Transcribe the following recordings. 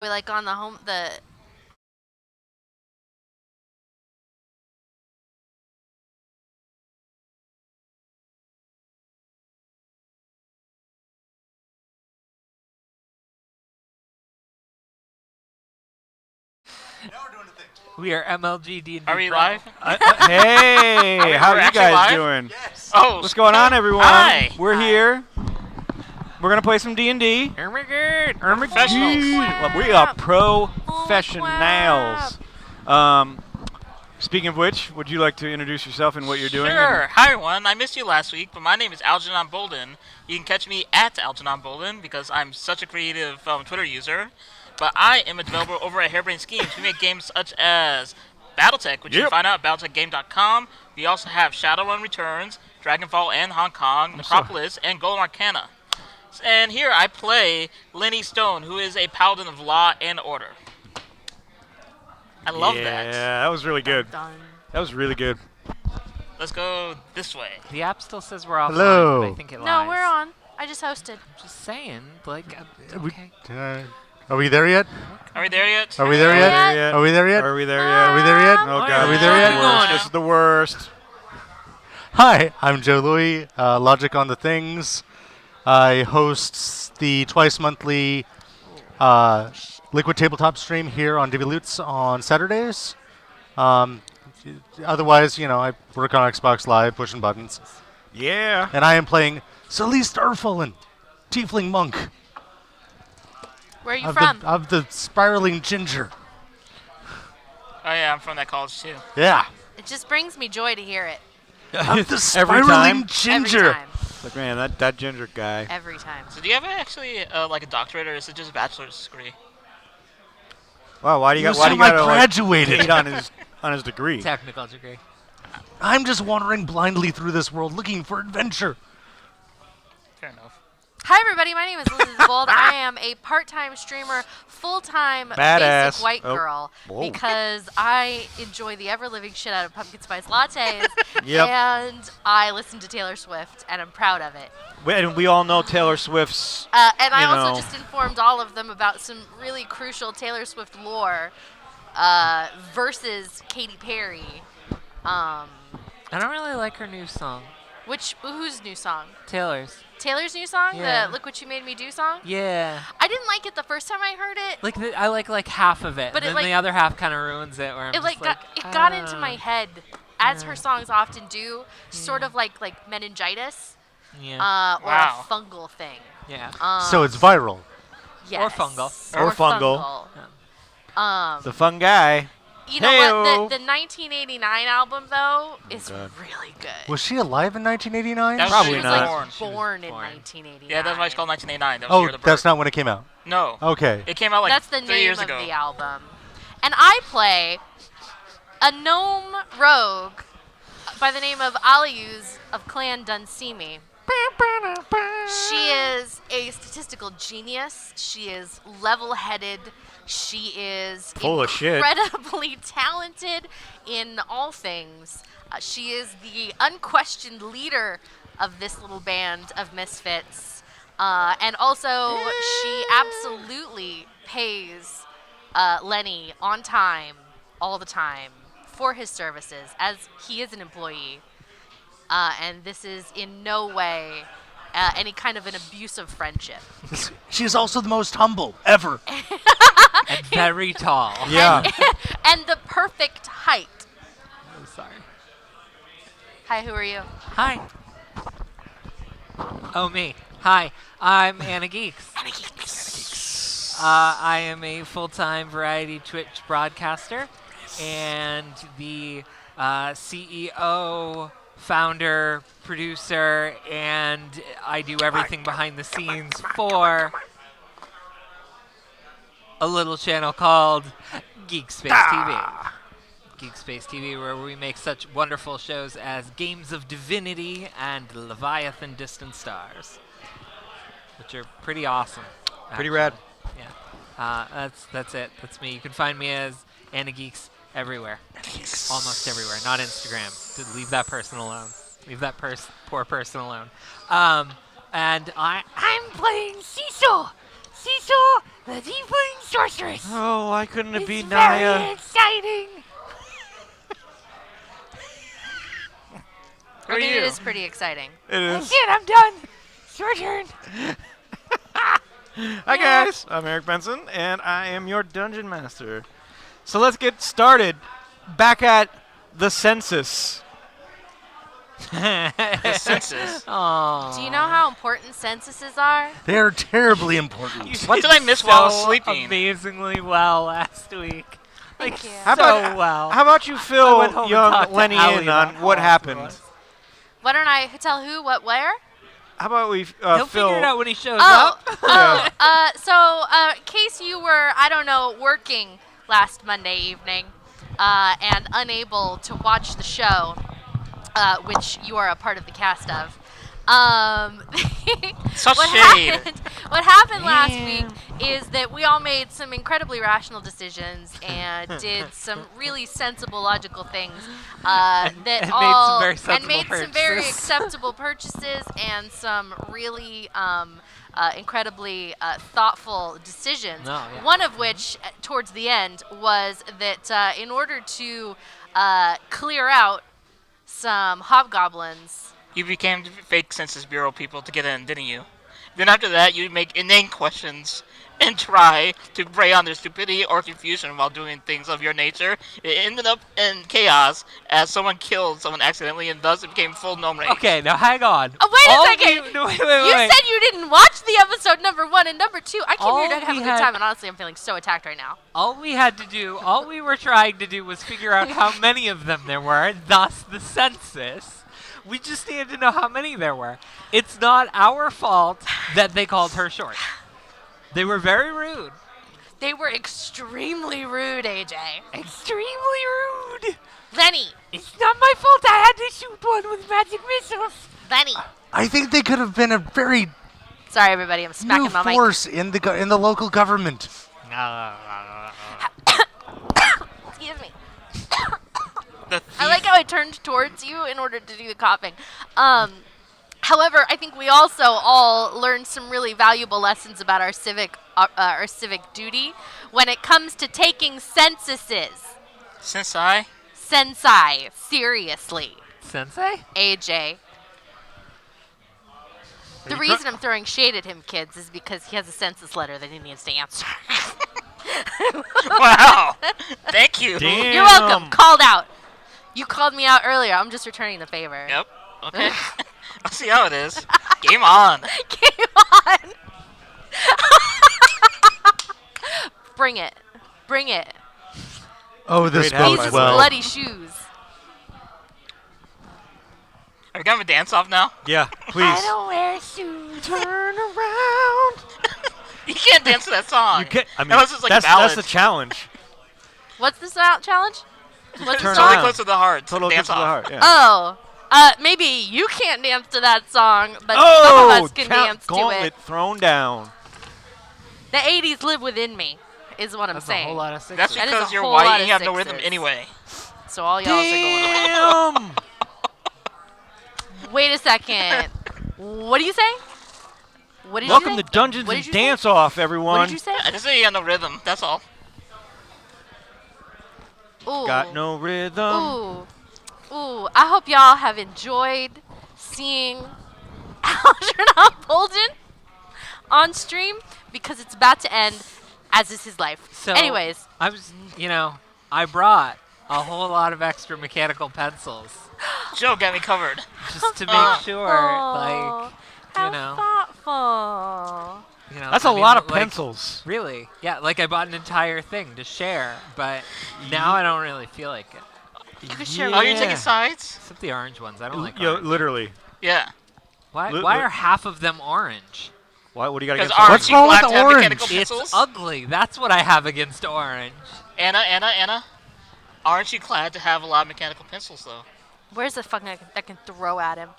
We like on the. Now we're doing the thing. We are MLG D&D. Are we live? Hey, how we're are you actually guys live? doing? Yes. Oh, What's going on, everyone? Hi. We're here. We're gonna play some D&D. Professionals. We are professionals. Speaking of which, would you like to introduce yourself and what you're doing? Sure. Hi, everyone. I missed you last week, but my name is Algernon Bolden. You can catch me at Algernon Bolden because I'm such a creative Twitter user. But I am a developer over at Hairbrain Schemes. We make games such as Battletech, which you can find out at battletechgame.com. We also have Shadowrun Returns, Dragonfall and Hong Kong, Necropolis, and Golem Arcana. And here I play Lenny Stone, who is a paladin of law and order. I love that. Yeah, that was really good. Done. That was really good. Let's go this way. The app still says we're offline, Hello. but I think it lies. No, we're on. I just hosted. Just saying, like, We- okay. Are we there yet? Are we there yet? Are we there yet? yet? Are we there yet? Are we there yet? Are we there yet? Oh god, Are we this there is yet? the worst. This is the worst. Hi, I'm Joe Louie, Logic on the Things. I host the twice monthly Liquid Tabletop stream here on Divilutes on Saturdays. Otherwise, I work on Xbox Live, pushing buttons. Yeah. And I am playing Celeste Urfulin, Tiefling Monk Where are you of from? the Spiraling Ginger. Oh yeah, I'm from that college too. Yeah. It just brings me joy to hear it. Of the Every Spiraling time? Ginger. Every time. Like, man, that ginger guy. Every time. So do you have actually like a doctorate, or is it just a bachelor's degree? Wow, why do you You got? Why do you got to graduated. hate on his degree? Technical degree. I'm just wandering blindly through this world looking for adventure. Fair enough. Hi, everybody. My name is Elizabeth Gold. I am a part-time streamer, full-time Badass. basic white Oh. girl Whoa. because I enjoy the ever-living shit out of pumpkin spice lattes, Yep. and I listen to Taylor Swift, and I'm proud of it. And we all know Taylor Swift's. And I You also know. just informed all of them about some really crucial Taylor Swift lore versus Katy Perry. I don't really like her new song. Whose new song? Taylor's. Taylor's new song? Yeah. The Look What You Made Me Do song? Yeah. I didn't like it the first time I heard it. Like, I like half of it, But and it, then the other half kind of ruins it. Where I'm It just got into my head, as Yeah. her songs often do, sort of like meningitis Yeah. or Wow. a fungal thing. Yeah. So it's viral. Yes. fungal. Or fungal. The fun guy. You know Heyo. what? The 1989 album though is God. really good. Was she alive in 1989? That was Probably she was not. like She was born in born. 1989. Yeah, that's why it's called 1989. That was the year Oh, of the that's birth. not when it came out. No. Okay. It came out like That's the 3 name years of ago. the album. And I play a gnome rogue by the name of Aliuz of Clan Dunsimi. She is a statistical genius. She is level-headed. She is Full of shit. incredibly talented in all things. She is the unquestioned leader of this little band of misfits. And also, she absolutely pays Lenny on time, all the time, for his services, as he is an employee. And this is in no way any kind of an abusive friendship. She is also the most humble ever. And very tall. Yeah. And the perfect height. I'm sorry. Hi, who are you? Hi. Oh, me. Hi. I'm Anna Geeks. I am a full-time variety Twitch broadcaster and the CEO, founder, producer, and I do everything behind the scenes for a little channel called Geek Space TV. Geek Space TV, where we make such wonderful shows as Games of Divinity and Leviathan Distant Stars, which are pretty awesome. Pretty rad. Yeah. That's it. That's me. You can find me as Anna Geeks everywhere. Almost everywhere. Not Instagram. Leave that person alone. Leave that poor person alone. And I'm playing Cecil. Cecil, The Tiefling Sorceress. Oh, why couldn't it be It's very Naya? exciting. Who are I mean, you? it is pretty exciting. It is. I'm done. It's your turn. Hi guys, I'm Eric Benson, and I am your Dungeon Master. So let's get started. Back at the census. The census. Aww. Do you know how important censuses are? They are terribly important. What did I miss while I was sleeping? Amazingly well last week. Thank you. How about well. How about you I went fill home and young talked to Lenny Allie in about on how what awesome it happened? was. Why don't I tell who, what, where? How about we He'll fill? figure it out when he shows Oh, up. so in case you were, I don't know, working last Monday evening and unable to watch the show, which you are a part of the cast of, Such what shade. what happened last week is that we all made some incredibly rational decisions and did some really sensible, logical things that and all made some very and made sensible some very purchases. acceptable purchases and some really incredibly thoughtful decisions. No, yeah. One of which, towards the end, was that in order to clear out some hobgoblins. You became fake Census Bureau people to get in, didn't you? Then after that, you make inane questions and try to prey on their stupidity or confusion while doing things of your nature. It ended up in chaos as someone killed someone accidentally, and thus it became full gnome rage. Okay, now hang on. Oh, wait a All second. we- no, wait, You wait. said you didn't watch the episode number 1 and number 2. I came here All to have we a good had- time, and honestly, I'm feeling so attacked right now. All we had to do, all we were trying to do was figure out how many of them there were, thus the census. We just needed to know how many there were. It's not our fault that they called her short. They were very rude. They were extremely rude, AJ. Extremely rude. Lenny. It's not my fault I had to shoot one with magic missiles. Lenny. I think they could have been a very Sorry, everybody. I'm new smacking my mic. force in the local government. Excuse me. The I like how I turned towards you in order to do the coughing. However, I think we also all learned some really valuable lessons about our civic duty when it comes to taking censuses. Sensei? Sensei, seriously. Sensei? AJ. The reason I'm throwing shade at him, kids, is because he has a census letter that he needs to answer. Wow. Thank you. Damn. You're welcome. Called out. You called me out earlier. I'm just returning the favor. Yep. Okay. I'll see how it is. Game on. Game on. Bring it. Bring it. Oh, this Great help, These bodes I is well. bloody shoes. Are we gonna have a dance off now? Yeah, please. wear shoes. Turn around. You can't dance to that song. You can't. I mean, Unless it's like that's a ballad. the challenge. What's the challenge? What's the Turn song? Totally around. close to the heart. Total dance gets to the off. heart. Yeah. Oh, maybe you can't dance to that song, but some Oh, of us can dance to gauntlet it. thrown down. The 80s live within me, is what I'm That's saying. a whole lot of That's sixes. That is because a you're whole white lot and of you have no rhythm sixes. anyway. So all y'all are going away. Damn. Wait a second. What do you say? What did Welcome you to say? Dungeons What and did you say? Dance Off, everyone. What did you say? I just say you have no rhythm. That's all. Ooh. Got no rhythm. Ooh. Ooh. I hope y'all have enjoyed seeing Algernon Bolden on stream because it's about to end, as is his life. So, Anyways. I was, I brought a whole lot of extra mechanical pencils Joe got me covered. just to make sure, Aw, how you know. thoughtful. That's I a mean, lot of like, pencils. Really? Yeah, like I bought an entire thing to share, but now I don't really feel like it. You could share Oh, you're Yeah. taking sides? Except the orange ones. I don't like Yo, orange. literally. Yeah. Why li- why li- are half of them orange? What do you got Because against aren't What's you wrong glad with to have orange? mechanical It's pencils? ugly. That's what I have against orange. Anna. Aren't you glad to have a lot of mechanical pencils, though? Where's the fucking I can throw at him?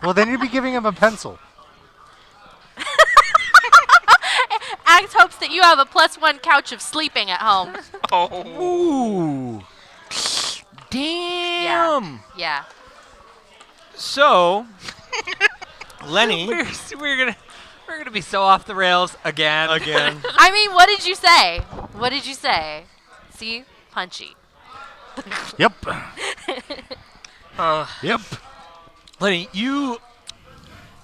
Well, then you'd be giving him a pencil. Axe hopes that you have a +1 couch of sleeping at home. Oh. Ooh. Damn. Yeah. So, Lenny, we're gonna be so off the rails again. I mean, what did you say? What did you say? See? Punchy. Yep. Uh, Yep. Lenny, you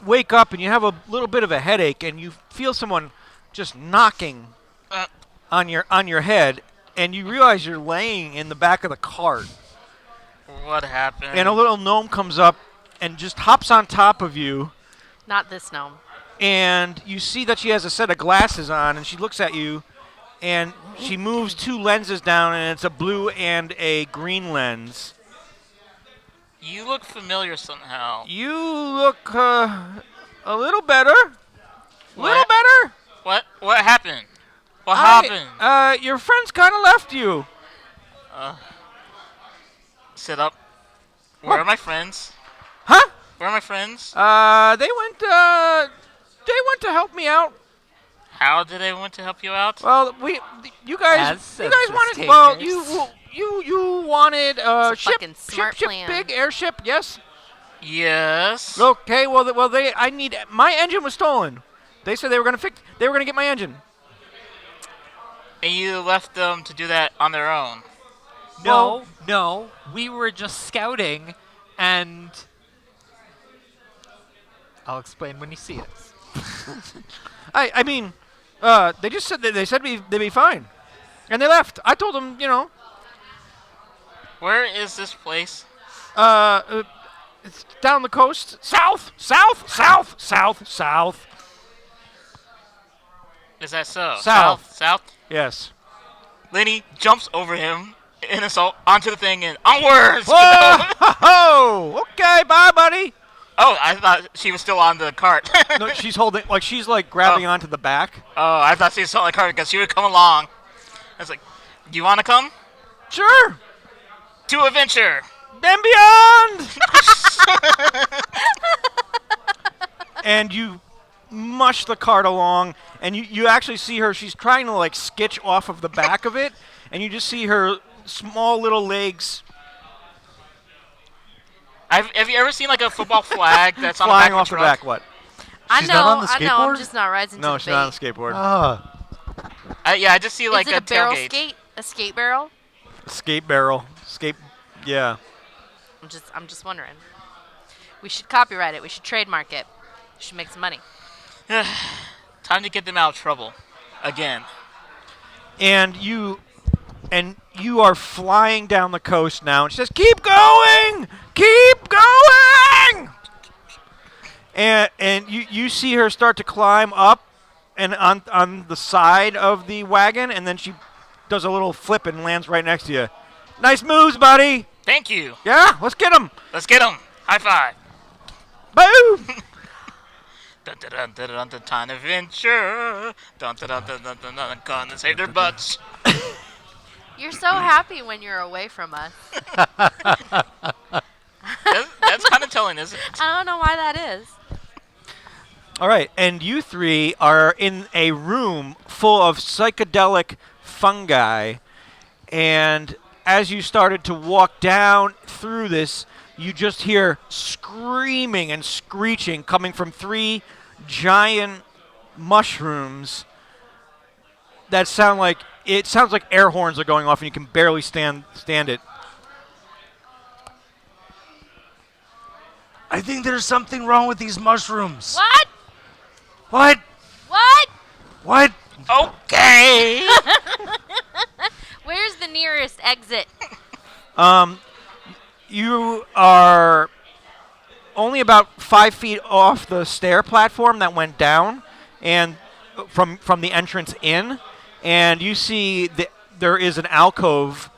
wake up and you have a little bit of a headache, and you feel someone just knocking uh, on your head, and you realize you're laying in the back of the cart. what happened? And a little gnome comes up and just hops on top of you, Not this gnome. and you see that she has a set of glasses on, and she looks at you, and she moves 2 lenses down, and it's a blue and a green lens. You look familiar somehow. You look a little better. What? Little better. What happened? What happened? Your friends kind of left you. Sit up. Where are my friends? Huh? Where are my friends? They went to help me out. How did they want to help you out? Well, you guys As wanted, census well, takers. you wanted It's a ship, fucking smart plan. big airship, yes? Yes. Okay, I need, my engine was stolen. They said they were gonna get my engine. And you left them to do that on their own. No, we were just scouting, and I'll explain when you see us. I mean, they just said they'd be fine, and they left. I told them, Where is this place? it's down the coast, south. Is that so? South. South? Yes. Lenny jumps over him in assault onto the thing and onwards! Whoa! Okay, bye, buddy. Oh, I thought she was still on the cart. No, she's holding, she's grabbing onto the back. Oh, I thought she was still on the cart because she would come along. I was like, do you want to come? Sure. To a venture. And beyond. And you mush the cart along, and you actually see her. She's trying to skitch off of the back of it, and you just see her small little legs Have you ever seen a football flag that's on the flying back of a off the truck? back. What? I She's know, not on the I know. I'm skateboard? just not rising to No, the she's not on bait. a skateboard. Yeah, I just see Is like it a barrel tailgate. skate? A skate barrel? Skate barrel. Yeah. I'm just wondering. We should copyright it. We should trademark it. We should make some money. Time to get them out of trouble. Again. And you are flying down the coast now, and she says, "Keep going! Keep going!" And you see her start to climb up and on the side of the wagon, and then she does a little flip and lands right next to you. Nice moves, buddy. Thank you. Yeah, let's get him. Let's get them. High five. Boom. Dun dun dun dun dun dun, time adventure. Dun dun dun dun dun dun dun, gonna save their butts. You're so happy when you're away from us. That's kind of telling, isn't it? I don't know why that is. All right, and you three are in a room full of psychedelic fungi, and as you started to walk down through this, you just hear screaming and screeching coming from 3 giant mushrooms that sounds like air horns are going off, and you can barely stand it. I think there's something wrong with these mushrooms. What? What? What? What? Okay. Where's the nearest exit? You are only about 5 feet off the stair platform that went down, and from the entrance in, and you see there is an alcove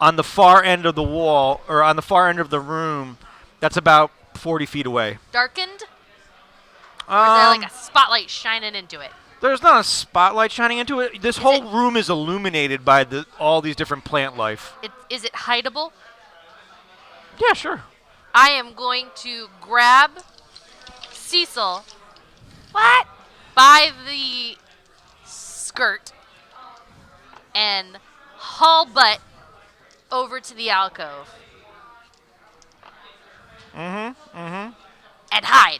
on the far end of the wall, or on the far end of the room, that's about 40 feet away. Darkened? Or is there like a spotlight shining into it? There's not a spotlight shining into it. This whole room is illuminated by all these different plant life. Is it hideable? Yeah, sure. I am going to grab Cecil. What? By the skirt and haul butt over to the alcove. And hide.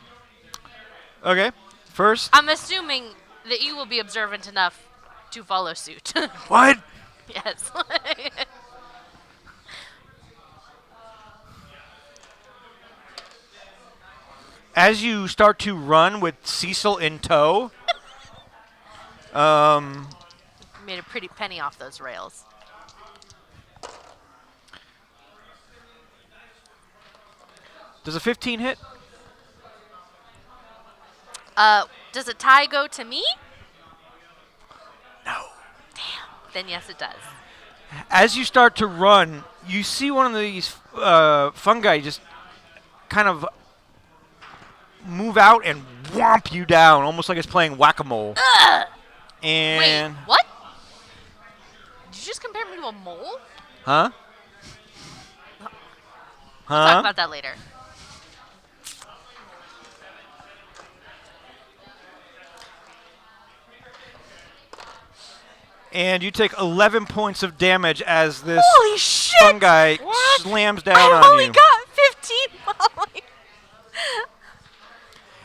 Okay. First. I'm assuming that you will be observant enough to follow suit. What? Yes. As you start to run with Cecil in tow, Made a pretty penny off those rails. does a 15 hit? Does a tie go to me? No. Then yes, it does. As you start to run, you see one of these fungi just kind of move out and whomp you down, almost like it's playing whack-a-mole. And Wait, what? Did you just compare me to a mole? huh? We'll talk Huh? about that later. And you take 11 points of damage as this Holy shit! fungi What? slams down I on only you. got 15 molly.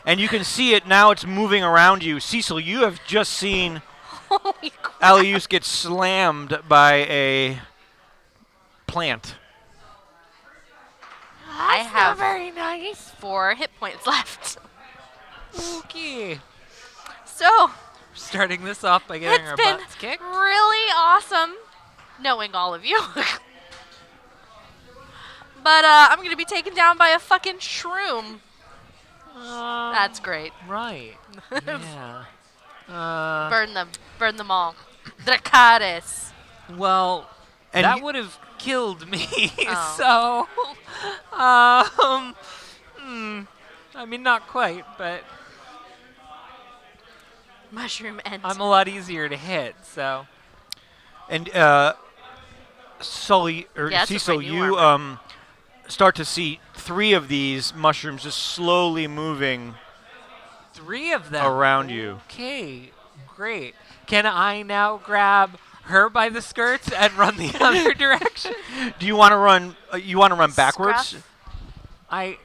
And you can see it now. It's moving around you. Cecil, you have just seen Holy crap. Alius get slammed by a plant. I have very nice. 4 hit points left. Okay. So, Starting this off by getting it's our been butts kicked. really awesome knowing all of you. But I'm going to be taken down by a fucking shroom. That's great. Right. Yeah. Burn them. Burn them all. Dracarys. Well, And that you- would have killed me. Oh. So, I mean, not quite, but Mushroom and I'm a lot easier to hit. So, And Sully or Yeah, that's with Cecil, my new you armor. start to see 3 of these mushrooms just slowly moving 3 of them around you. Okay, great. Can I now grab her by the skirts and run the other direction? Do you want to run? You want to run backwards? Scruff.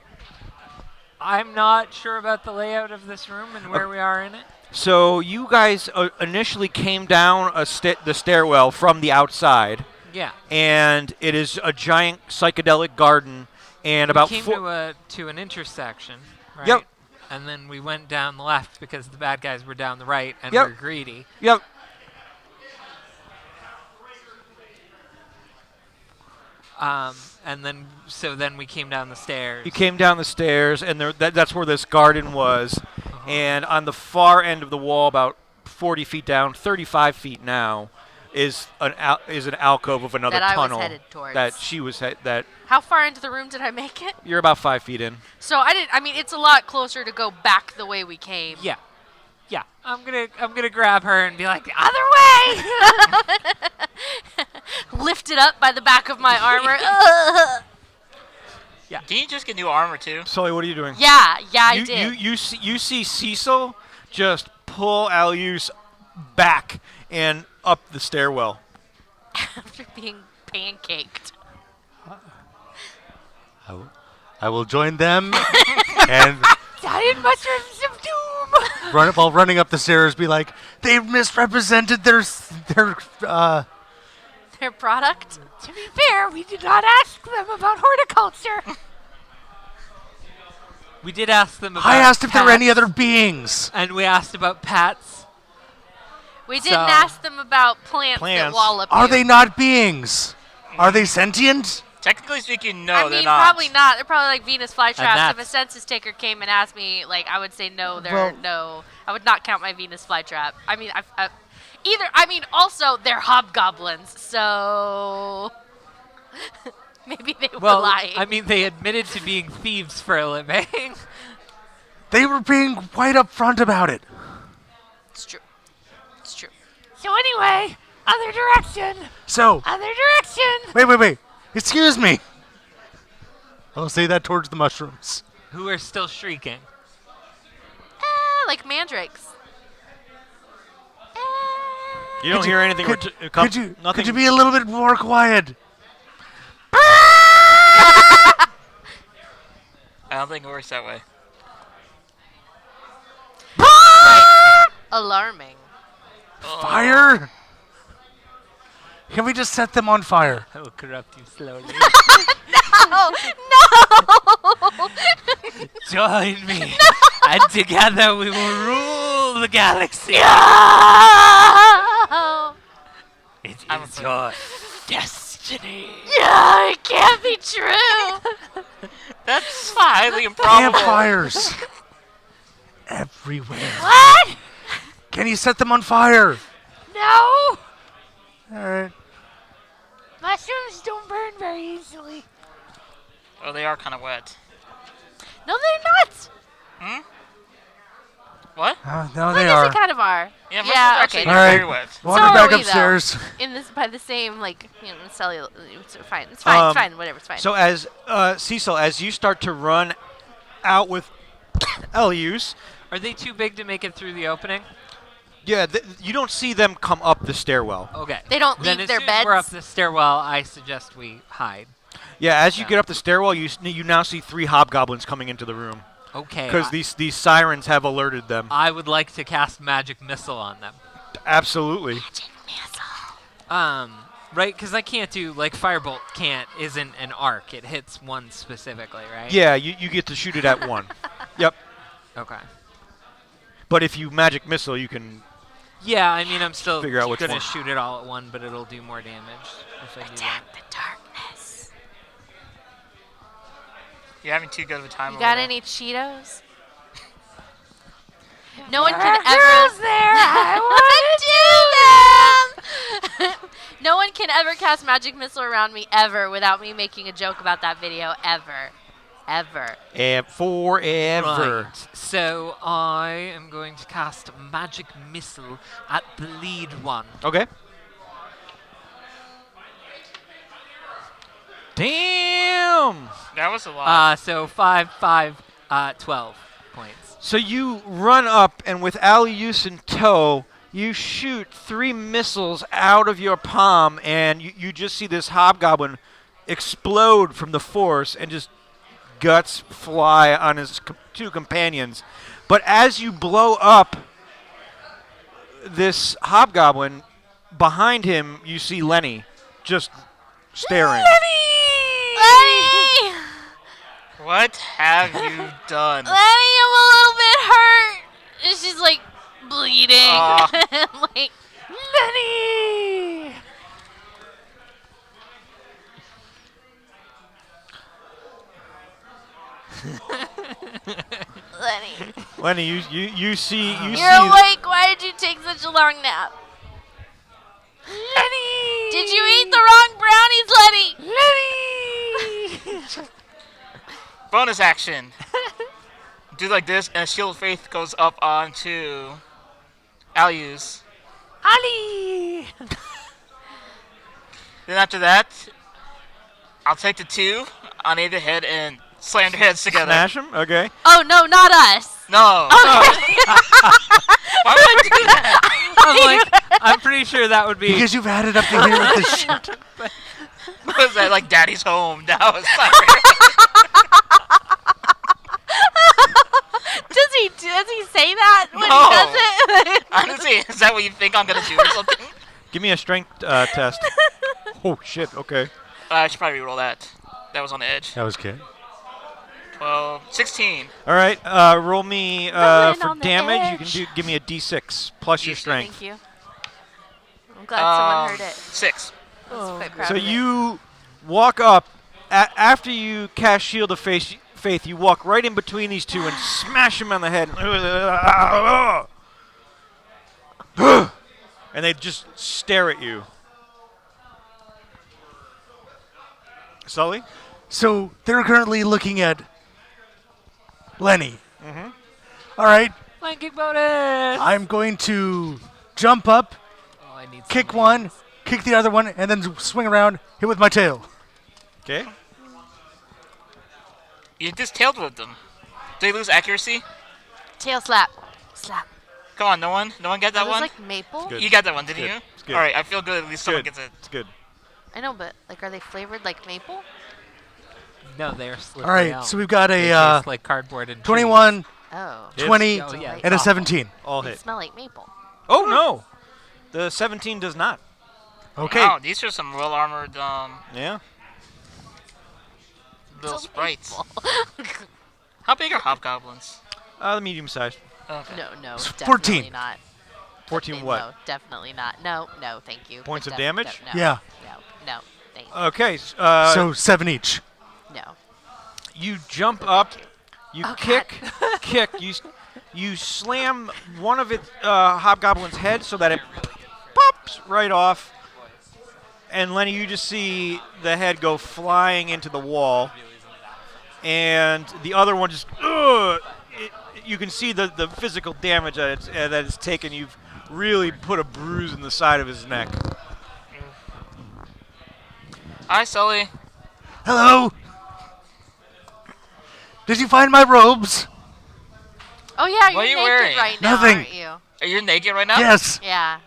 I'm not sure about the layout of this room and where we are in it. So you guys initially came down the stairwell from the outside, Yeah. and it is a giant psychedelic garden, and about we came 4. to an intersection, right? Yep. And then we went down the left because the bad guys were down the right and Yep. were greedy. Yep. And then then we came down the stairs. You came down the stairs, and that's where this garden was. And on the far end of the wall, about 40 feet down, 35 feet now, is an alcove of another That I was tunnel headed towards. that she was that How far into the room did I make it? you're about 5 feet in. So I mean, it's a lot closer to go back the way we came. Yeah. Yeah. I'm gonna grab her and be like, the other way! Lifted up by the back of my armor. Ugh. Didn't you just get new armor too? Sully, what are you doing? Yeah, I you, did. You see Cecil just pull Alius back and up the stairwell. After being pancaked. I will join them and Giant mushrooms of doom. while running up the stairs, be like, they've misrepresented their Their product. To be fair, we did not ask them about horticulture. We did ask them about I asked if there were any pets, other beings. and we asked about pets. We didn't So- ask them about plants that Plants. wallop Are you. they not beings? Are they sentient? Technically speaking, no, I they're mean, not. probably not. They're probably like Venus flytraps. If a that's- census taker came and asked me, like, I would say no. They're Well- no. I would not count my Venus flytrap. I mean, also they're hobgoblins, so maybe they were Well, lying. I mean, they admitted to being thieves for a living. They were being quite upfront about it. It's true. It's true. So anyway, other direction. So, Other direction. wait. Excuse me. I'll say that towards the mushrooms. Who are still shrieking? Like mandrakes. You don't hear anything. Nothing. Could you be a little bit more quiet? I don't think it works that way. alarming. Fire? Can we just set them on fire? I will corrupt you slowly. No! Join me, and together we will rule the galaxy. No! It I'm is afraid. your destiny. No, it can't be true. That's highly improbable. Campfires. Everywhere. What? Can you set them on fire? No. Alright. Mushrooms don't burn very easily. Oh, they are kind of wet. No, they're not. What? No, I they guess are. they kind of are. Yeah, mushrooms Yeah, actually okay. are Alright. very wet. Water So are back we, though. upstairs. In this, by the same, like, cellular. It's fine. It's fine. It's fine. Whatever. It's fine. So as Cecil, as you start to run out with Elius, Are they too big to make it through the opening? yeah, you don't see them come up the stairwell. Okay. They don't Then leave as their soon as we're up beds? the stairwell, I suggest we hide. Yeah, as you Yeah. get up the stairwell, you now see 3 hobgoblins coming into the room Okay. because these sirens have alerted them. I would like to cast magic missile on them. Absolutely. Right? Because I can't do like firebolt. Isn't an arc. It hits one specifically, right? Yeah, you get to shoot it at one. Yep. Okay. But if you magic missile, you can. Yeah, I mean, I'm still Figure out which gonna one. shoot it all at one, but it'll do more damage if I do that. Attack the darkness. You're having too good of a time. You over got there. any Cheetos? No one can ever. There, I want to do them. No one can ever cast magic missile around me ever without me making a joke about that video ever. Forever. Right. So I am going to cast magic missile at the lead one. Okay. Damn. That was a lot. So 5, 12 points. So you run up, and with Alius in tow, you shoot 3 missiles out of your palm, and you just see this hobgoblin explode from the force, and just guts fly on his 2 companions. But as you blow up this hobgoblin, behind him you see Lenny just staring. Lenny! What have you done? Lenny, I'm a little bit hurt. And she's like bleeding. Like, Lenny! Lenny. Lenny, you see You're see awake. Why did you take such a long nap? Lenny! Did you eat the wrong brownies, Lenny? Lenny! Bonus action. Do like this, and Shield of Faith goes up onto Alius. Ali! Then after that, I'll take the 2 on either head and slam their heads together. smash him. Okay. Oh, no, not us. No. Okay. Why would I do that? I'm like, I'm pretty sure that would be. Because you've had it up to here with this shit. What was that, like Daddy's home? Now it's sorry. Does he say that when No. he does it? Honestly, is that what you think I'm gonna do or something? Give me a strength test. Oh shit. Okay. I should probably roll that. That was on the edge. That was good. 12, 16. All right. Roll me Rolling for on the damage. You edge. can give me a d6 plus your strength. Thank you. I'm glad someone heard it. 6. I was quite proud So of it. you walk up after you cast Shield of Faith. You walk right in between these 2 and smash them on the head. And they just stare at you. Sully? So they're currently looking at Lenny. All right. Flanking bonus! I'm going to jump up, Oh, I need some kick one, kick the other one, and then swing around, hit with my tail. Okay. You just tailed with them. Do they lose accuracy? Tail slap. Slap. Come on, no one get that Are those one? like maple? Good. You got that one, didn't Good. you? It's good. All right, I feel good. At least someone Good. gets it. It's good. I know, but like, are they flavored like maple? No, they are slippery. All right, out. so we've got They a taste like cardboard and 21, Oh. Hits. 20 Oh, yeah, and a awful. 17. All They hit. smell like maple. Oh, no. The 17 does not. Okay. Wow, these are some well armored Yeah. little sprites. Delightful. How big are hobgoblins? The medium size. Okay. No, It's definitely 14. not. 14 No, what? definitely not. No, thank you. Points But of damage? no, Yeah. No, thank you. Okay. So 7 each. No. You jump up. You Oh, kick. Kick. You slam one of its hobgoblin's head so that it pops right off. And Lenny, you just see the head go flying into the wall. And the other one just, you can see the physical damage that it's taken. You've really put a bruise in the side of his neck. Hi, Sully. Hello. Did you find my robes? Oh yeah, you're What are you naked wearing? right now, Nothing. aren't you? Are you naked right now? Yes. Yeah.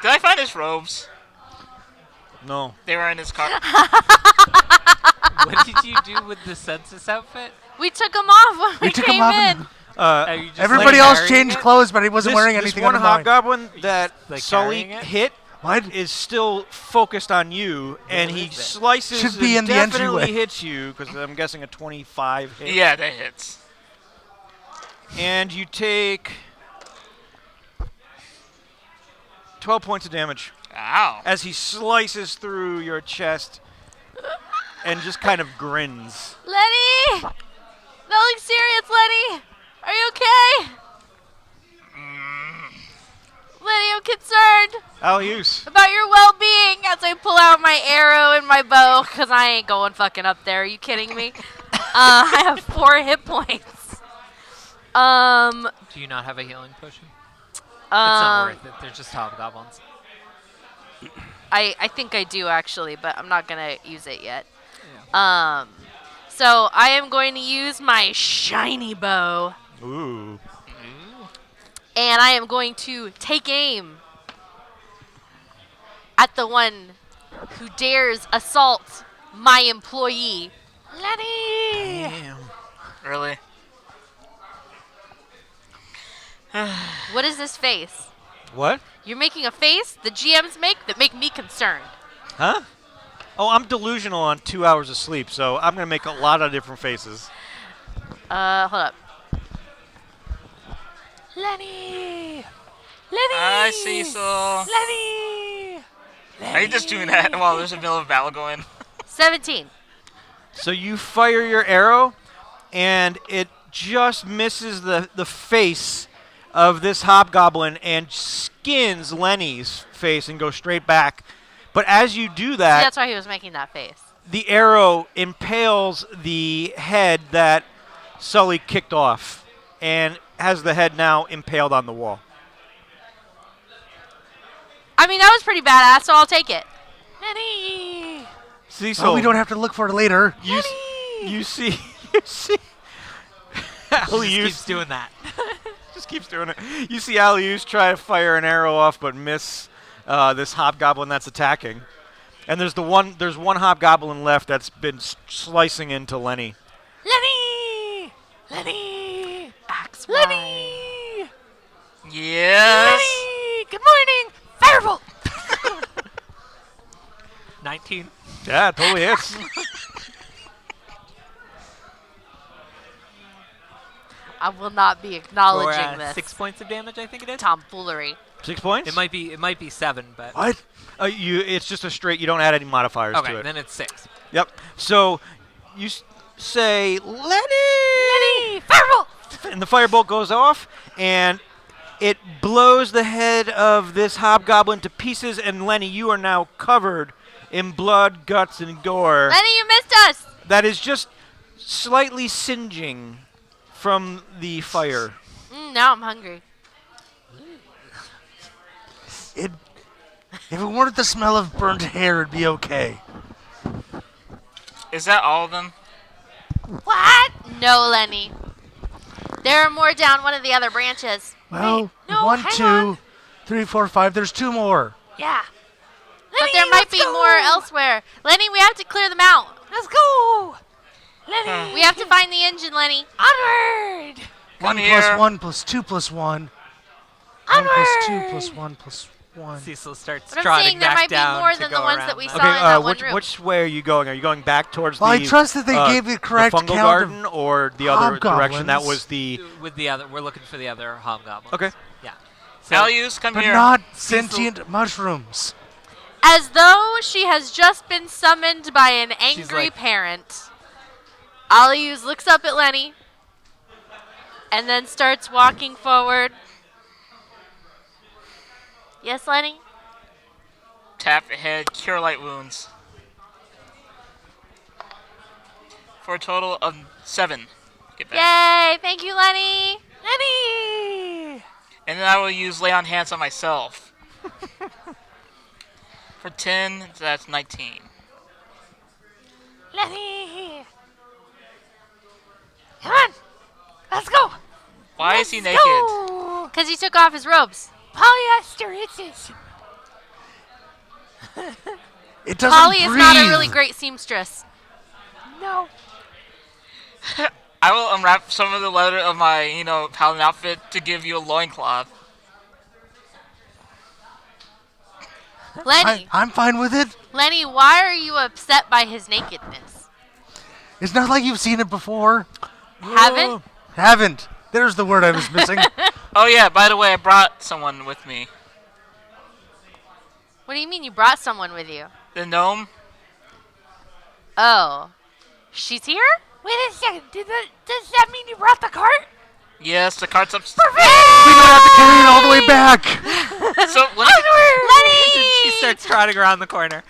Did I find his robes? No. They were in his car. What did you do with the census outfit? We took them off when we We took 'em came off in. and- Are you just Everybody like else carrying changed it? clothes, but he wasn't wearing This anything one under mine. hobgoblin that like Sully carrying it? hit What? is still focused on you, and he is it? slices Should be and in the definitely entryway. hits you, because I'm guessing a 25 hit. Yeah, that hits. And you take 12 points of damage Ow. as he slices through your chest and just kind of grins. Lenny! Nothing serious, Lenny! Are you okay? Lenny, I'm concerned Alius. about your well-being as I pull out my arrow and my bow, because I ain't going fucking up there. Are you kidding me? I have 4 hit points. Do you not have a healing potion? It's not worth it. They're just hobgoblins. I think I do, actually, but I'm not going to use it yet. So I am going to use my shiny bow, Ooh. and I am going to take aim at the one who dares assault my employee, Lenny. Damn. Really? What is this face? What? You're making a face the GMs make that make me concerned. Huh? Oh, I'm delusional on 2 hours of sleep, so I'm going to make a lot of different faces. Hold up. Lenny! Lenny! Hi, Cecil. Lenny! Are you just doing that while there's a middle of battle going? 17. So you fire your arrow, and it just misses the face of this hobgoblin and skins Lenny's face and goes straight back. But as you do that, That's why he was making that face. the arrow impales the head that Sully kicked off and has the head now impaled on the wall. I mean, that was pretty badass, so I'll take it. Lenny! Cecil, Well, we don't have to look for it later. you see, Just Alius keeps doing that. just keeps doing it. You see Alius try to fire an arrow off but miss this hobgoblin that's attacking. And there's one hobgoblin left that's been slicing into Lenny. Lenny! Lenny! Axe Lenny! Yes. Lenny! Good morning! Firebolt! 19. Yeah, it totally hits. I will not be For acknowledging this. 6 points of damage, I think it is. Tomfoolery. 6 points? It might be 7, but What? It's just a straight. You don't add any modifiers okay, to it. then it's 6. Yep. So you say Lenny, Lenny! Firebolt! and the firebolt goes off, and it blows the head of this hobgoblin to pieces. And Lenny, you are now covered in blood, guts, and gore. Lenny, you missed us! That is just slightly singeing from the fire. Now I'm hungry. If it weren't the smell of burnt hair, it'd be okay. Is that all of them? What? No, Lenny. There are more down one of the other branches. Well, Wait, no, 1, hang 2, on. 3, 4, 5. There's 2 more. Yeah. But there might be more elsewhere. Lenny, we have to clear them out. Let's go. Lenny! We have to find the engine, Lenny. Onward! One here. plus one plus two plus one. 1 plus 2 plus 1 plus 1. Cecil starts But I'm trotting saying there back might be down more to than go the ones around that we that. saw in that one room. which way are you going? Are you going back towards Well, the I trust that they gave the correct fungal count garden of or the other direction? That hobgoblins. was the... With the other, we're looking for the other hobgoblins. Okay. Yeah. Alius, come but here. not sentient mushrooms. As though she has just been summoned by an angry like- parent. Alius looks up at Lenny and then starts walking forward. Yes, Lenny? Tap head, cure light wounds. For a total of 7. Get back. Yay! Thank you, Lenny! Lenny! And then I will use lay on hands on myself. For 10, that's 19. Lenny! Come on! Let's go! Why is he naked? Because he took off his robes. Polyester, it's this. It doesn't Polly is breathe. not a really great seamstress. No. I will unwrap some of the leather of my, paladin outfit to give you a loincloth. Lenny, I'm fine with it. Lenny, why are you upset by his nakedness? It's not like you've seen it before. Haven't? Haven't. There's the word I was missing. Oh yeah, by the way, I brought someone with me. What do you mean you brought someone with you? The gnome. Oh. She's here? Wait a second. Does that mean you brought the cart? Yes, the cart's upstairs. We don't have to carry it all the way back. So let Lenny! She starts trotting around the corner.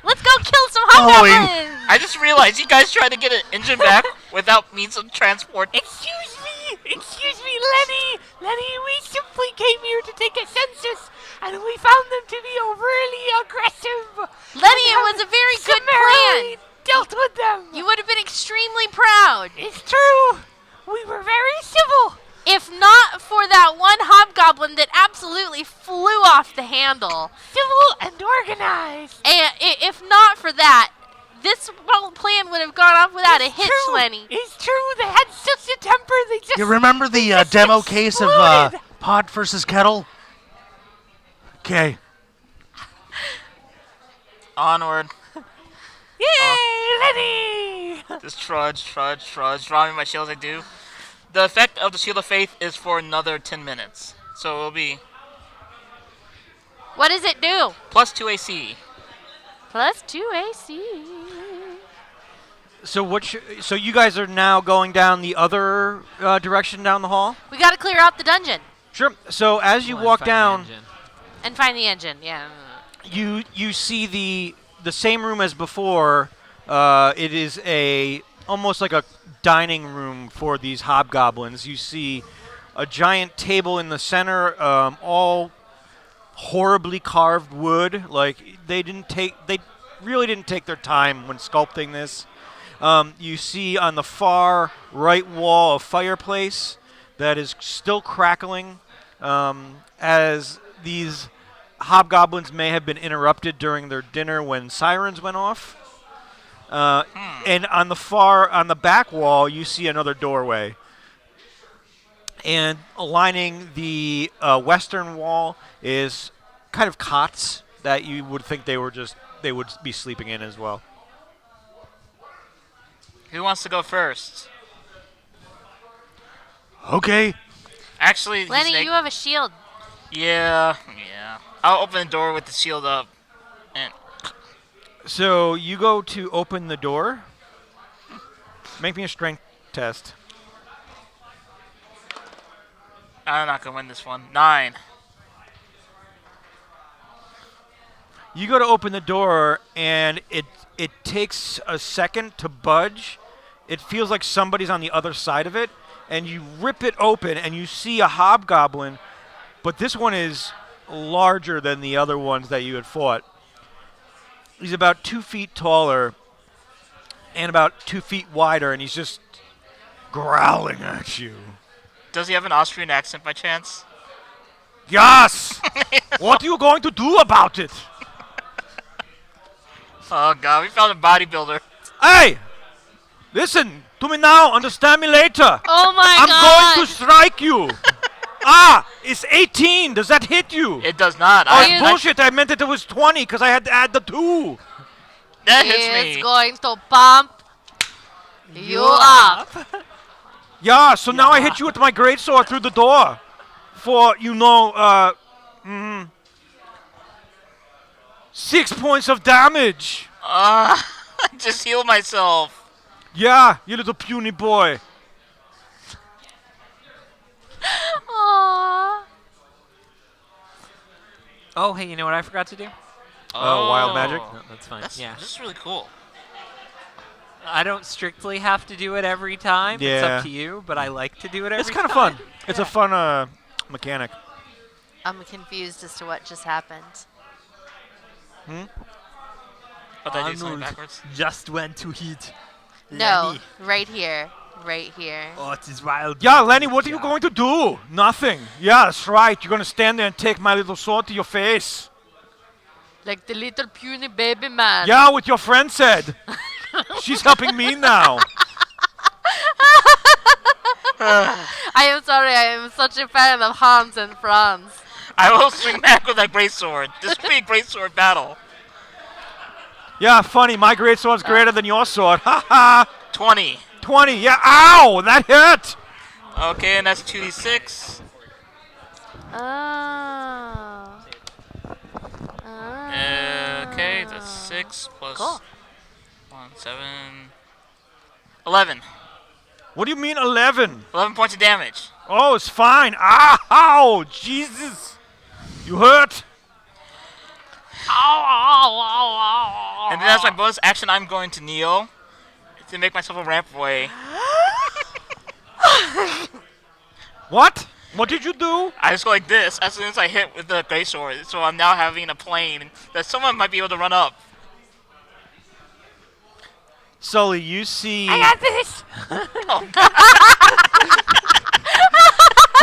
Let's go kill some Following. hobgoblins! I just realized you guys tried to get an engine back without means of transport. Excuse me, Lenny. Lenny, we simply came here to take a census, and we found them to be overly aggressive. Lenny, it was a very good Summarily plan. dealt with them. You would have been extremely proud. It's true. We were very civil. If not for that one hobgoblin that absolutely flew off the handle. Civil and organized. And if not for that, this whole plan would have gone off without a hitch, True. Lenny. It's true. They had such a temper. They just... You remember the just demo case of exploded. pot versus kettle? Okay. Onward. Yay, Lenny! Just trudge, draw me my shield as I do. The effect of the Shield of Faith is for another 10 minutes. So it'll be What does it do? plus 2 AC. Plus 2 AC. So you guys are now going down the other direction down the hall? We gotta clear out the dungeon Sure. So as you Well, walk find the down, engine. and find the engine. Yeah. you see the same room as before. It is almost like a dining room for these hobgoblins. You see a giant table in the center, all horribly carved wood. Like they really didn't take their time when sculpting this. You see on the far right wall a fireplace that is still crackling, as these hobgoblins may have been interrupted during their dinner when sirens went off. And on the back wall, you see another doorway. And lining the western wall is kind of cots that you would think they would be sleeping in as well. Who wants to go first? Okay. Actually, he's Lenny, naked. you have a shield. Yeah. I'll open the door with the shield up. And So you go to open the door. Make me a strength test. I'm not gonna win this one. 9. You go to open the door, and it takes a second to budge. It feels like somebody's on the other side of it, and you rip it open, and you see a hobgoblin, but this one is larger than the other ones that you had fought. He's about 2 feet taller and about 2 feet wider, and he's just growling at you. Does he have an Austrian accent by chance? Yes! What are you going to do about it? Oh god, we found a bodybuilder. Hey! Listen to me now. Understand me later. Oh my I'm god! going to strike you. It's 18. Does that hit you? It does not. Oh, He is- bullshit. I meant it was 20 because I had to add the 2. That He hits is me. going to pump you up. Yeah, so now I hit you with my greatsword through the door. For, 6 points of damage. Just heal myself. Yeah, you little puny boy. Aww. Oh, hey, you know what I forgot to do? Oh, wild magic? No, that's fine. That's, Yeah. This is really cool. I don't strictly have to do it every time. It's Yeah. up to you, but I like to do it every It's time. kind of fun. It's a fun mechanic. I'm confused as to what just happened. But I do something backwards. Just went to hit. No, Lenny. right here. Right here. Oh, it is wild. Yeah, Lenny, what are you going to do? Nothing. Yeah, that's right. You're going to stand there and take my little sword to your face. Like the little puny baby man. Yeah, what your friend said. She's helping me now. I am sorry, I am such a fan of Hans and Franz. I will swing back with that greatsword. This will be a greatsword battle. Yeah, funny. My greatsword's greater than your sword. Ha ha. 20. 20. Yeah, ow! That hit! Okay, and that's 2d6. Oh. Okay, that's 6 plus Cool. 1, 7. 11. What do you mean 11? 11 points of damage. Oh, it's fine. Ow! Jesus! You hurt? And then as my bonus action, I'm going to kneel to make myself a ramp way. What? What did you do? I just go like this as soon as I hit with the greatsword. So I'm now having a plane that someone might be able to run up. Sully, you see... this!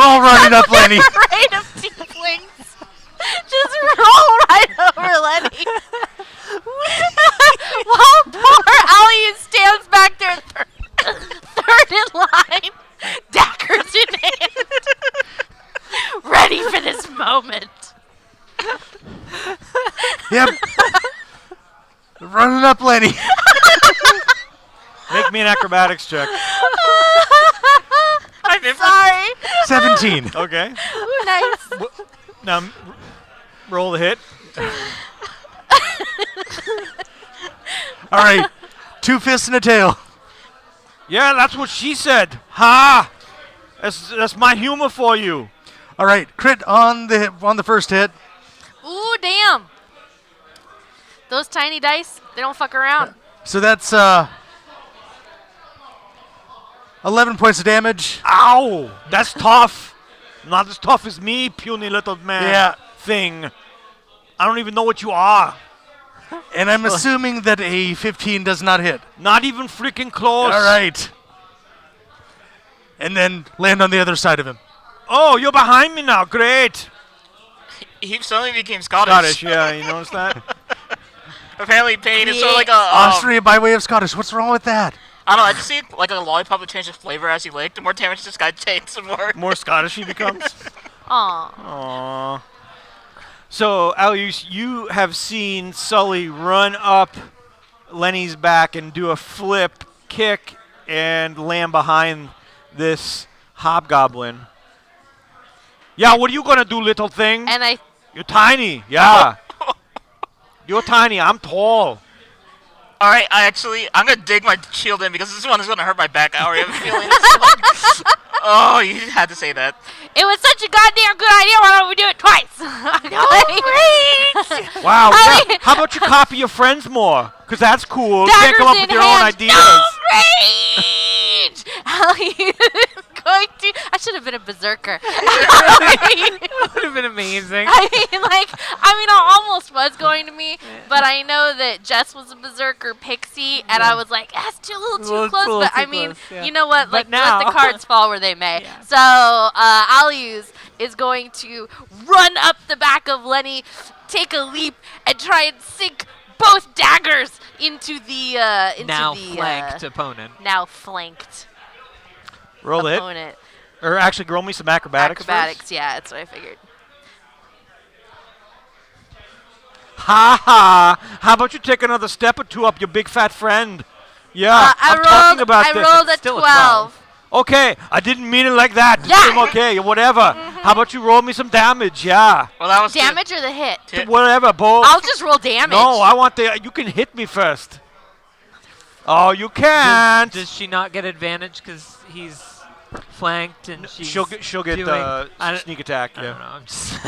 All running up, Lenny. Parade of tieflings. Just roll right over Lenny. While poor Allie stands back there third in line, daggers in hand, ready for this moment. Yep. Running up, Lenny. Make me an acrobatics check. I'm in Sorry. 17. Okay. Ooh, nice. Now, roll the hit. All right. 2 fists and a tail. Yeah, that's what she said. Ha! That's my humor for you. All right. Crit on the first hit. Ooh, damn. Those tiny dice, they don't fuck around. So that's 11 points of damage. Ow! That's tough. Not as tough as me, puny little man. Yeah. Thing. I don't even know what you are. And I'm assuming that a 15 does not hit. Not even freaking close. All right. And then land on the other side of him. Oh, you're behind me now. Great. He suddenly became Scottish. Scottish, yeah, you notice that? Apparently, pain is sort of like a. Austria by way of Scottish. What's wrong with that? I don't know. I just see like a lollipop would change its flavor as you lick. The more damage this guy takes, the more. More Scottish he becomes. Aw. Aww. So, Alius, you have seen Sully run up Lenny's back and do a flip, kick, and land behind this hobgoblin. Yeah, what are you gonna do, little thing? And I You're tiny. Yeah. You're tiny. I'm tall. All right, I'm gonna dig my shield in because this one is gonna hurt my back. I already have a feeling. It's like, oh, you had to say that. It was such a goddamn good idea. Why don't we do it twice? No, Wow. I- Yeah. How about you copy your friends more? Because that's cool. You can't Daggers come up in with your own hand. ideas. No rage! Allie is going to. I should have been a berserker. That would have been amazing. I almost was going to me, but I know that Jess was a berserker pixie, and I was like, that's a little too close. But I mean, you know what? But Like, now- let the cards fall where they may. Yeah. So Alius is going to run up the back of Lenny, take a leap, and try and sink both daggers into the Now flanked opponent. now flanked Roll it. opponent. Or actually, roll me some acrobatics. Acrobatics, yeah, that's what I figured. Ha ha! How about you take another step or two up, your big fat friend? Yeah, I I'm talking about I this. rolled a Still a 12. Okay, I didn't mean it like that. Just Yeah. okay, whatever. How about you roll me some damage? Yeah, Well, that was Damage or the hit? whatever, both. I'll just roll damage. No, I want the. You can hit me first. Oh, you can't. Does she not get advantage because he's flanked and she's She'll get doing, I don't- sneak attack. I Yeah. don't know. I'm just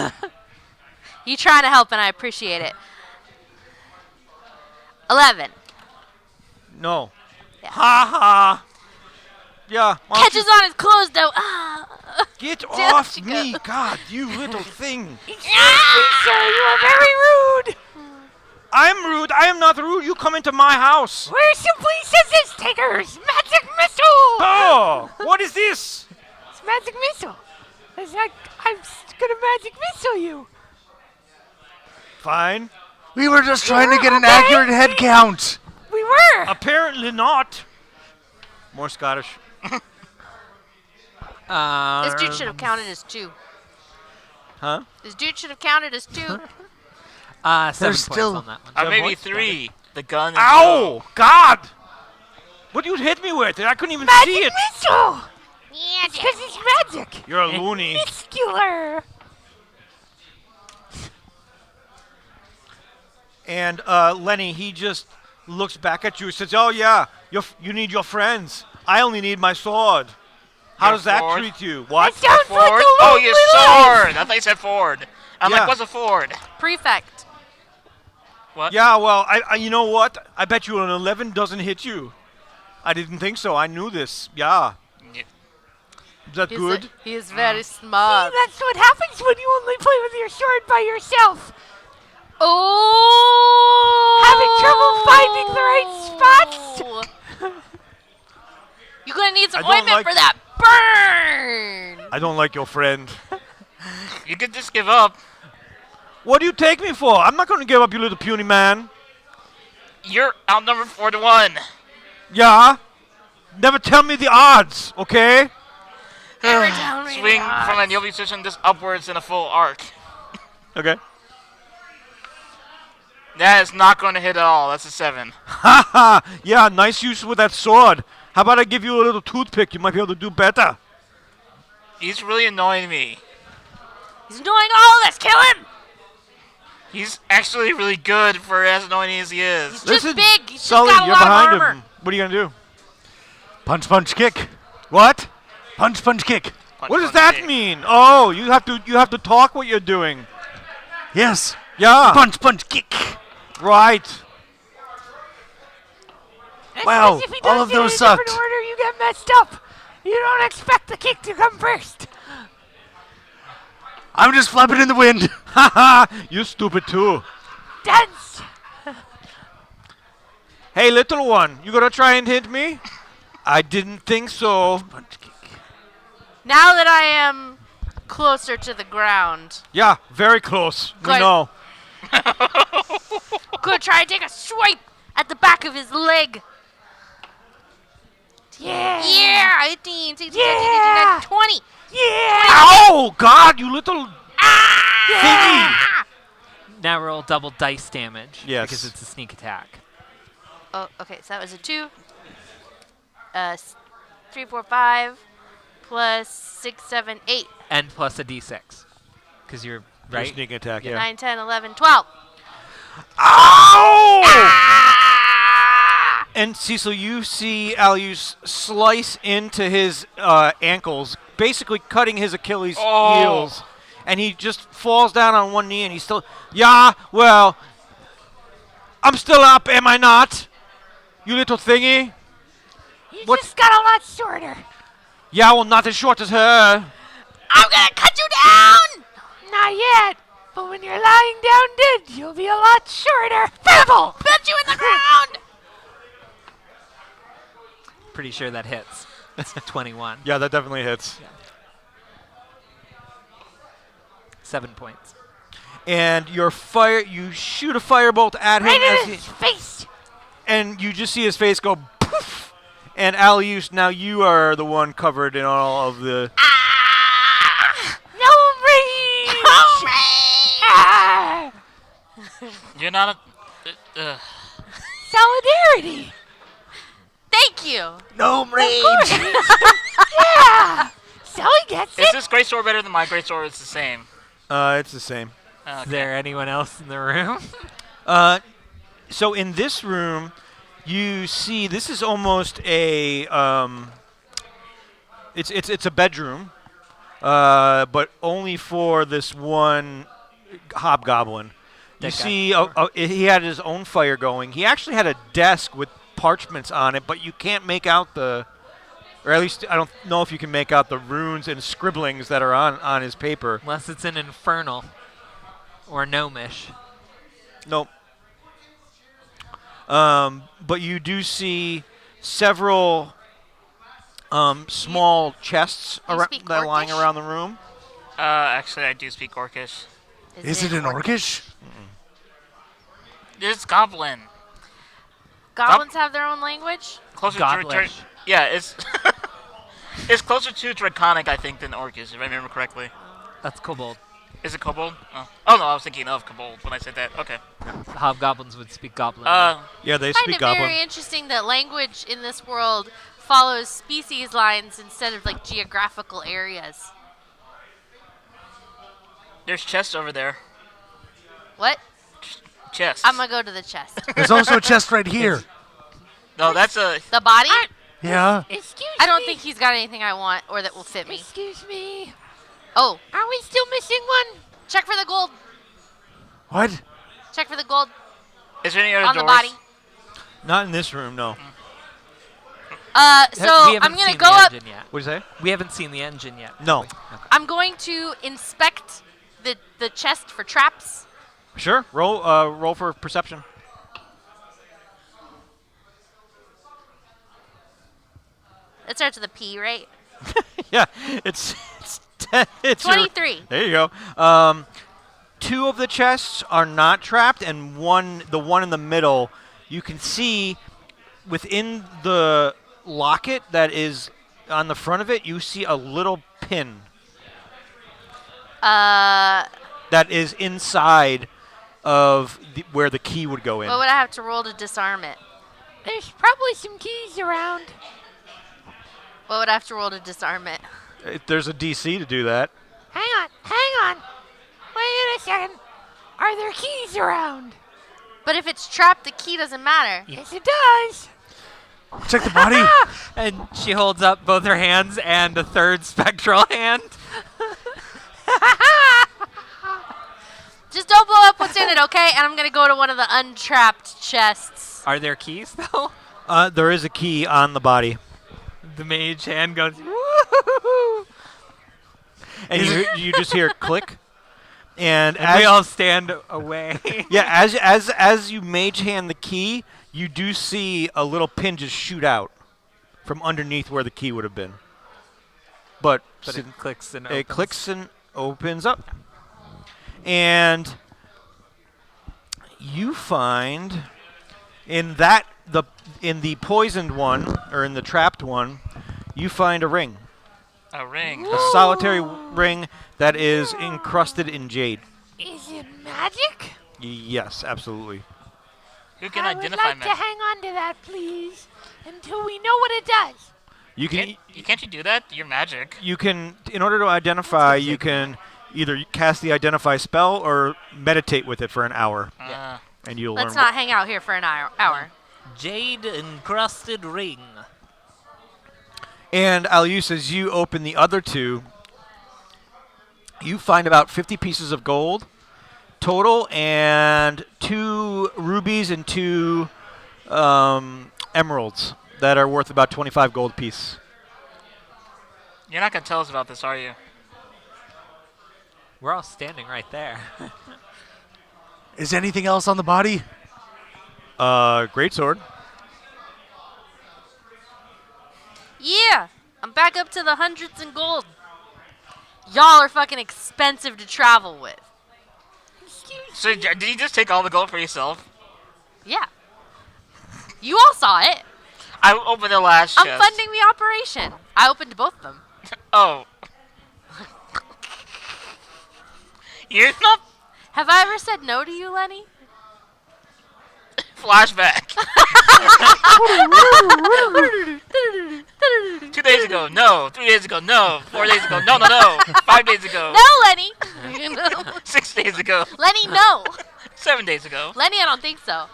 You trying to help, and I appreciate it. 11. No. Yeah. Ha ha. Yeah. why don't Catches on his clothes, though. Ah. you get Down off she me, goes. God, you little thing. Sir, you are very rude. I'm rude. I am not rude. You come into my house. We're simply scissors takers. Magic missile. Oh, what is this? It's magic missile. I'm gonna magic missile you. Fine. We were just trying to get an accurate head count. We were. Apparently not. More Scottish. This dude should have counted as 2. Huh? This dude should have counted as 2. 7 There's points still- on that one. maybe points? 3. The gun. And Ow! God! What you hit me with? I couldn't even see it. missile. Yeah, because it's magic. You're a loony. Muscular. And Lenny, he just looks back at you and says, "Oh yeah, you need your friends. I only need my sword. How Your does that sword? treat you? What? Sounds Ford? like a Oh, your lonely life. sword! I thought you said Ford. I'm Yeah. like, what's a Ford? Prefect. What? Yeah, well, I you know what? I bet you an 11 doesn't hit you. I didn't think so. I knew this. Yeah. Yeah. Is that good? He is very smart. That's what happens when you only play with your sword by yourself. Oh! Having trouble finding the right spots? You're gonna need some I don't ointment like- for that burn. I don't like your friend. You could just give up. What do you take me for? I'm not going to give up, you little puny man. You're outnumbered 4-1. Yeah? Never tell me the odds, okay? Swing from a kneeling position just upwards in a full arc. Okay. That is not going to hit at all. That's a 7. Ha ha! Yeah, nice use with that sword. How about I give you a little toothpick? You might be able to do better. He's really annoying me. He's doing all this. Kill him. He's actually really good for as annoying as he is. He's Listen, just big. He's Sully, just got a you're lot behind of armor. him. What are you going to do? Punch, punch, kick. What? Punch, punch, kick. Punch, What does punch, that kick. mean? Oh, you have to talk what you're doing. Yes. Yeah. Punch, punch, kick. Right. Wow, If he all does of it in those a different sucked. order, you get messed up. You don't expect the kick to come first. I'm just flapping in the wind. Ha ha! You stupid too. Dance. Hey, little one, you gonna try and hit me? I didn't think so. Punch, kick. Now that I am closer to the ground, Yeah, very close. We Good. know. gonna try and take a swipe at the back of his leg. Yeah. Yeah, 18, 16, Yeah. 17, 18, 20. Yeah. Ow! God, you little thingy! Now roll double dice damage. Yes. Because it's a sneak attack. Oh, okay, so that was a 2. 3, 4, 5, plus 6, 7, 8, And plus a d6. Because you're right. Sneak attack, yeah. 9, 10, 11, 12. Ow! And Cecil, you see Alius slice into his ankles, basically cutting his Achilles heels. And he just falls down on one knee and he's still, yeah, well, I'm still up, am I not? You little thingy? You What? just got a lot shorter. Yeah, well, not as short as her. I'm gonna cut you down! Not yet. But when you're lying down dead, you'll be a lot shorter. Pebble. Put you in the ground! Pretty sure that hits. It's 21. Yeah, that definitely hits. 7 points. And you shoot a firebolt at him Right as in he, his face. and you just see his face go poof. And Alius, now you are the one covered in all of the. No rage! Ah! You're not a. Solidarity! Thank you. No rage. Yeah! Sully gets Is it! this great sword better than my great sword? It's the same. It's the same. Is there anyone else in the room? So in this room, you see this is almost a it's a bedroom, but only for this one hobgoblin. You That guy. see, he had his own fire going. He actually had a desk with parchments on it, but you can't make out or at least I don't know if you can make out the runes and scribblings that are on his paper. Unless it's an infernal or gnomish. Nope. But you do see several small chests You speak that are lying Orcish? around the room. Actually, I do speak Orcish. Is it an Orcish? It's Goblin. Goblins have their own language? Closer to Godlish. yeah, it's it's closer to Draconic, I think, than Orcish, if I remember correctly. That's kobold. Is it Kobold? Oh no, I was thinking of Kobold when I said that. Okay. The hobgoblins would speak goblin. Yeah, they I find speak it goblin. very interesting that language in this world follows species lines instead of like geographical areas. There's chests over there. What? Chests. I'm gonna go to the chest. There's also a chest right here. No, that's a. The body? Yeah. Excuse I don't me. think he's got anything I want or that will fit me. Excuse me. Oh, Are we still missing one? check for the gold. What? Check for the gold Is there any other on doors? the body. Not in this room, no. So We haven't I'm gonna seen go the up. engine yet. What do you say? We haven't seen the engine yet. No. I'm going to inspect the chest for traps. Sure. Roll for perception. It starts with a P, right? Yeah, it's it's your- 23. there you go. Two of the chests are not trapped, and the one in the middle, you can see within the locket that is on the front of it, you see a little pin What that is inside of where the key would go in. would I have to roll to disarm it? There's probably some keys around. What would I have to roll to disarm it? There's a DC to do that. Hang on. Wait a second. Are there keys around? But if it's trapped, the key doesn't matter. Yes, it does. Check the body. And she holds up both her hands and a third spectral hand. Just don't blow up what's in it, okay? And I'm gonna go to one of the untrapped chests. Are there keys, though? There is a key on the body. The mage hand goes, woo! And you just hear click. And And we as, all stand away. yeah, as you mage hand the key, you do see a little pin just shoot out from underneath where the key would have been. But But it clicks and it opens. clicks and opens up. And you find in the poisoned one, or in the trapped one, you find a ring. A ring. A solitary ring that is encrusted in jade. Is it magic? Yes, absolutely. Who can I would identify like to magic? hang on to that, please, until we know what it does. You can Can't you do that? You're magic. in order to identify, you can either cast the identify spell or meditate with it for an hour, and you'll Let's learn. not hang out here for an hour. Jade encrusted ring. And Alius, as you open the other two, you find about 50 pieces of gold total, and 2 rubies and 2 emeralds that are worth about 25 gold apiece. You're not gonna tell us about this, are you? We're all standing right there. Is anything else on the body? Great sword. Yeah, I'm back up to the hundreds in gold. Y'all are fucking expensive to travel with. So did you just take all the gold for yourself? Yeah. You all saw it. I opened the last I'm chest. funding the operation. I opened both of them. Oh. You're not Have I ever said no to you, Lenny? flashback. 2 days ago, no. 3 days ago, no. 4 days ago, no. 5 days ago. No, Lenny. 6 days ago. Lenny, no. 7 days ago. Lenny, I don't think so.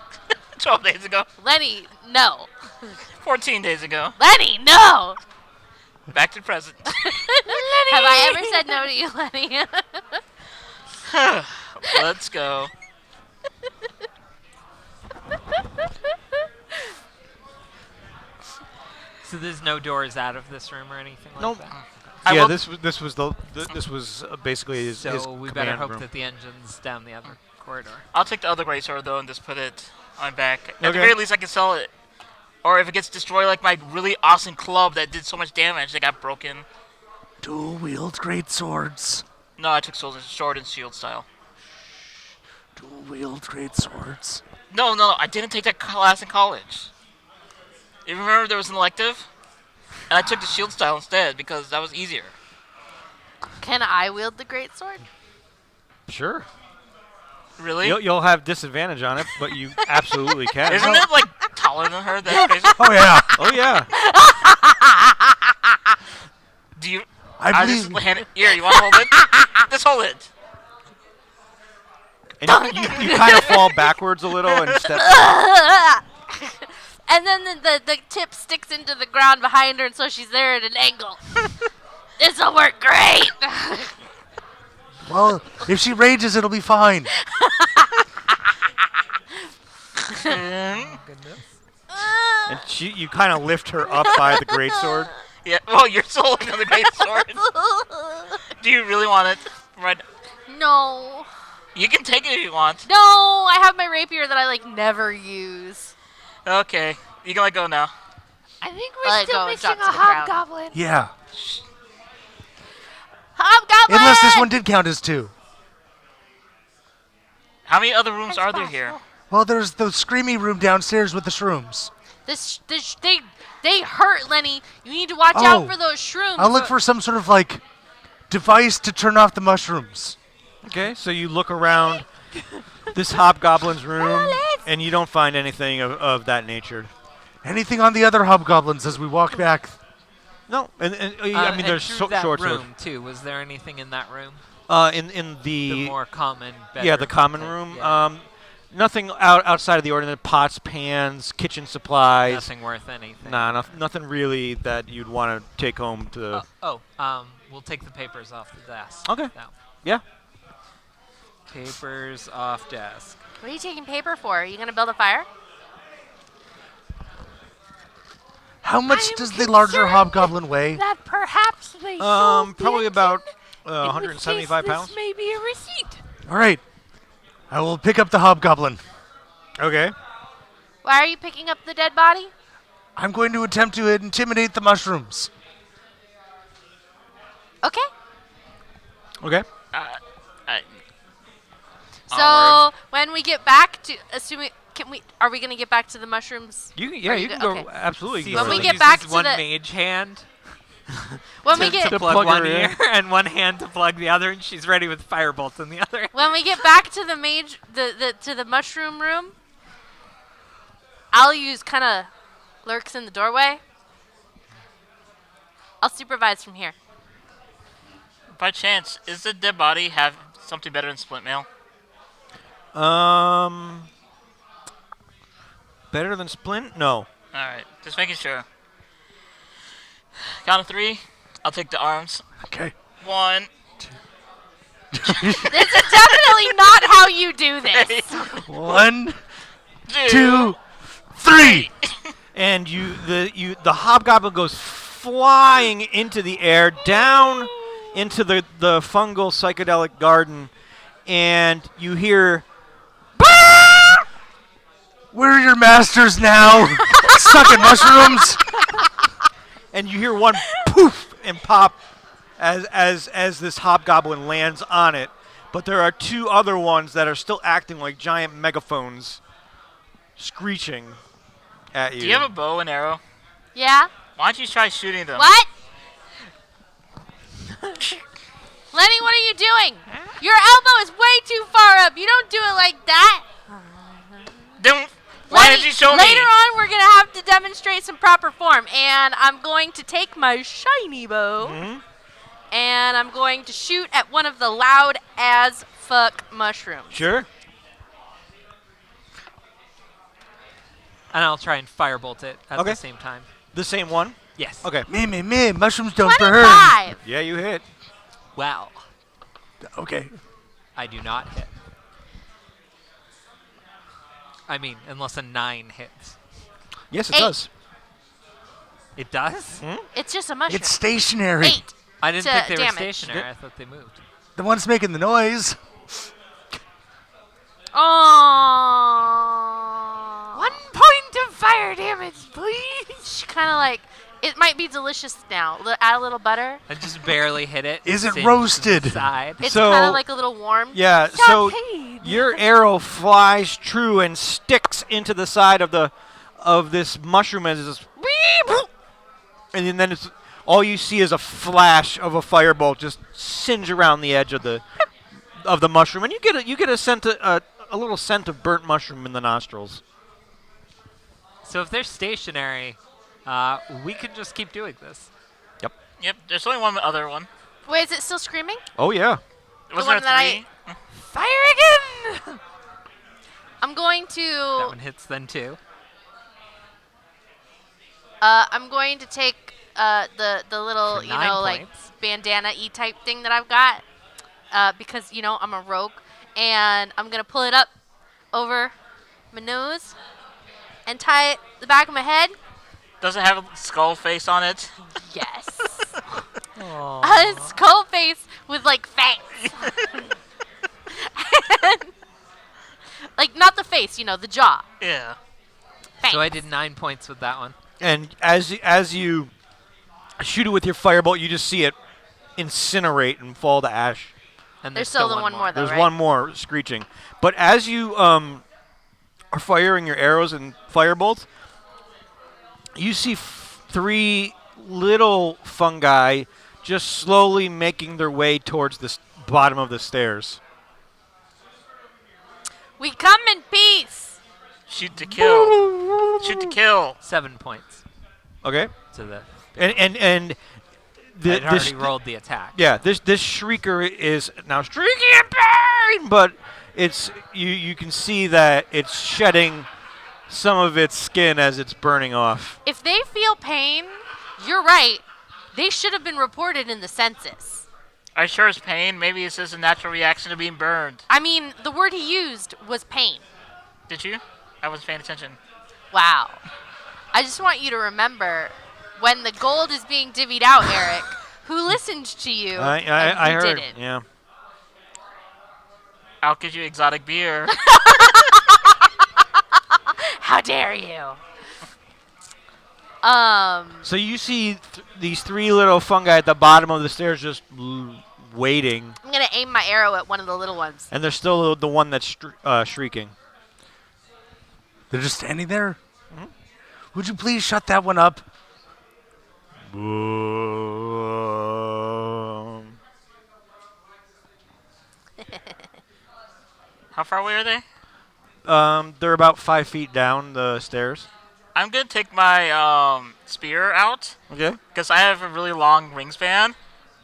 12 days ago. Lenny, no. 14 days ago. Lenny, no. Back to the present. Have I ever said no to you, Lenny? Let's go. So there's no doors out of this room or anything like Nope. that? I Yeah, will- this was basically his So we better command hope room. that the engine's down the other corridor. I'll take the other great sword though and just put it on my back. At the Okay. very least, I can sell it. Or if it gets destroyed, like my really awesome club that did so much damage that got broken. Dual wield great swords. No, I took sword and shield style. Dual wield great swords. No, I didn't take that class in college. You remember there was an elective? And I took the shield style instead because that was easier. Can I wield the greatsword? Sure. Really? You'll have disadvantage on it, but you absolutely can. Isn't it like taller than her? That's crazy. Oh yeah. Oh yeah. Do you? I I believe. just hand it. Here, you want to hold it? Just hold it. And you kind of fall backwards a little and step. And then the tip sticks into the ground behind her, and so she's there at an angle. This'll work great. Well, if she rages, it'll be fine. And you kind of lift her up by the greatsword. Yeah. Well, you're still holding on the great sword. Do you really want it? Right. No. You can take it if you want. No, I have my rapier that I never use. Okay. You can let go now. I think Let we're it still go and missing drop a to the ground. hobgoblin. Yeah. Hobgoblin! Unless this one did count as 2. How many other rooms are there here? Well, there's the screamy room downstairs with the shrooms. They hurt, Lenny. You need to watch out Oh. for those shrooms. I'll look for some sort of device to turn off the mushrooms. Okay, so you look around this hobgoblin's room, and you don't find anything of that nature. Anything on the other hobgoblins as we walk back? No, I mean And there's through that short room too. Was there anything in that room? in The the more common. yeah the bedroom common type, room. yeah. Nothing outside of the ordinary. Pots, pans, kitchen supplies. Nothing worth anything. Nah, nothing really that you'd want to take home to. We'll take the papers off the desk. Okay. Now. Yeah. Papers off desk. What are you taking paper for? Are you going to build a fire? How much I am does the larger concerned hobgoblin weigh? That perhaps they sold the Probably engine, about in which 175 case pounds. This may be a receipt. All right. I will pick up the hobgoblin. Okay. Why are you picking up the dead body? I'm going to attempt to intimidate the mushrooms. Okay. Okay. So Onward. when we get back to, are we going to get back to the mushrooms? You Are can you can go- go okay. absolutely. Cecily go When we for get it. back uses to one the- mage hand When we to get plug plug one her in. ear and one hand to plug the other, and she's ready with firebolt in the other. when we get back to the to the mushroom room, I'll use kind of lurks in the doorway. I'll supervise from here. By chance, is the dead body have something better than splint mail? Better than Splint? No. All right, just making sure. Count of 3. I'll take the arms. Okay. 1. This is definitely not how you do this. 1, 2. 2, 3. And the hobgoblin goes flying into the air, down into the fungal psychedelic garden, and you hear We're your masters now. Sucking mushrooms. and you hear one poof and pop as this hobgoblin lands on it. But there are 2 other ones that are still acting like giant megaphones, screeching at you. Do you have a bow and arrow? Yeah? Why don't you try shooting them? What? Lenny, what are you doing? Your elbow is way too far up. You don't do it like that. Then why Lenny, did you show me? later on, we're going to have to demonstrate some proper form. And I'm going to take my shiny bow. And I'm going to shoot at one of the loud as fuck mushrooms. Sure. And I'll try and firebolt it at Okay. the same time. The same one? Yes. Okay. Me, mushrooms don't burn. 25. Yeah, you hit. Wow. Okay. I do not hit. I mean, unless a 9 hits. Yes, it 8. does. It does? It's just a mushroom. It's stationary. 8. I didn't To think they were damage. stationary. I thought they moved. The one's making the noise. Aww. 1 point of fire damage, please. Kind of like, it might be delicious now. Add a little butter. I just barely hit it. Is it singed to roasted? the side. It's So- kind of like a little warm. Yeah, so Sauteed. your arrow flies true and sticks into the side of this mushroom as it's and then it's all you see is a flash of a firebolt just singe around the edge of the mushroom, and you get a scent a little scent of burnt mushroom in the nostrils. So if they're stationary, we can just keep doing this. Yep, there's only one other one. Wait, is it still screaming? Oh yeah. Wasn't one there that 3? Fire again. I'm going That to one hits then too. take the little For you 9 know like points. bandana-y type thing that I've got because you know I'm a rogue, and I'm gonna pull it up over my nose and tie it the back of my head. Does it have a skull face on it? Yes. Aww. A skull face with like fangs. And, like not the face, you know, the jaw. Yeah. Fangs. So I did 9 points with that one. And as you shoot it with your firebolt, you just see it incinerate and fall to ash. And There's still the one more though, There's right? one more screeching. But as you are firing your arrows and firebolts, you see 3 little fungi just slowly making their way towards the bottom of the stairs. We come in peace. Shoot to kill. Shoot to kill. 7 points Okay? to the. And I'd this already rolled the attack. yeah, this shrieker is now shrieking in pain, but it's you can see that it's shedding some of its skin as it's burning off. If they feel pain, you're right. They should have been reported in the census. Are you sure it's pain? Maybe it's just a natural reaction to being burned. I mean, the word he used was pain. Did you? I wasn't paying attention. Wow. I just want you to remember when the gold is being divvied out, Eric, who listened to you I and who heard. didn't. Yeah. I'll give you exotic beer. How dare you? So you see these 3 little fungi at the bottom of the stairs just waiting, I'm going to aim my arrow at one of the little ones. and there's still the one that's shrieking. They're just standing there. Would you please shut that one up? How far away are they? They're about 5 feet down the stairs. I'm gonna take my spear out Okay. because I have a really long wingspan,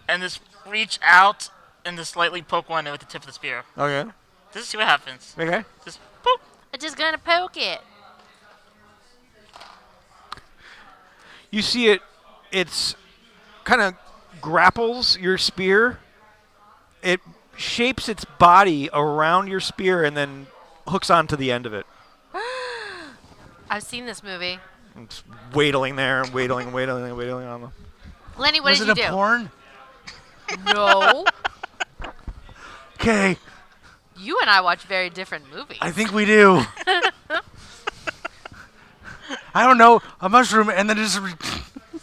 and just reach out and just lightly poke one with the tip of the spear. Okay. Just see what happens. Okay. Just poke. I'm just going to poke it. You see it's kind of grapples your spear. It shapes its body around your spear and then hooks onto the end of it. I've seen this movie. It's waddling there and waddling on them. Lenny, what Was did it you a do? porn? No. Okay, You and I watch very different movies. I think we do. I don't know, a mushroom, and then just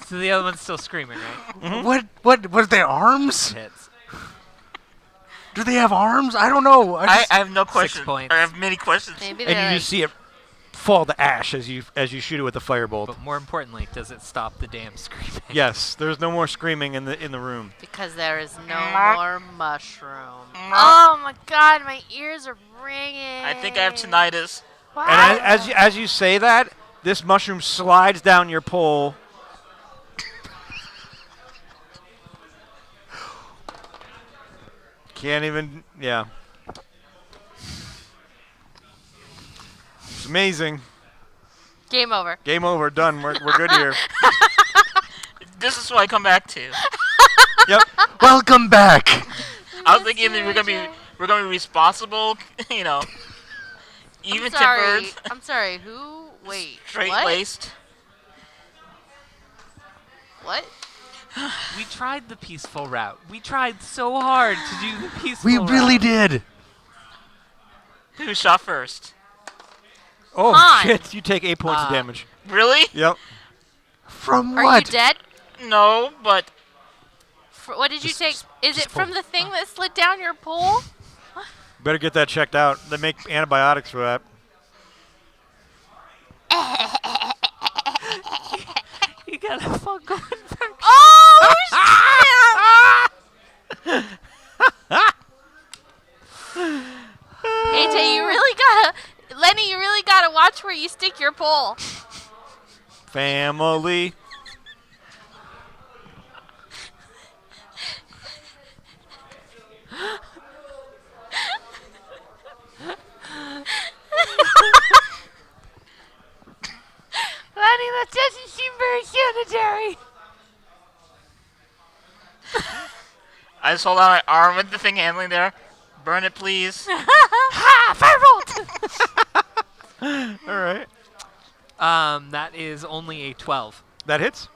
So the other one's still screaming, right? what are they, arms? Hits. Do they have arms? I don't know. I have no questions. points. I have many questions. Maybe And they're you like, just see it fall to ash as you shoot it with the firebolt. But more importantly, does it stop the damn screaming? Yes, there's no more screaming in the room. Because there is no more mushroom. Oh my god, my ears are ringing. I think I have tinnitus. What? And as you say that, this mushroom slides down your pole. Can't even, yeah. It's amazing. Game over. Game over, done. We're good here. This is what I come back to. Yep. Welcome back. I was thinking that we're gonna be responsible, even tempered, I'm sorry, who? Wait. straight what? laced. What? We tried the peaceful route. We tried so hard to do the peaceful We route. really did. Who shot first? Oh, Han. shit. You take 8 points of damage. Really? Yep. From Are what? you dead? No, but What did you take? Is just it from pull. the thing that slid down your pole? Better get that checked out. They make antibiotics for that. You got a fungal infection. Oh shit! AJ, Lenny, you really gotta watch where you stick your pole. Family. Lenny, that doesn't seem very sanitary. I just hold out my arm with the thing handling there. Burn it, please. Ha! Firebolt! All right. That is only a 12. That hits.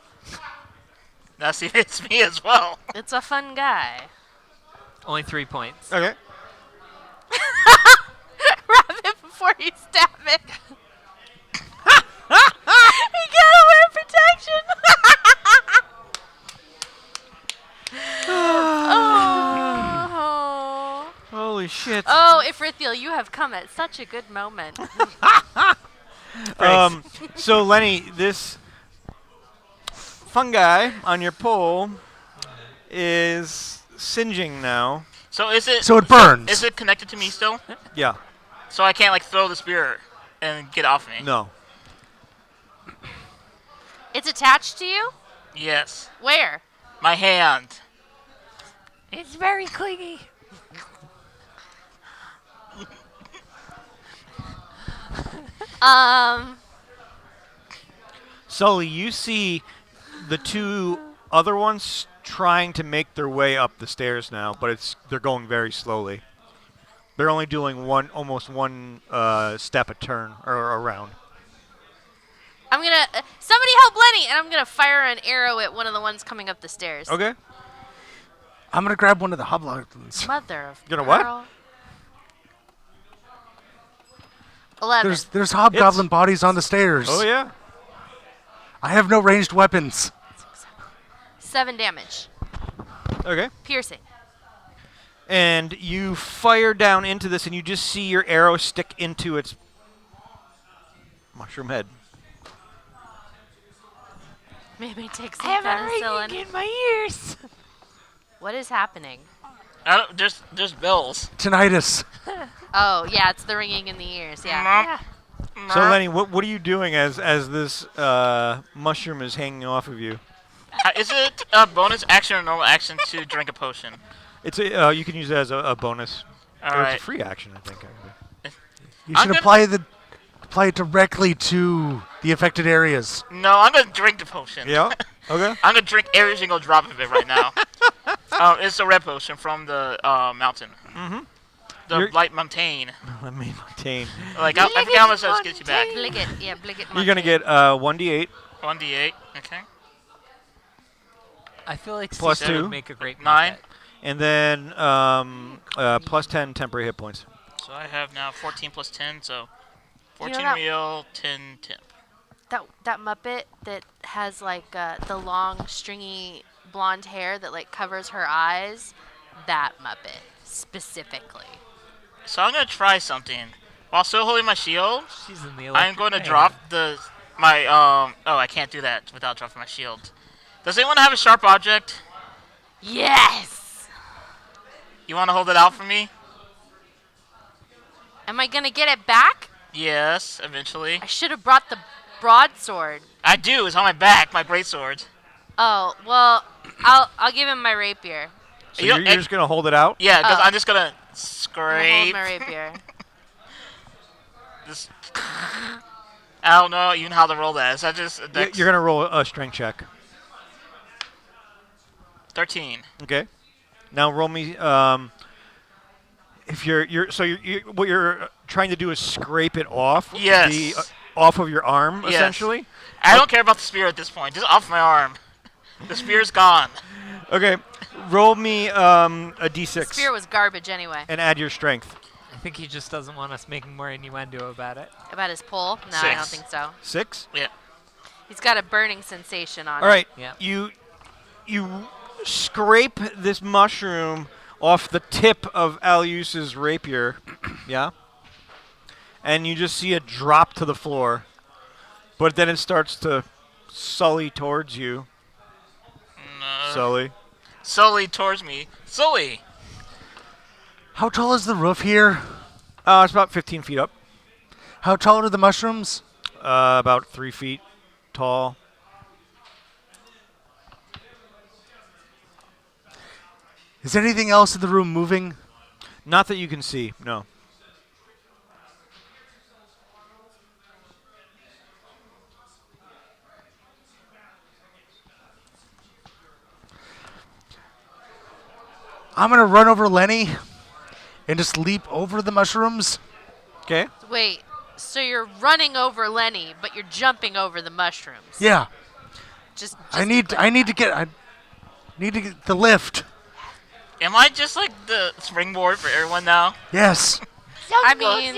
Now see, it's me as well. It's a fun guy. Only 3 points. Okay. Wrap it before you stab it. You gotta wear protection. Oh. Holy shit. Oh, Ifrithiel, you have come at such a good moment. So Lenny, this fungi on your pole is singeing now. So is it? So it burns. Is it connected to me still? Yeah. So I can't throw the spear and get off me. No. It's attached to you? Yes. Where? My hand. It's very clingy. Sully, you see the two other ones trying to make their way up the stairs now, but they're going very slowly. They're only doing almost one step a turn or around. I'm gonna somebody help Lenny, and I'm gonna fire an arrow at one of the ones coming up the stairs. Okay. I'm gonna grab one of the hobgoblins. Mother of You're gonna what? pearl. 11. There's hobgoblin bodies on the stairs. Oh yeah. I have no ranged weapons. 7 damage. Okay. Piercing. And you fire down into this, and you just see your arrow stick into its mushroom head. Maybe take I some have a penicillin. ringing in my ears. What is happening? There's bells. Tinnitus. Oh, yeah, it's the ringing in the ears. Yeah. Yeah. So Lenny, what are you doing as this mushroom is hanging off of you? Is it a bonus action or normal action to drink a potion? It's you can use it as a bonus. All Or it's right. a free action, I think. Actually. You I'm should gonna- apply it directly to the affected areas. No, I'm gonna drink the potion. Yeah. Okay. I'm gonna drink every single drop of it right now. It's a red potion from the mountain. Mm-hmm. The You're- light mountain. Let me maintain. Like I forget how much that gets you back. Blick it. Yeah, blick it. You're gonna get 1d8 1d8. Okay. I feel like Plus Caesar 2. would make a great 9. Muppet. and then plus 10 temporary hit points. So I have now 14 plus 10, so 14 that- real, 10 temp. That Muppet that has like the long stringy blonde hair that like covers her eyes. That Muppet specifically. So I'm gonna try something. While still holding my shield, She's in the I'm going to electric drop my Oh, I can't do that without dropping my shield. Does anyone have a sharp object? Yes! You want to hold it out for me? Am I gonna get it back? Yes, eventually. I should have brought the broadsword. I do. It's on my back. My greatsword. Oh, well, I'll give him my rapier. So You you're don't- just gonna hold it out? Yeah, because Oh. I'm just gonna I'll hold scrape. my rapier. Just. I don't know even how to roll that. Is that just a Y- dex? You're gonna roll a strength check. 13. Okay. Now roll me. If you're what you're trying to do is scrape it off. Yes. Off of your arm, Yes. essentially. I don't care about the spear at this point. Just off my arm. The spear's gone. Okay. Roll me a d6 Spear was garbage anyway. and add your strength. I think he just doesn't want us making more innuendo about it. About his pull? No, I don't 6. think so. 6. Yeah. He's got a burning sensation on All right. Yeah. You scrape this mushroom off the tip of Alius's rapier. Yeah. And you just see it drop to the floor. But then it starts to sully towards you. Sully. Sully towards me. Sully! How tall is the roof here? It's about 15 feet up. How tall are the mushrooms? About 3 feet tall. Is anything else in the room moving? Not that you can see, no. I'm gonna run over Lenny and just leap over the mushrooms. Okay. Wait, so you're running over Lenny, but you're jumping over the mushrooms. Yeah, Just I need to get the lift. Am I just like the springboard for everyone now? Yes. I mean,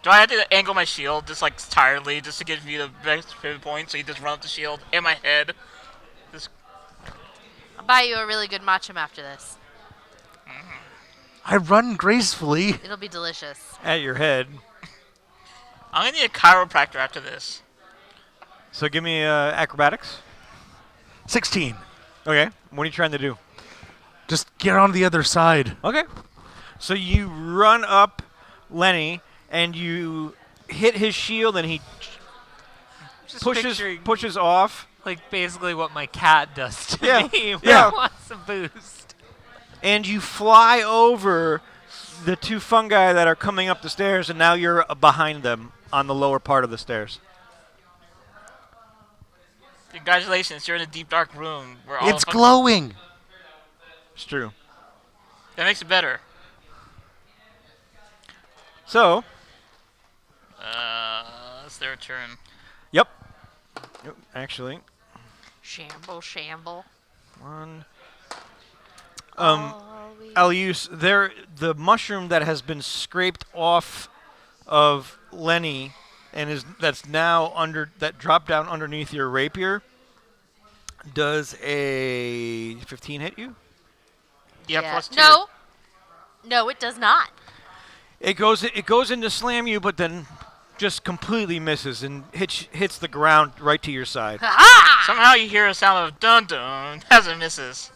Do I have to angle my shield just like tiredly just to give you the best pivot point so you just run up the shield in my head? Just I'll buy you a really good matcha after this. I run gracefully. It'll be delicious. At your head. I'm gonna need a chiropractor after this. So give me acrobatics. 16. Okay. What are you trying to do? Just get on the other side. Okay. So you run up Lenny and you hit his shield and he Just pushes picturing, off. like basically what my cat does to Yeah, me when yeah. it wants a boost. And you fly over the two fungi that are coming up the stairs, and now you're behind them on the lower part of the stairs. Congratulations, you're in a deep dark room where all It's the glowing. It's true. That makes it better. So, It's their turn. yep. Actually, Shamble. one. Always. Alius, the mushroom that has been scraped off of Lenny and that's now that dropped down underneath your rapier. Does a 15 hit you? Yeah, Yeah. plus 2. No, it does not. It goes in to slam you, but then just completely misses and hits the ground right to your side. Ha! Somehow you hear a sound of dun dun as it misses.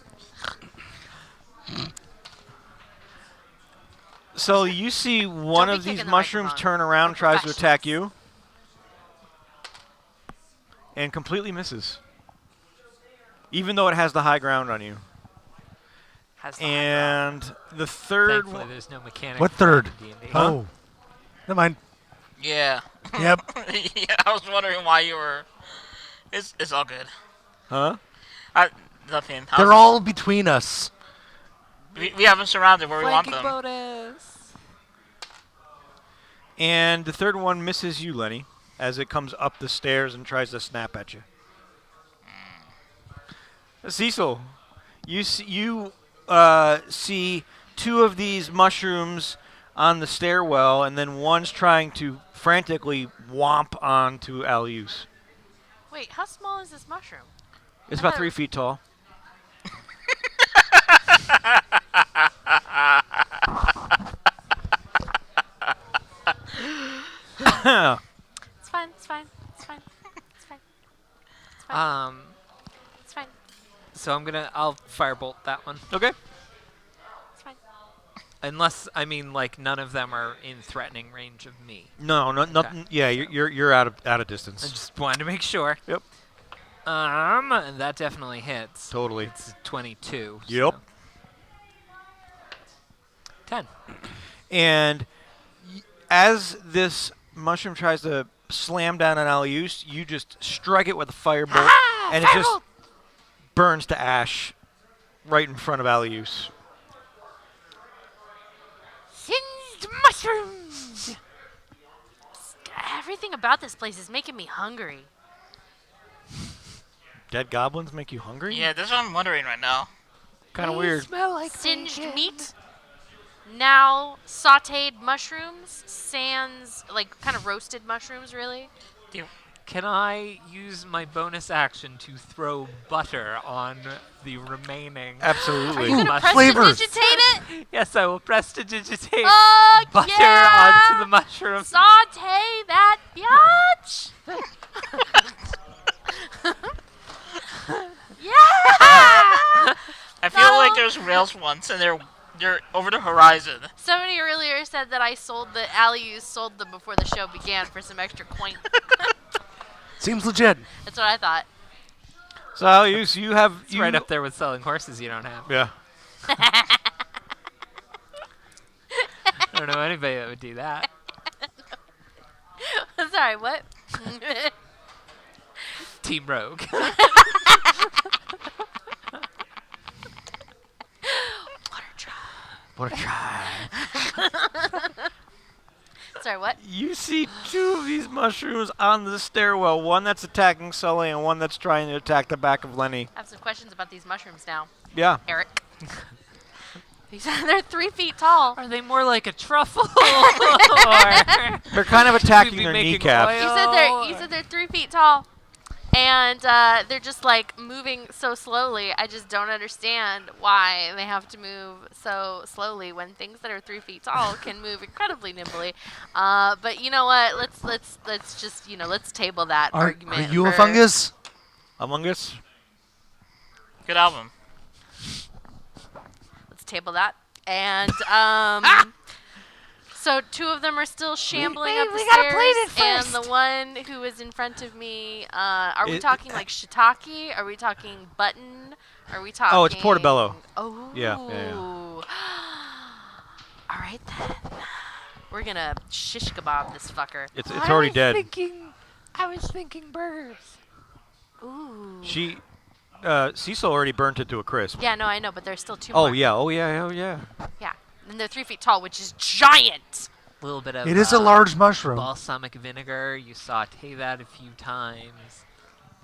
So you see one be of these kicking the mushrooms microphone. turn around, We're tries to attack professionals. you, and completely misses. Even though it has the high ground on you. Has the high ground. And the third Thankfully, one. there's no mechanic. What for third? D&D. Oh. Never mind. Yeah. Yep. Yeah, I was wondering why you were. It's all good. Huh? Nothing. They're all between us. We have them surrounded where we want Flanking them. bonus. And the third one misses you, Lenny, as it comes up the stairs and tries to snap at you. Cecil, you see two of these mushrooms on the stairwell, and then one's trying to frantically whomp onto Alius. Wait, how small is this mushroom? It's about 3 feet tall. It's fine. It's fine. It's fine. It's fine. It's fine. It's fine. So I'll firebolt that one. Okay. It's fine. Unless, I mean, like, none of them are in threatening range of me. No, nothing. Yeah, you're out of distance. I just wanted to make sure. Yep. And that definitely hits. Totally. It's 22. Yep. So 10. And as this mushroom tries to slam down on Alius, you just strike it with a firebolt, and it just burns to ash right in front of Alius. Singed mushrooms. Everything about this place is making me hungry. Dead goblins make you hungry? Yeah, that's what I'm wondering right now. Kind of They weird. Smell like Singed bacon. meat. Now sautéed mushrooms, sans like kind of roasted mushrooms, really. Can I use my bonus action to throw butter on the remaining? Absolutely. Are you gonna flavors. prestidigitate it? Yes, I will prestidigitate Fuck butter yeah! onto the mushroom. Saute that biatch! Yeah! I feel like there's rails once, and they're over the horizon. Somebody earlier said that I sold the Alius sold them before the show began for some extra coin. Seems legit. That's what I thought. So Alius, you have It's right up there with selling horses you don't have. Yeah. I don't know anybody that would do that. Sorry, what? Team Rogue. What a try. Sorry, what? You see two of these mushrooms on the stairwell. One that's attacking Sully and one that's trying to attack the back of Lenny. I have some questions about these mushrooms now, Yeah. Eric. They're 3 feet tall. Are they more like a truffle? or They're kind of attacking be their making kneecaps. oil? You said they're 3 feet tall, and they're just like moving so slowly. I just don't understand why they have to move so slowly when things that are 3 feet tall can move incredibly nimbly. But you know what? Let's just let's table that Are argument. you a for- fungus? Among Us? Good album. Let's table that. And so 2 of them are still shambling up the we gotta stairs, plate it and first. the one who is in front of me. Are we It- talking like shiitake? Are we talking button? Are we talking? Oh, it's portobello. Oh. Yeah. All right then. We're gonna shish kebab this fucker. It's already dead. I was thinking burgers. Ooh. Cecil already burnt it to a crisp. Yeah, no, I know, but there's still 2 Oh more. yeah, oh yeah, oh yeah. Yeah. And they're 3 feet tall, which is giant. A little bit of It is a large mushroom. balsamic vinegar. You saute that a few times.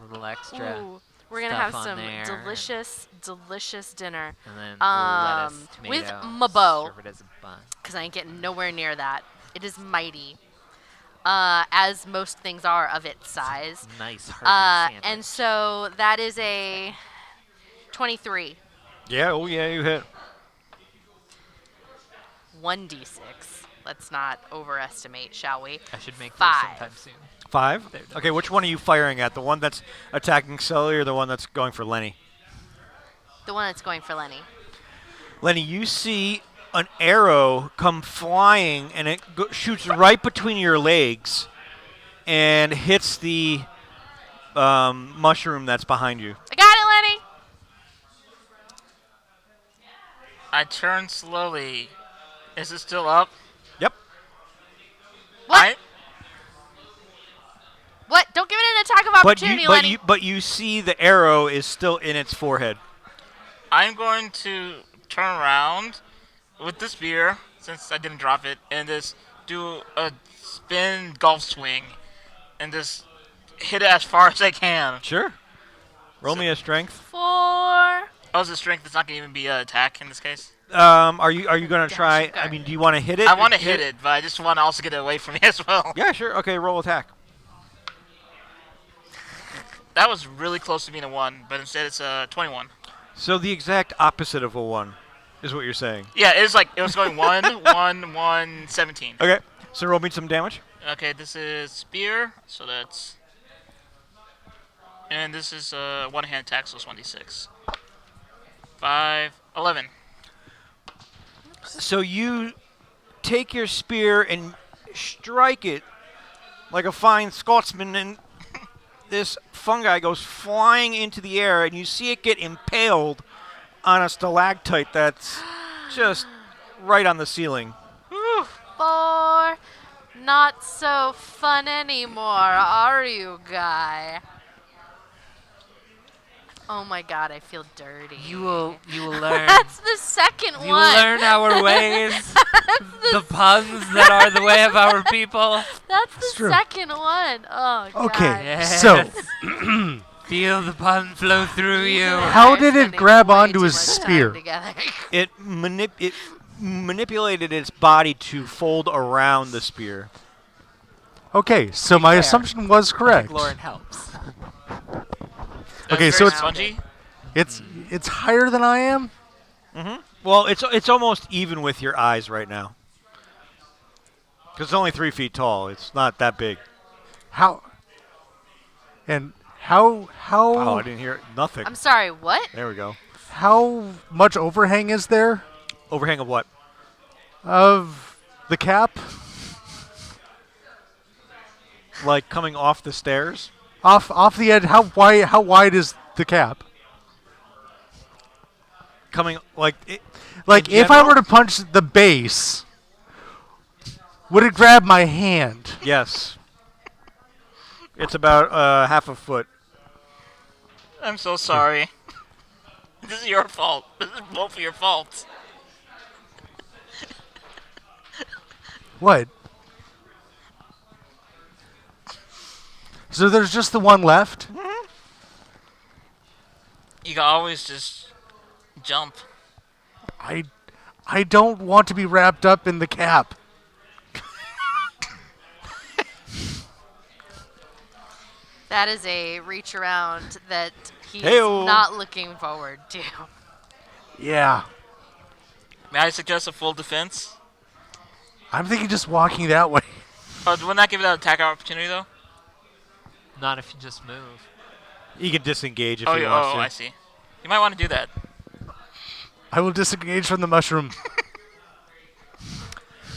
A little extra. Ooh. We're gonna stuff have on some there. delicious dinner. And then lettuce, with tomato. mabo. Serve it as a bun. Because I ain't getting nowhere near that. It is mighty, as most things are of its size. Nice hearty sandwich. And so that is a 23. Yeah, oh yeah, you hit. 1d6. Let's not overestimate, shall we? I should make those 5. sometime soon. 5? Okay, which one are you firing at? The one that's attacking Sully or the one that's going for Lenny? The one that's going for Lenny. Lenny, you see an arrow come flying and it shoots right between your legs and hits the mushroom that's behind you. I got it, Lenny! I turn slowly. Is it still up? Yep. What? What? Don't give it an attack of opportunity, Lenny. But you see the arrow is still in its forehead. I'm going to turn around with the spear, since I didn't drop it, and just do a spin golf swing and just hit it as far as I can. Sure. Roll me a strength. 4. Oh, it's a strength. It's not going to even be an attack in this case. Are you going to try? Dashing I guard. mean, do you want to hit it? I want to hit it, but I just want to also get it away from me as well. Yeah, sure. Okay, roll attack. That was really close to being a 1, but instead it's a 21. So the exact opposite of a 1 is what you're saying. Yeah, it was going 1, 1, 1, 17. Okay. So roll me some damage. Okay, this is spear, so that's... And this is one-hand attack, so it's 1d6. 5, 11. So you take your spear and strike it like a fine Scotsman, and this fungi goes flying into the air, and you see it get impaled on a stalactite that's just right on the ceiling. For not so fun anymore, are you, guy? Oh my god, I feel dirty. You will learn. That's the second You one. will learn our ways, the puns that are the way of our people. That's the true. second one. Oh god. Okay, Yes. so Feel the pun flow through you. How did it Spending grab way onto too his much time spear? together. It manipulated its body to fold around the spear. okay, so my fair. assumption was I correct. think Lauren helps. Okay, That's so very it's- spongy. It's higher than I am. Well, it's almost even with your eyes right now. Because it's only 3 feet tall. It's not that big. How? And how Oh, I didn't hear nothing. I'm sorry, what? There we go. how much overhang is there Overhang of what? of the cap Like coming off the stairs? off the edge? How wide is the cap? Coming like it, Like in if I general? were to punch the base, would it grab my hand? Yes. It's about half a foot. I'm so sorry. This is your fault. This is both of your faults. What? So there's just the one left? You can always just jump. I don't want to be wrapped up in the cap. That is a reach around that he's Heyo. not looking forward to. Yeah. May I suggest a full defense? I'm thinking just walking that way. Oh, wouldn't that give it an attack opportunity though? Not if you just move. You can disengage if Oh, you yeah, want to. I see. You might want to do that. I will disengage from the mushroom.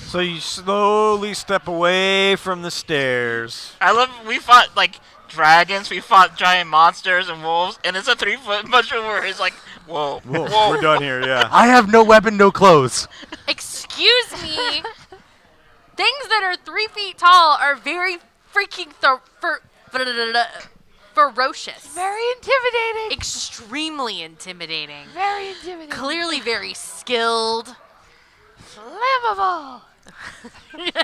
So you slowly step away from the stairs. I love. We fought like dragons. We fought giant monsters and wolves, and it's a 3-foot mushroom where it's like, whoa, whoa. We're done here, yeah. I have no weapon, no clothes. Excuse me. Things that are 3 feet tall are very freaking ferocious. Very intimidating. Extremely intimidating. Very intimidating. Clearly very skilled. Flammable.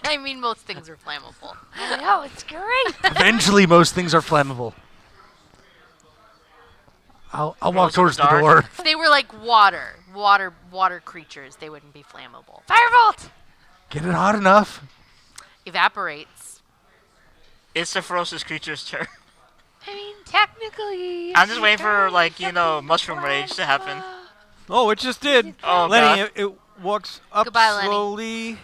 I mean, most things are flammable. I know, it's great. Eventually, most things are flammable. I'll walk Glows in the towards the dark. door. If they were like water creatures, they wouldn't be flammable. Firebolt. Get it hot enough. Evaporates. It's the ferocious creature's turn. I mean, technically. I'm just waiting for like mushroom rage to happen. Oh, it just did. Oh, Lenny, God. it walks up Goodbye, Lenny. slowly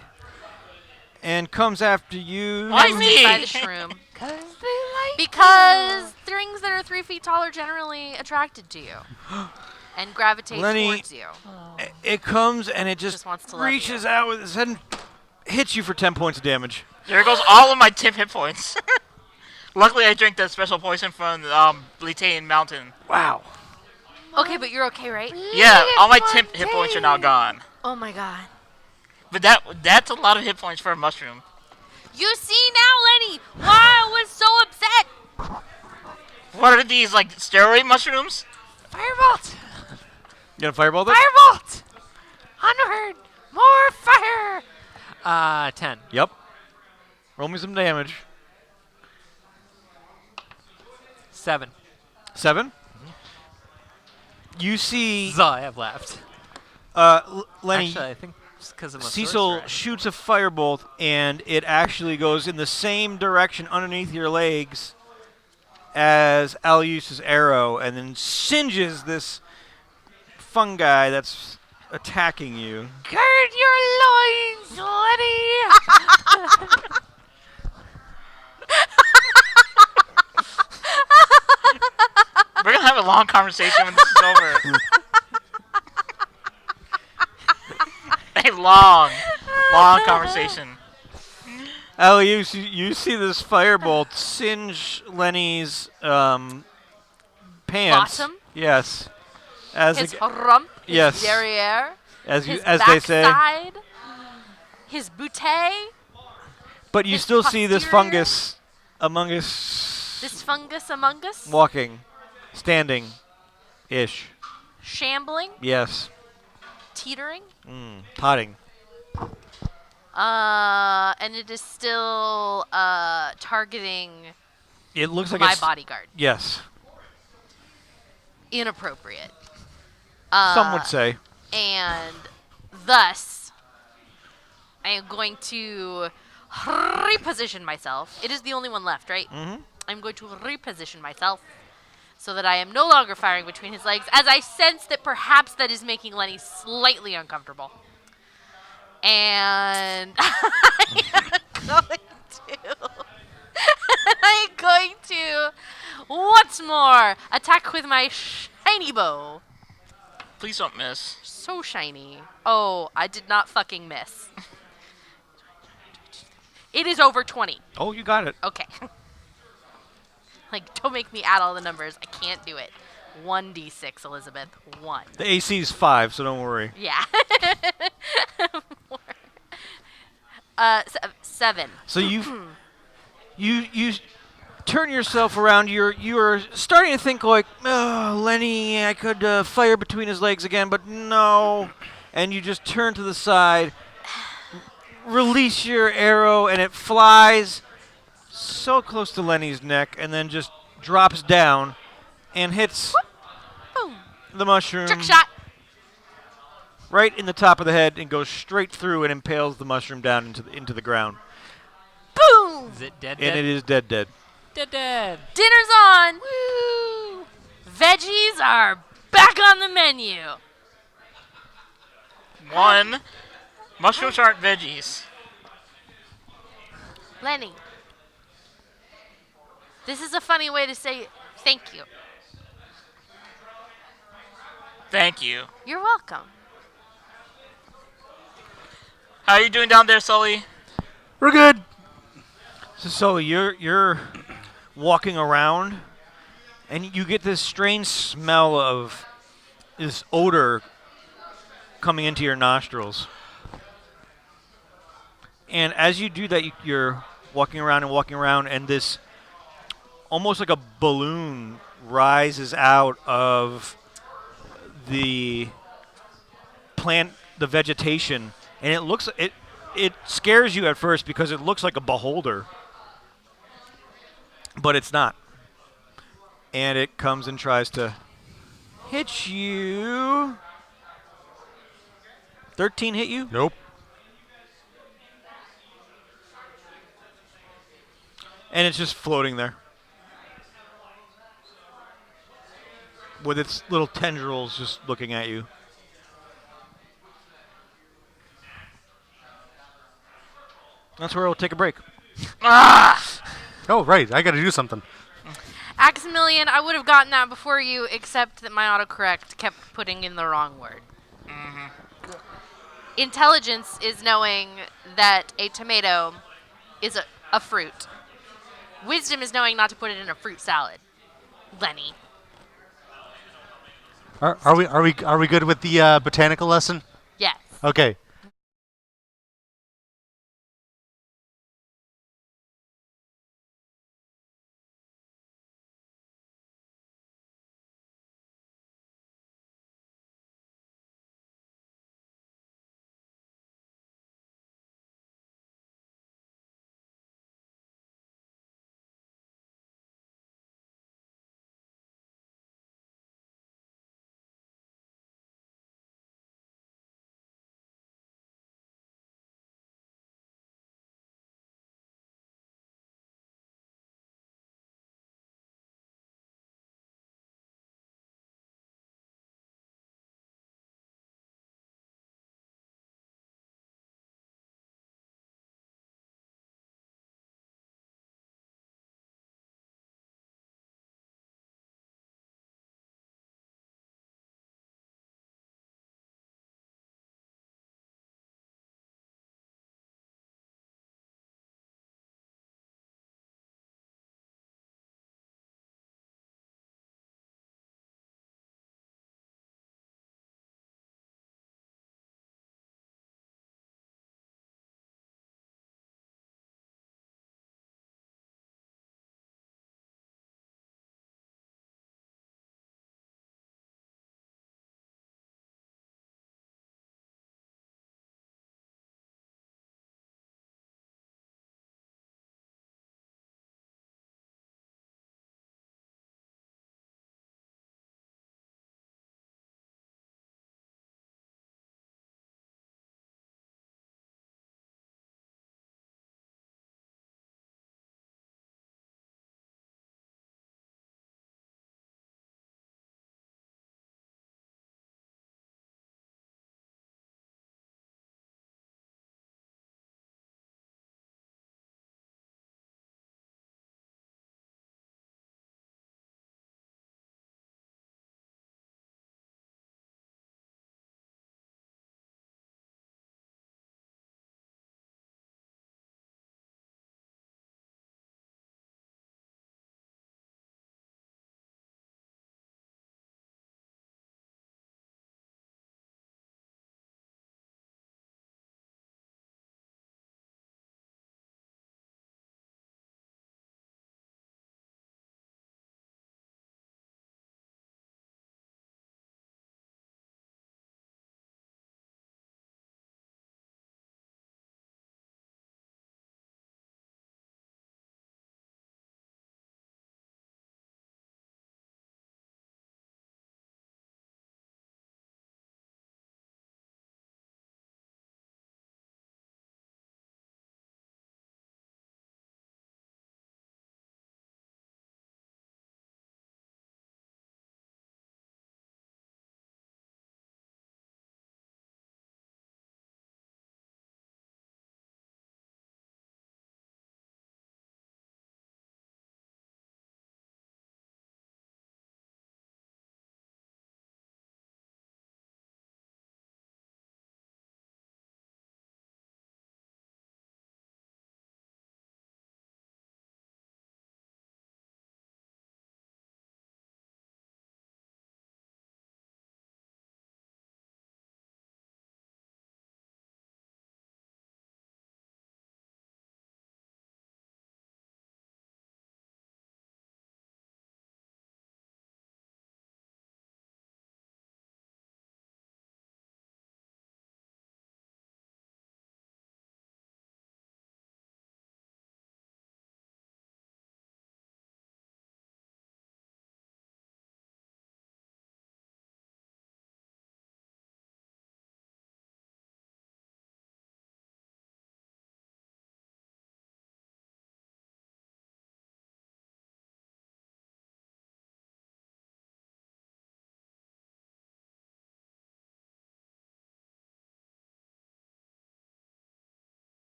and comes after you. Why By me? the shroom. Because they like Because things that are 3 feet tall are generally attracted to you and gravitate Lenny- towards you. It comes and it just wants to love reaches you. out with its head and hits you for 10 points of damage. There goes all of my tip hit points. Luckily, I drank that special poison from Blitane Mountain. Wow. Okay, but you're okay, right? Yeah, all my tip hit points are now gone. Oh my god. But that's a lot of hit points for a mushroom. You see now, Lenny, why I was so upset. What are these, like steroid mushrooms? Firebolt. You gonna fireball this? Firebolt. Onward. More fire. 10. Yep. Roll me some damage. 7. 7. You see That's all I have left. Lenny, Actually, I think just because I'm a Cecil sorcerer. shoots a firebolt, and it actually goes in the same direction underneath your legs as Alius's arrow, and then singes this fungi that's attacking you. Gird your loins, Lenny. long conversation when this is over. A long conversation. Allie, you see this firebolt singe Lenny's pants. Bottom? Yes. As His a- rump, his yes. derriere, as you his as they say. backside, his bootay, But you his still see this posterior. fungus among us this fungus among us, walking, standing ish. shambling, Yes. teetering. Potting. And it is still targeting It looks like my it's bodyguard. Yes. Inappropriate. Some would say. And thus, I am going to reposition myself. It is the only one left, right? Mm-hmm. I'm going to reposition myself so that I am no longer firing between his legs, as I sense that perhaps that is making Lenny slightly uncomfortable. And I am going to once more attack with my shiny bow. Please don't miss. So shiny. Oh, I did not fucking miss. It is over 20. Oh, you got it. Okay. Like, don't make me add all the numbers. I can't do it. 1d6, Elizabeth. 1. The AC is 5, so don't worry. Yeah. 7. So you turn yourself around. You're starting to think like, oh, Lenny, I could fire between his legs again, but no. And you just turn to the side, release your arrow, and it flies so close to Lenny's neck, and then just drops down and hits Boom. the mushroom Trick shot. right in the top of the head and goes straight through and impales the mushroom down into the ground. Boom. Is it dead? And it is dead. Dead. Dinner's on. Woo. Veggies are back on the menu. 1. Mushrooms aren't veggies. Lenny. This is a funny way to say thank you. Thank you. You're welcome. How are you doing down there, Sully? We're good. So you're walking around, and you get this strange smell of this odor coming into your nostrils. And as you do that, you're walking around, and this almost like a balloon rises out of the plant, the vegetation, and it scares you at first because it looks like a beholder, but it's not. And it comes and tries to hit you. 13 hit you? Nope. And it's just floating there with its little tendrils just looking at you. That's where we'll take a break. Oh, right. I got to do something. Aximilian, I would have gotten that before you, except that my autocorrect kept putting in the wrong word. Intelligence is knowing that a tomato is a fruit. Wisdom is knowing not to put it in a fruit salad. Lenny. Are we good with the botanical lesson? Yes. Okay.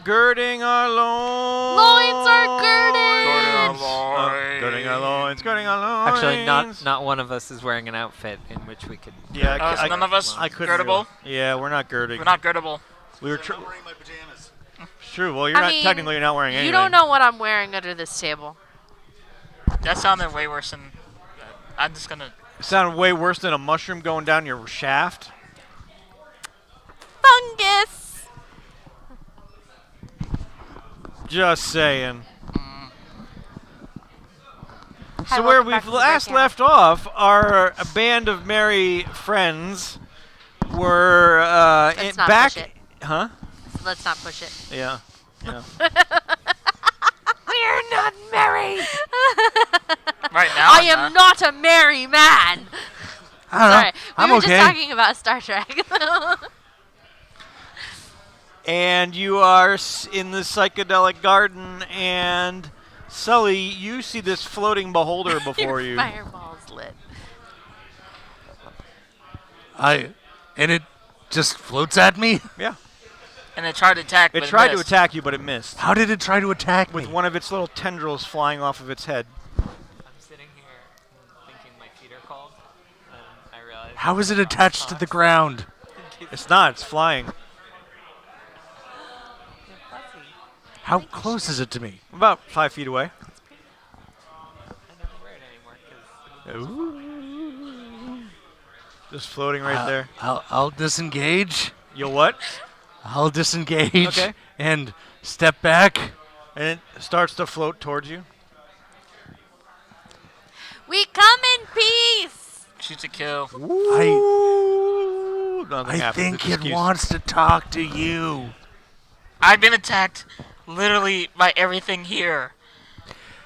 Girding our loins. Loins are girded. Girding our loins. Girding our loins. Actually, not one of us is wearing an outfit in which we could. Yeah, So none of us I couldn't girdable? Yeah, we're not girding. We're not girdable. We were I'm wearing my pajamas. True. Well, you're I not mean, technically you're not wearing anything. You don't know what I'm wearing under this table. That sounded way worse than. I'm just gonna. It sounded way worse than a mushroom going down your shaft. Fungus. Just saying. Hi, So where welcome back we've to the last break, Anna. left off, our a band of merry friends were Let's not back. push it. Huh? Let's not push it. Yeah. Yeah. We're not merry. Right now. I am not a merry man. I don't Sorry, know. we I'm were okay. just talking about Star Trek. And you are in the psychedelic garden, and Sully, you see this floating beholder before you. Fireball's lit. And it just floats at me. Yeah. And it tried to attack. It but tried to missed. attack you, but it missed. How did it try to attack With me? one of its little tendrils flying off of its head. I'm sitting here thinking my feet are cold, and I realize. How is it attached to the ground? It's not. It's flying. How close is it to me? About 5 feet away. I never wear it anymore because. Just floating right there. I'll disengage. You'll what? I'll disengage. Okay. And step back. And it starts to float towards you. We come in peace. Shoot to kill. Ooh, nothing I happens. think It's it excuse. wants to talk to you. I've been attacked literally by everything here.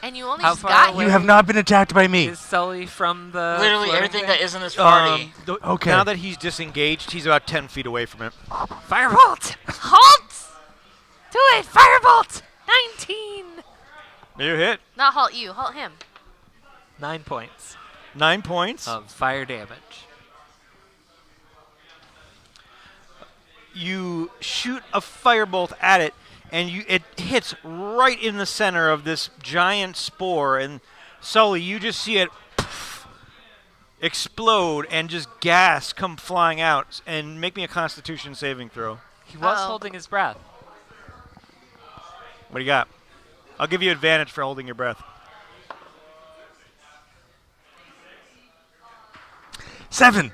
And you only How just far got away? You have not been attacked by me. Is Sully from the. Literally floating everything thing? that is in this party. Okay. Now that he's disengaged, he's about 10 feet away from it. Firebolt. Halt. Do it. Firebolt. 19. You hit. Not halt you. Halt him. 9 points 9 points. of fire damage. You shoot a firebolt at it, and it hits right in the center of this giant spore. And Sully, you just see it explode and just gas come flying out. And make me a Constitution saving throw. He was Uh-oh. holding his breath. What do you got? I'll give you advantage for holding your breath. 7.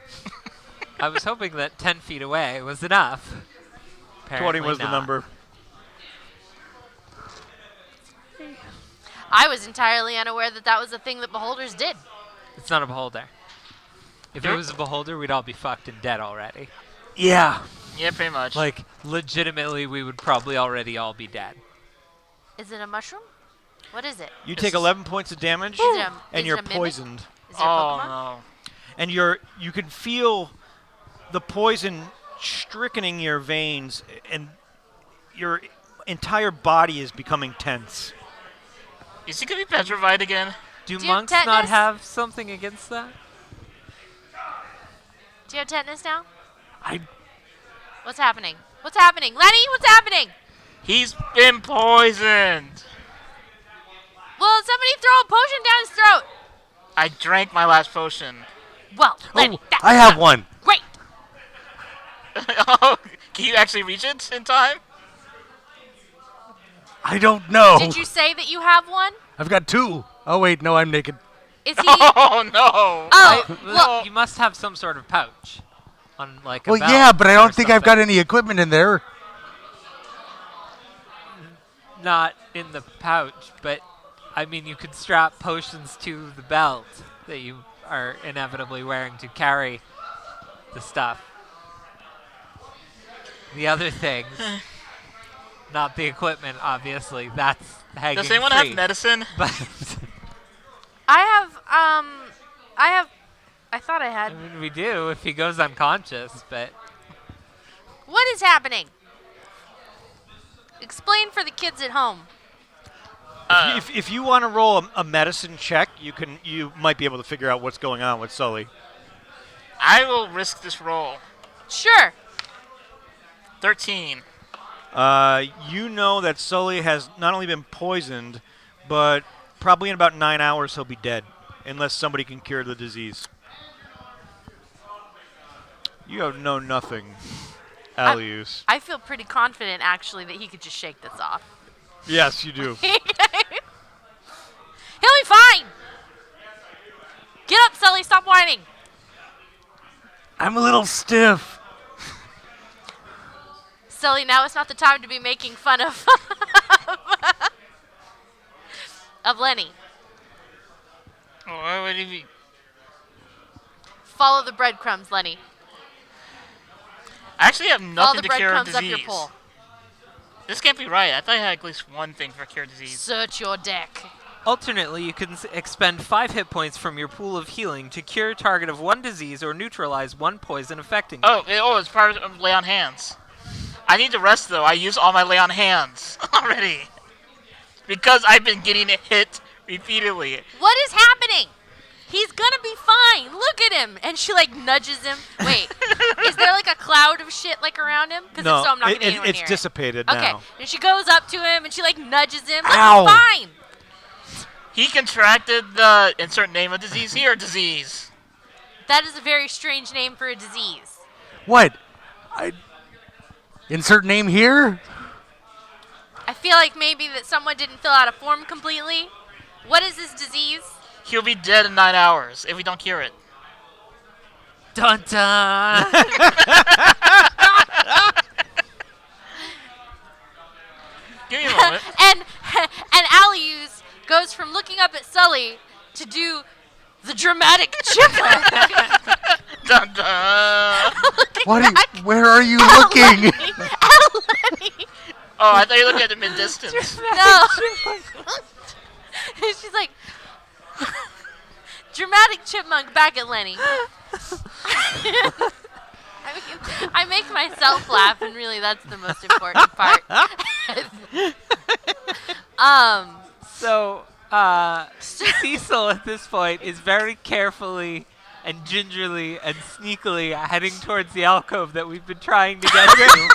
I was hoping that 10 feet away was enough. 20 Apparently was the not. number. I was entirely unaware that that was a thing that beholders did. It's not a beholder. If it was a beholder, we'd all be fucked and dead already. Yeah. Yeah, pretty much. Like, legitimately, we would probably already all be dead. Is it a mushroom? What is it? You This take is- 11 points of damage, Is it a- and is you're it a mimic? poisoned. Is it a oh Pokemon? no. And you can feel the poison strickening your veins, and your entire body is becoming tense. Is he gonna be petrified again? Do Do you have monks not tetanus? have something against that? Do you have tetanus now? I What's happening? What's happening? Lenny, what's happening? He's been poisoned. Will somebody throw a potion down his throat? I drank my last potion. Well, Lenny, Oh, that's I have not one. Great. Oh, can you actually reach it in time? I don't know. Did you say that you have one? I've got 2. Oh wait, no, I'm naked. Is he? Oh no. Oh, well, You must have some sort of pouch. On, like, a Well, belt yeah, but I or don't think I've got something. any equipment in there. Not in the pouch, but I mean, you could strap potions to the belt that you are inevitably wearing to carry the stuff. The other things, not the equipment, obviously. That's hanging Does anyone free. have medicine? But I thought I I had. mean, we do if he goes unconscious. But What is happening? Explain for the kids at home. If you want to roll a medicine check, you might be able to figure out what's going on with Sully. I will risk this roll. Sure. 13. You know that Sully has not only been poisoned, but probably in about 9 hours he'll be dead, unless somebody can cure the disease. You have know nothing, Alius. I feel pretty confident, actually, that he could just shake this off. Yes, you do. He'll be fine. Get up, Sully. Stop whining. I'm a little stiff. Sully, now is not the time to be making fun of of Lenny. Oh, why would he be? Follow the breadcrumbs, Lenny. I actually have Follow nothing the to cure breadcrumbs up disease. your pole. This can't be right. I thought I had at least one thing for cure disease. Search your deck. Alternately, you can expend 5 hit points from your pool of healing to cure a target of 1 disease or neutralize 1 poison affecting you. It's part of lay on hands. I need to rest though. I used all my lay on hands already because I've been getting hit repeatedly. What is happening? He's gonna be fine. Look at him. And she like nudges him. Wait, is there like a cloud of shit like around him? Because No, if so, I'm not gonna be anywhere it's near dissipated it. Okay, now. and she goes up to him and she like nudges him. Look, Ow. he's fine. He contracted the insert name of disease here disease. That is a very strange name for a disease. What? Insert name here? I feel like maybe that someone didn't fill out a form completely. What is this disease? He'll be dead in 9 hours if we don't cure it. Dun dun! Give me a moment. and Alius goes from looking up at Sully to do the dramatic chipmunk. Dun dun. Where are you looking? Lenny. Oh, I thought you were looking at the mid distance. No. She's like, dramatic chipmunk back at Lenny. I make myself laugh, and really that's the most important part. So, Cecil at this point is very carefully and gingerly and sneakily heading towards the alcove that we've been trying to get to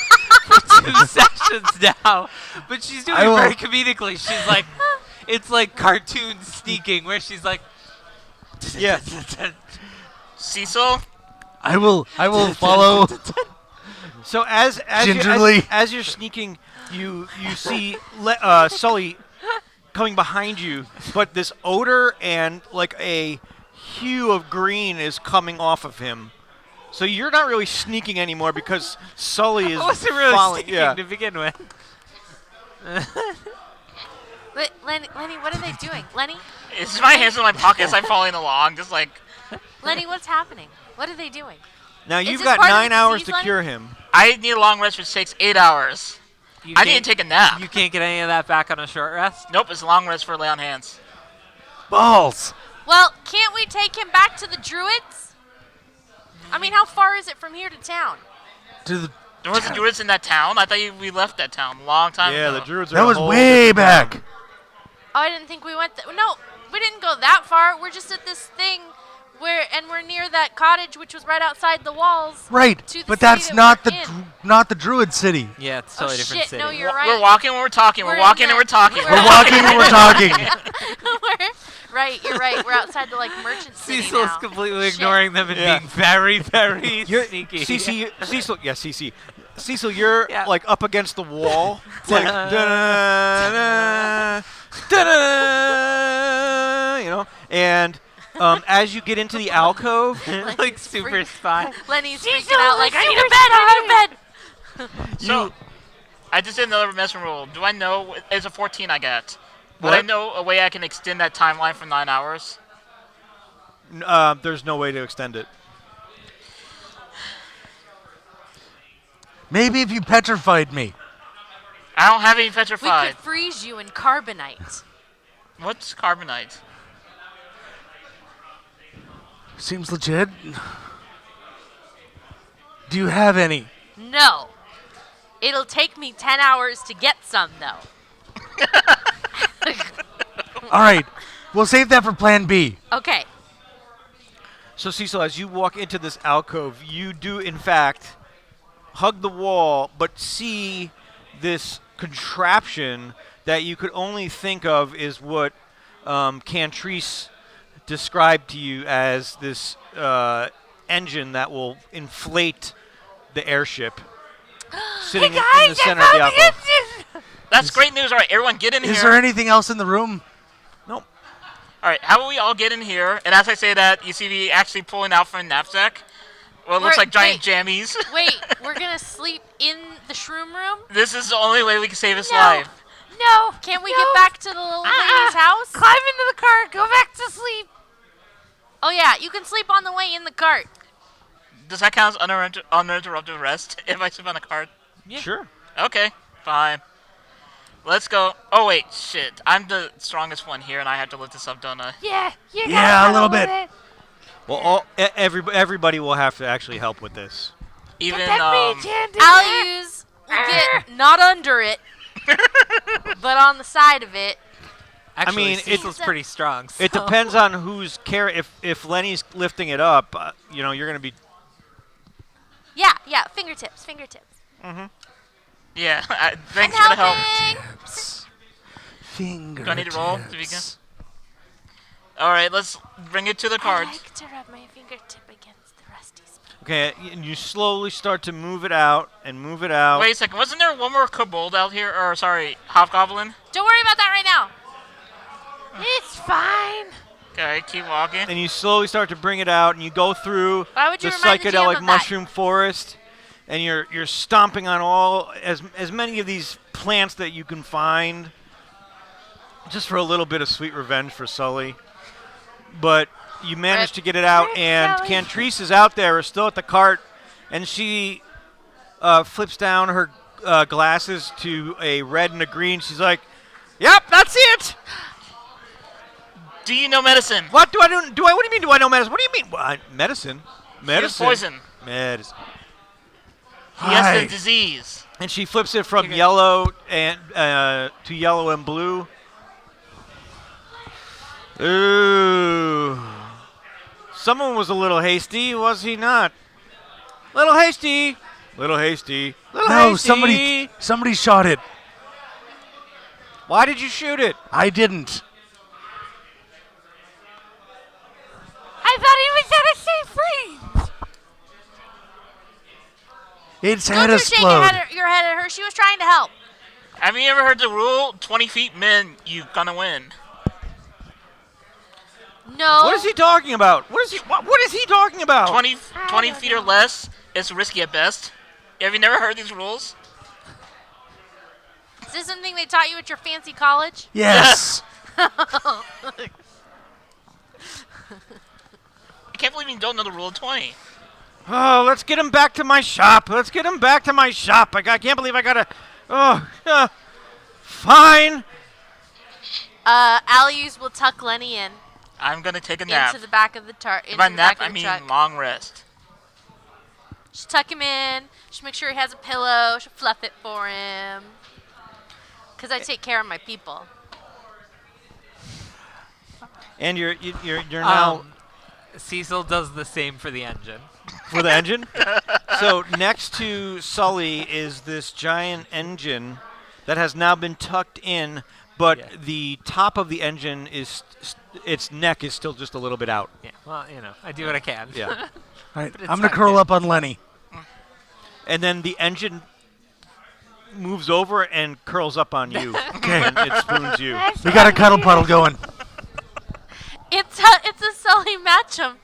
for 2 sessions now. But she's doing it very comedically. She's like, it's like cartoon sneaking where she's like, Yeah. Cecil? I will follow. So as Gingerly. as you're sneaking, you see Sully coming behind you, but this odor and like a hue of green is coming off of him. So you're not really sneaking anymore because Sully is I wasn't really following. sneaking Yeah. to begin with. Wait, Lenny, what are they doing? Lenny, It's just my hands in my pockets. I'm following along, just like. Lenny, what's happening? What are they doing? Now Is you've this got part of 9 the hours disease, to Lenny? cure him. I need a long rest which takes 8 hours. You I need can't- to take a nap. You can't get any of that back on a short rest? Nope, it's a long rest for lay on hands. Balls. Well, can't we take him back to the Druids? I mean, how far is it from here to town? To the, There wasn't druids in that town. I thought we left that town a long time Yeah, ago. the druids are that a was whole way different back. town. Oh, I didn't think we went. No, we didn't go that far. We're just at this thing we're near that cottage, which was right outside the walls. Right, To the but city that's that not we're the in. not the Druid city. Yeah, it's Oh totally different shit! city. No, you're We're right. walking when we're talking. We're We're walking in and we're the- talking. we're We're walking and we're talking. Right, you're right. We're outside the like merchant city Cecil's now. completely Shit. ignoring them and Yeah. being very, very You're, sneaky. Cecil, you're Yeah. like up against the wall, like da-da, da-da, you know. And as you get into the alcove, like super spy. Lenny's freaking Cecil, out like, I super need a bed, I need a bed. So, I just did another messenger roll. Do I know? It's a 14 I got. Would What? I know a way I can extend that timeline for 9 hours? there's no way to extend it. Maybe if you petrified me. I don't have any We petrified. could freeze you in carbonite. What's carbonite? Seems legit. Do you have any? No. It'll take me 10 hours to get some, though. All right, we'll save that for Plan B. Okay. So Cecil, as you walk into this alcove, you do in fact hug the wall, but see this contraption that you could only think of is what Cantrice described to you as this engine that will inflate the airship sitting in the center of the aqua. That's great news. All right, everyone get in here. Is there anything else in the room? Nope. All right, how about we all get in here? And as I say that, you see me actually pulling out from a knapsack. Well, it looks like giant jammies. Wait, we're gonna sleep in the shroom room? This is the only way we can save his life. No. Can't we get back to the little lady's house? Climb into the car. Go back to sleep. Oh yeah, you can sleep on the way in the cart. Does that count as uninterrupted rest if I sleep on a cart? Yeah. Sure. Okay, fine. Let's go. Oh, wait, shit. I'm the strongest one here, and I have to lift this up, don't I? Yeah. You Yeah, gotta a little cuddle bit. with it. Well, everybody will have to actually help with this. Even, Get that mage hand in I'll there. use get not under it, but on the side of it. Actually, mean, Cecil's pretty strong. It Oh. depends on who's if Lenny's lifting it up, you're going to be. Yeah, fingertips. yeah, thanks I'm for the help. helping. Fingertips. Do I need to roll to begin? All right, let's bring it to the I cards. like to rub my fingertip against the rusty spot. Okay, and you slowly start to move it out and move it out. Wait a second, wasn't there one more kobold out here? Or, sorry, hobgoblin? Don't worry about that right now. It's fine. Okay, keep walking. And you slowly start to bring it out, and you go through Why would you the remind the GM psychedelic of that? mushroom forest, and you're stomping on all as many of these plants that you can find, just for a little bit of sweet revenge for Sully. But you manage to get it out, Rip, and Sully. Cantrice is out there, still at the cart, and she flips down her glasses to a red and a green. She's like, "Yep, that's it." Do you know medicine? What do I do? What do you mean? Do I know medicine? What do you mean? Medicine. He has Medicine. poison. Medicine. He has Hi. the disease. And she flips it from yellow and to yellow and blue. Ooh. Someone was a little hasty, was he not? Little hasty. Little hasty. Little No, hasty. somebody shot it. Why did you shoot it? I didn't. I thought he was gonna stay free. Its Don't head you shake exploded. your head at her. She was trying to help. Have you ever heard the rule? 20 feet men, you gonna win. No. What is he talking about? What is he talking about? 20 feet or less is risky at best. Have you never heard these rules? Is this something they taught you at your fancy college? Yes. I can't believe you don't know the rule of 20. Oh, let's get him back to my shop. Let's get him back to my shop. I can't believe I gotta. Oh, fine. Alius will tuck Lenny in I'm gonna take a nap. into the back of the tar. Into By the nap, back I of the mean truck. long rest. She'll tuck him in. She'll make sure he has a pillow. She'll fluff it for him. Cause I take care of my people. And you're now Cecil does the same for the engine. for the engine. So next to Sully is this giant engine that has now been tucked in, but Yeah. the top of the engine is its neck is still just a little bit out. Yeah, well, I do what I can. Yeah. All right, But it's I'm gonna not curl good. up on Lenny. And then the engine moves over and curls up on you. Okay. And it spoons you. We got a cuddle puddle going. It's a Sully Matchum.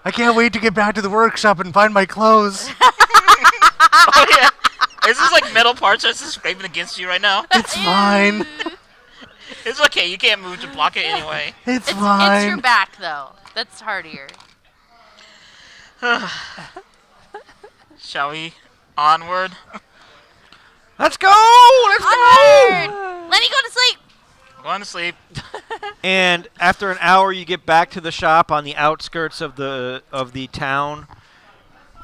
I can't wait to get back to the workshop and find my clothes. Oh yeah. Is this like metal parts that's just scraping against you right now? It's fine. It's okay. You can't move to block it anyway. It's It's your fine. back though. That's hardier. Shall we? Onward. Let's go! Let's go! Onward! Lenny, go to sleep. Going to sleep. And after an hour, you get back to the shop on the outskirts of the town.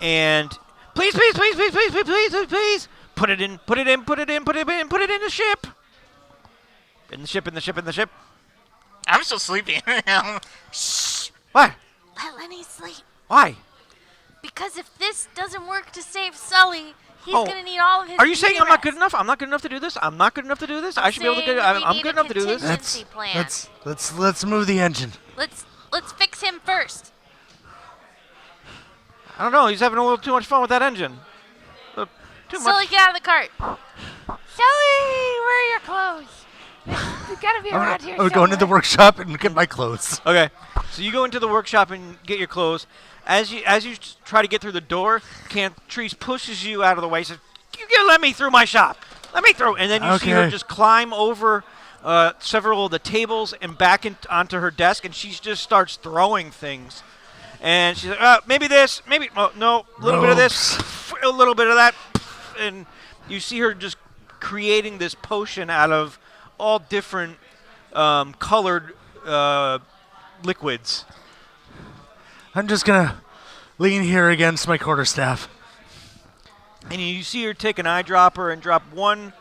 And please, please, please, please, please, please, please, please, please, put it in, put it in, put it in, put it in, put it in the ship. In the ship, in the ship, in the ship. I'm still sleeping. Shh. What? Let Lenny sleep. Why? Because if this doesn't work to save Sully, he's Oh. gonna need all of his. Are you saying I'm not Meteorites. good enough? I'm not good enough to do this? I'm not good enough to do this? I should be able to saying get. that we I'm need good a enough to do this. contingency plan. Let's move the engine. Let's fix him first. I don't know. He's having a little too much fun with that engine. Too Sully, much. get out of the cart. Sully, where are your clothes? You gotta be around here. I would go into the somewhere. workshop and get my clothes. Okay. So you go into the workshop and get your clothes. As you try to get through the door, Cantrice pushes you out of the way. Says, "You let me through my shop. Let me through." And then you see her Okay. just climb over several of the tables and back onto her desk, and she just starts throwing things. And she's like, maybe this, maybe no, a little bit of this, a little bit of that, and you see her just creating this potion out of all different colored liquids. I'm just gonna lean here against my quarterstaff. And you see her take an eyedropper and drop one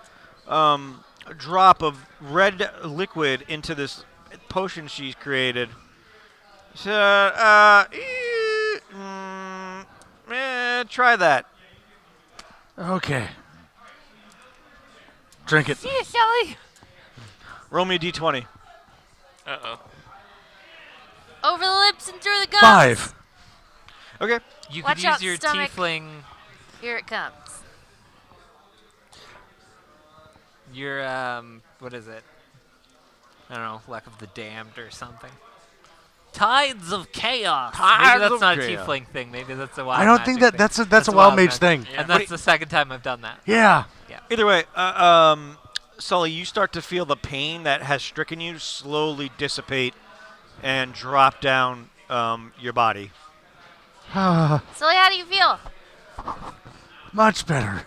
drop of red liquid into this potion she's created. So, try that. Okay. Drink it. See you, Sully. Roll me a d20. Uh-oh. Over the lips and through the gums. 5. Okay. You Watch could out, use your stomach. tiefling, Here it comes. your what is it? I don't know, Luck of the Damned or something. Tides of Chaos. Tides Maybe that's of not Chaos. a tiefling thing. Maybe that's a wild I don't magic think that thing. that's a wild mage magic. thing. Yeah. And that's the second time I've done that. Yeah. Either way, Sully, you start to feel the pain that has stricken you slowly dissipate and drop down your body. Sully, how do you feel? Much better.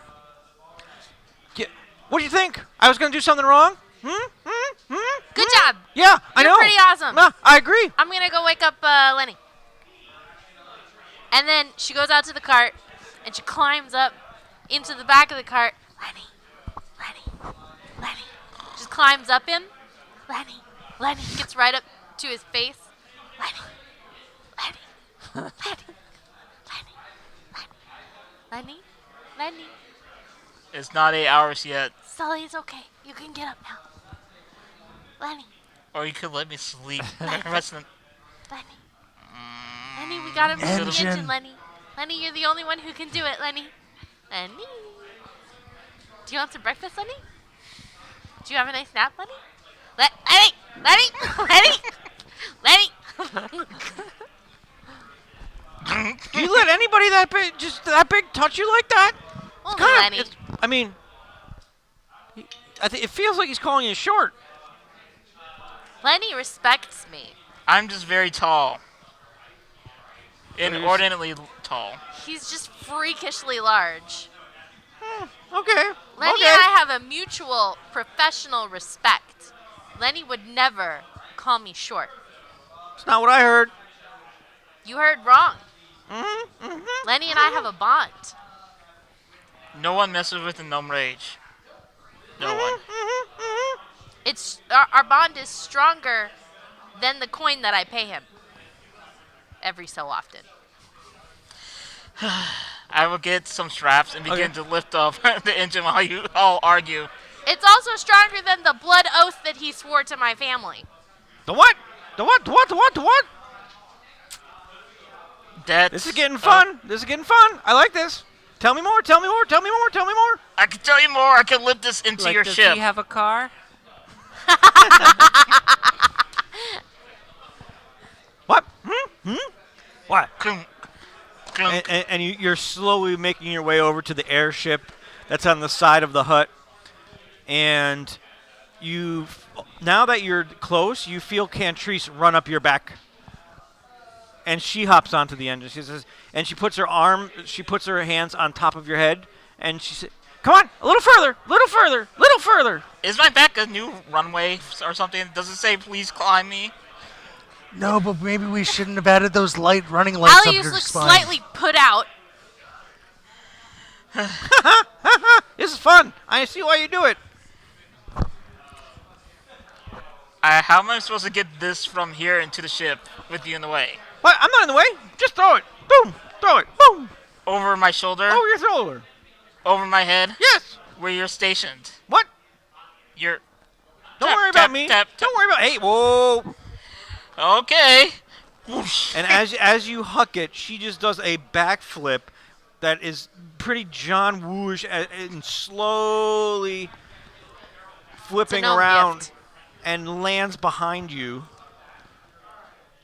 What do you think? I was going to do something wrong? Good job. Yeah, I You're know. pretty awesome. No, I agree. I'm gonna go wake up Lenny. And then she goes out to the cart and she climbs up into the back of the cart. Lenny. Just climbs up him. Lenny gets right up to his face. Lenny. It's not 8 hours yet. Sully, it's okay. You can get up now. Lenny. Or you could let me sleep. The rest of the- Lenny, we gotta move the Engine. engine, Lenny. Lenny, you're the only one who can do it, Lenny. Do you want some breakfast, Lenny? Do you have a nice nap, Lenny? Lenny! Do you let anybody that big touch you like that? Only Lenny. I mean, it feels like he's calling you short. Lenny respects me. I'm just very tall. Inordinately tall. He's just freakishly large. Okay. Lenny okay. and I have a mutual professional respect. Lenny would never call me short. It's not what I heard. You heard wrong. Mm-hmm. Lenny and I have a bond. No one messes with the gnome rage. No one. It's our bond is stronger than the coin that I pay him every so often. I will get some straps and begin to lift off the engine while you all argue. It's also stronger than the blood oath that he swore to my family. The what? The what? The what? The what? The what? That's, This is getting fun. This is getting fun. I like this. Tell me more. Tell me more. Tell me more. Tell me more. I can tell you more. I can lift this into Like, your does ship. he have a car? What? What? Clunk, clunk. And you're slowly making your way over to the airship that's on the side of the hut. And now that you're close, you feel Cantrice run up your back. And she hops onto the engine. She says, and she puts her hands on top of your head, and she says, "Come on, a little further, little further, little further." Is my back a new runway or something? Does it say please climb me? No, but maybe we shouldn't have added those running lights up Alius your looks spine. slightly put out. This is fun. I see why you do it. How am I supposed to get this from here into the ship with you in the way? What? I'm not in the way. Just throw it. Boom. Throw it. Boom. my shoulder, Oh, your shoulder. over my head, Yes. where you're stationed. What? You're. Don't Tap, worry tap, about me. tap, tap. Don't worry about. Hey, whoa. Okay. Whoosh. And as you huck it, she just does a backflip that is pretty John Wooish and slowly flipping gnome around gift. and lands behind you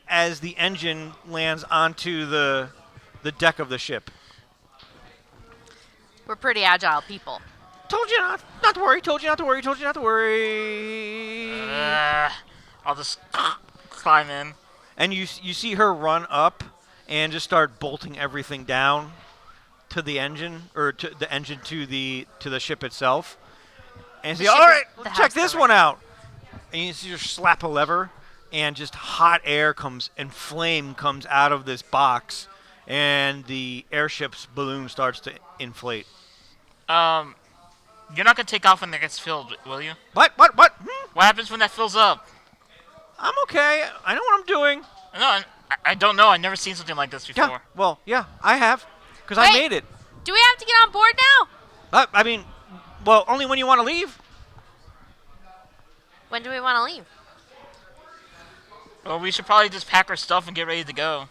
as the engine lands onto the deck of the ship. We're pretty agile people. Told you not to worry. Told you not to worry. Told you not to worry. I'll just climb in. And you see her run up and just start bolting everything down to the engine, or to the engine to the ship itself. And The say, ship all right, is the check house this building. one out. And you see her slap a lever, and just hot air comes and flame comes out of this box, and the airship's balloon starts to inflate. You're not gonna take off when it gets filled, will you? What? What? What happens when that fills up? I'm okay. I know what I'm doing. No, I don't know. I've never seen something like this before. Yeah. Well, yeah, I have, because I Wait. made it. Do we have to get on board now? I mean, well, only when you want to leave. When do we want to leave? Well, we should probably just pack our stuff and get ready to go.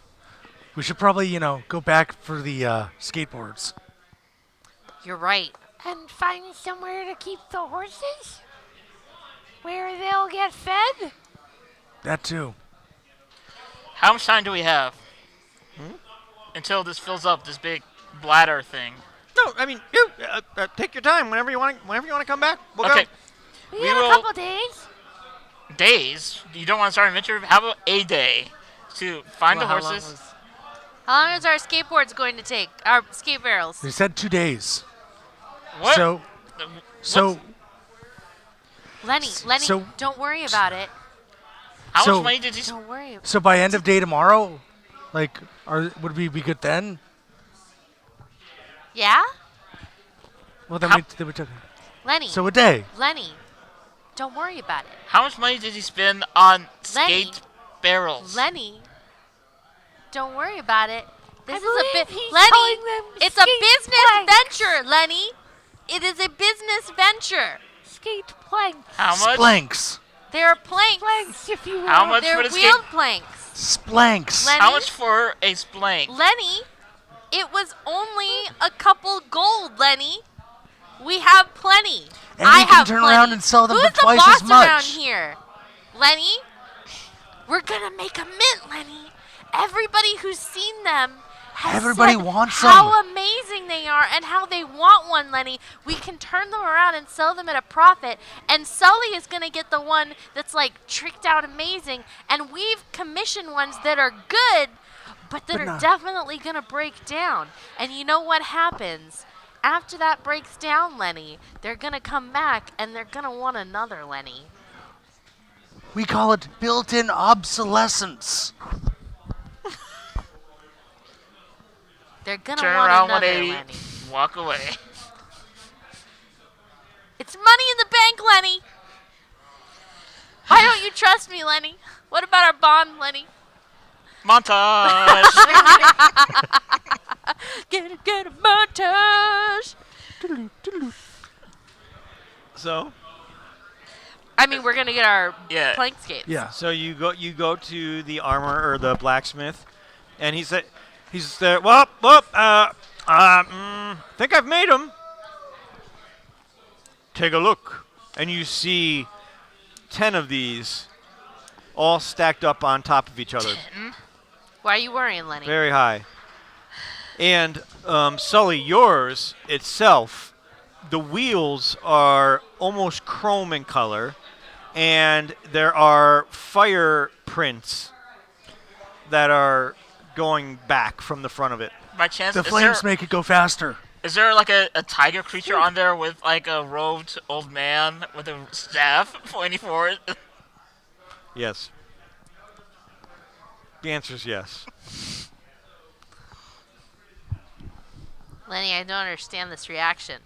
We should probably, go back for the skateboards. You're right. And find somewhere to keep the horses? Where they'll get fed? That too. How much time do we have? Until this fills up, this big bladder thing. No, I mean, you take your time whenever you want to come back. We'll Okay. go. We We have will- a couple days. Days? You don't want to start an adventure? How about a day to find Well, the how long horses? was- How long is our skateboards going to take? Our skate barrels. They said 2 days. What? So Lenny, so- don't worry about it. How so- much money did you? Don't worry. so by end of day tomorrow, would we be good then? Yeah? Well, then How- we took. Lenny. So a day. Lenny, don't worry about it. How much money did you spend on Lenny. skate barrels? Lenny, don't worry about it. This I is a believe bit. he's Lenny, calling them it's a skate business planks. venture, Lenny. It is a business venture. Skate planks. How much? Splanks. They're planks. Planks, if you will. How much They're for the skate? wheeled planks. Splanks. Lenny, How much for a splank? Lenny, it was only a couple gold, Lenny. We have plenty. And I we can have turn plenty. around and sell them Who's for twice the boss as much. around here? Lenny, we're gonna make a mint, Lenny. Everybody who's seen them has Everybody said wants how them. amazing they are and how they want one, Lenny. We can turn them around and sell them at a profit, and Sully is gonna get the one that's like tricked out amazing, and we've commissioned ones that are good, but that But are not- definitely gonna break down. And you know what happens? After that breaks down, Lenny, they're gonna come back and they're gonna want another, Lenny. We call it built-in obsolescence. They're gonna Turn want around another, 180. Lenny. Walk away. It's money in the bank, Lenny. Why don't you trust me, Lenny? What about our bond, Lenny? Montage. Get a montage. So I mean, we're gonna get our Yeah. plank skates. Yeah. So you go to the armor or the blacksmith, and he's there. Well, think I've made them. Take a look, and you see 10 of these, all stacked up on top of each other, Why are you worrying, Lenny? very high. And Sully, yours itself, the wheels are almost chrome in color, and there are fire prints that are going back from the front of it. By chance, The flames make it go faster. is there like a tiger creature on there with like a robed old man with a staff pointing forward? Yes. The answer is yes. Lenny, I don't understand this reaction.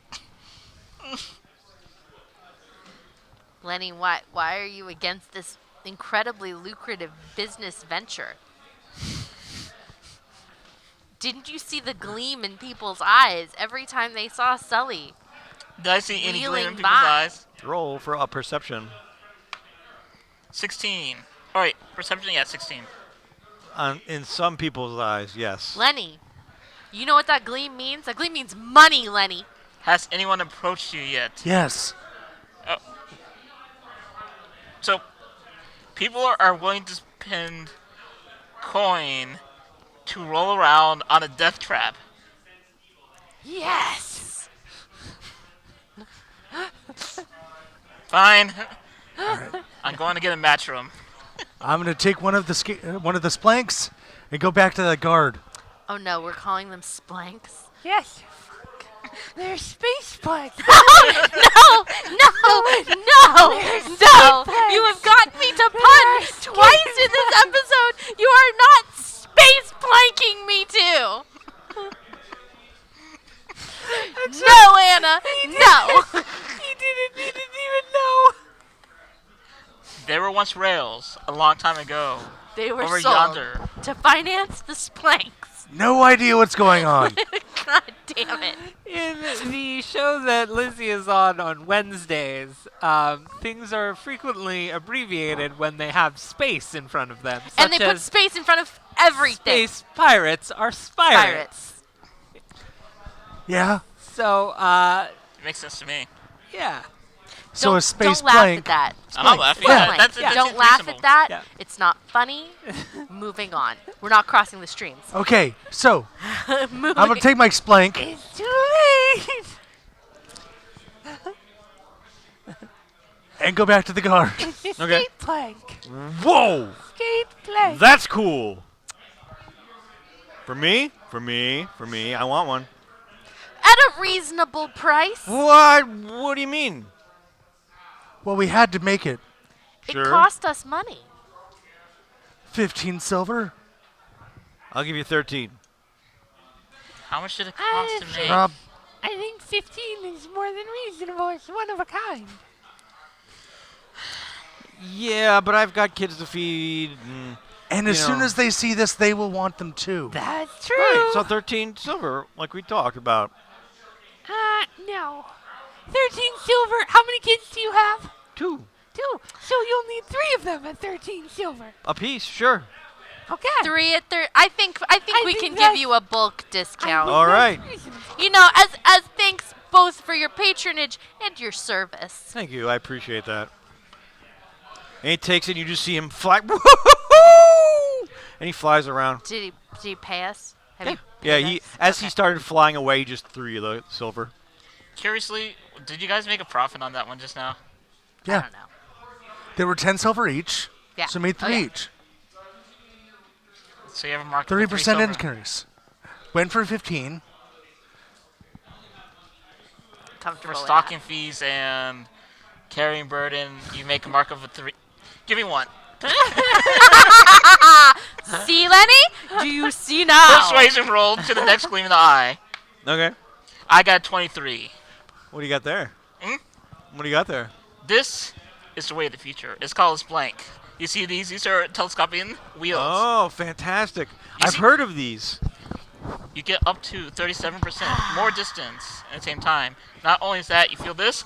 Lenny, why are you against this incredibly lucrative business venture? Didn't you see the gleam in people's eyes every time they saw Sully? Did I see any gleam Wheeling in people's by. eyes? Roll for a perception. 16. All right, perception, yeah, 16. In some people's eyes, yes. Lenny, you know what that gleam means? That gleam means money, Lenny. Has anyone approached you yet? Yes. So, people are willing to spend coin to roll around on a death trap. Yes. Fine. I'm going to get a match room. I'm going to take one of the Splanks and go back to that guard. Oh no, we're calling them Splanks. Yes. They're space bugs. No! You have got me to pun twice in this episode. You are not space planking me too. No, Anna. No. He didn't even know. There were once rails a long time ago. They were Over sold yonder. to finance the Splanks. No idea what's going on. God damn it. In the show that Lizzie is on Wednesdays, things are frequently abbreviated when they have space in front of them. And they such put as space in front of everything. space pirates are spirates. Yeah. So, It makes sense to me. yeah. So a space don't laugh plank. at that. I'm not laughing. Splank. Yeah, that's Don't it's laugh reasonable. at that. Yeah. It's not funny. Moving on. We're not crossing the streams. Okay, so Moving. I'm gonna take my Splank It's too late. and go back to the guard. Okay. Skate plank. Whoa! Skate plank. That's cool. For me, I want one. At a reasonable price. What? What do you mean? Well, we had to make it. It Sure. cost us money. 15 silver. I'll give you 13. How much did it cost to make? Rob, I think 15 is more than reasonable. It's one of a kind. Yeah, but I've got kids to feed. and as You soon know. as they see this, they will want them too. That's true. Right, so 13 silver, like we talked about. No. 13 silver. How many kids do you have? 2 2. So you'll need 3 of them at 13 silver. a piece, sure. Okay. 3 at 30. I think we think can give that's- you a bulk I discount. think All that's right. reasonable. You know, as thanks both for your patronage and your service. Thank you, I appreciate that. And he takes it, and you just see him fly. Woo-hoo-hoo! And he flies around. Did he pay us? Have you Yeah, paid he us? as he Okay. started flying away, he just threw you the silver. Curiously, did you guys make a profit on that one just now? I Yeah, don't know. there were 10 silver each. Yeah. So made 3 Oh, yeah. each. So you have a market 30% increase. increase. Went for 15. Comfortable For with stocking fees and carrying burden, you make a mark of a 3. Give me 1. that. See, Lenny? Do you see now? Persuasion roll to the next gleam in the eye. Okay. I got 23. What do you got there? Hmm? What do you got there? This is the way of the future. It's called a Splank. You see these? These are telescoping wheels. Oh, fantastic. You I've see- heard of these. You get up to 37% more distance at the same time. Not only is that, you feel this?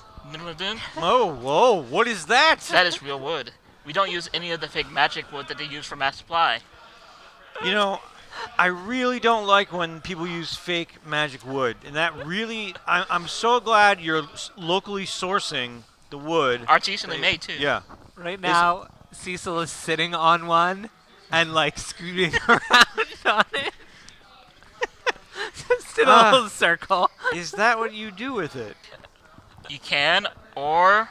Oh, whoa, what is that? That is real wood. We don't use any of the fake magic wood that they use for mass supply. You know, I really don't like when people use fake magic wood. And that really, I'm so glad you're locally sourcing the wood. Artisanally made, too. Yeah. Right now, Cecil is sitting on one and like scooting around on it. Just in a Ah. little circle. Is that what you do with it? You can, or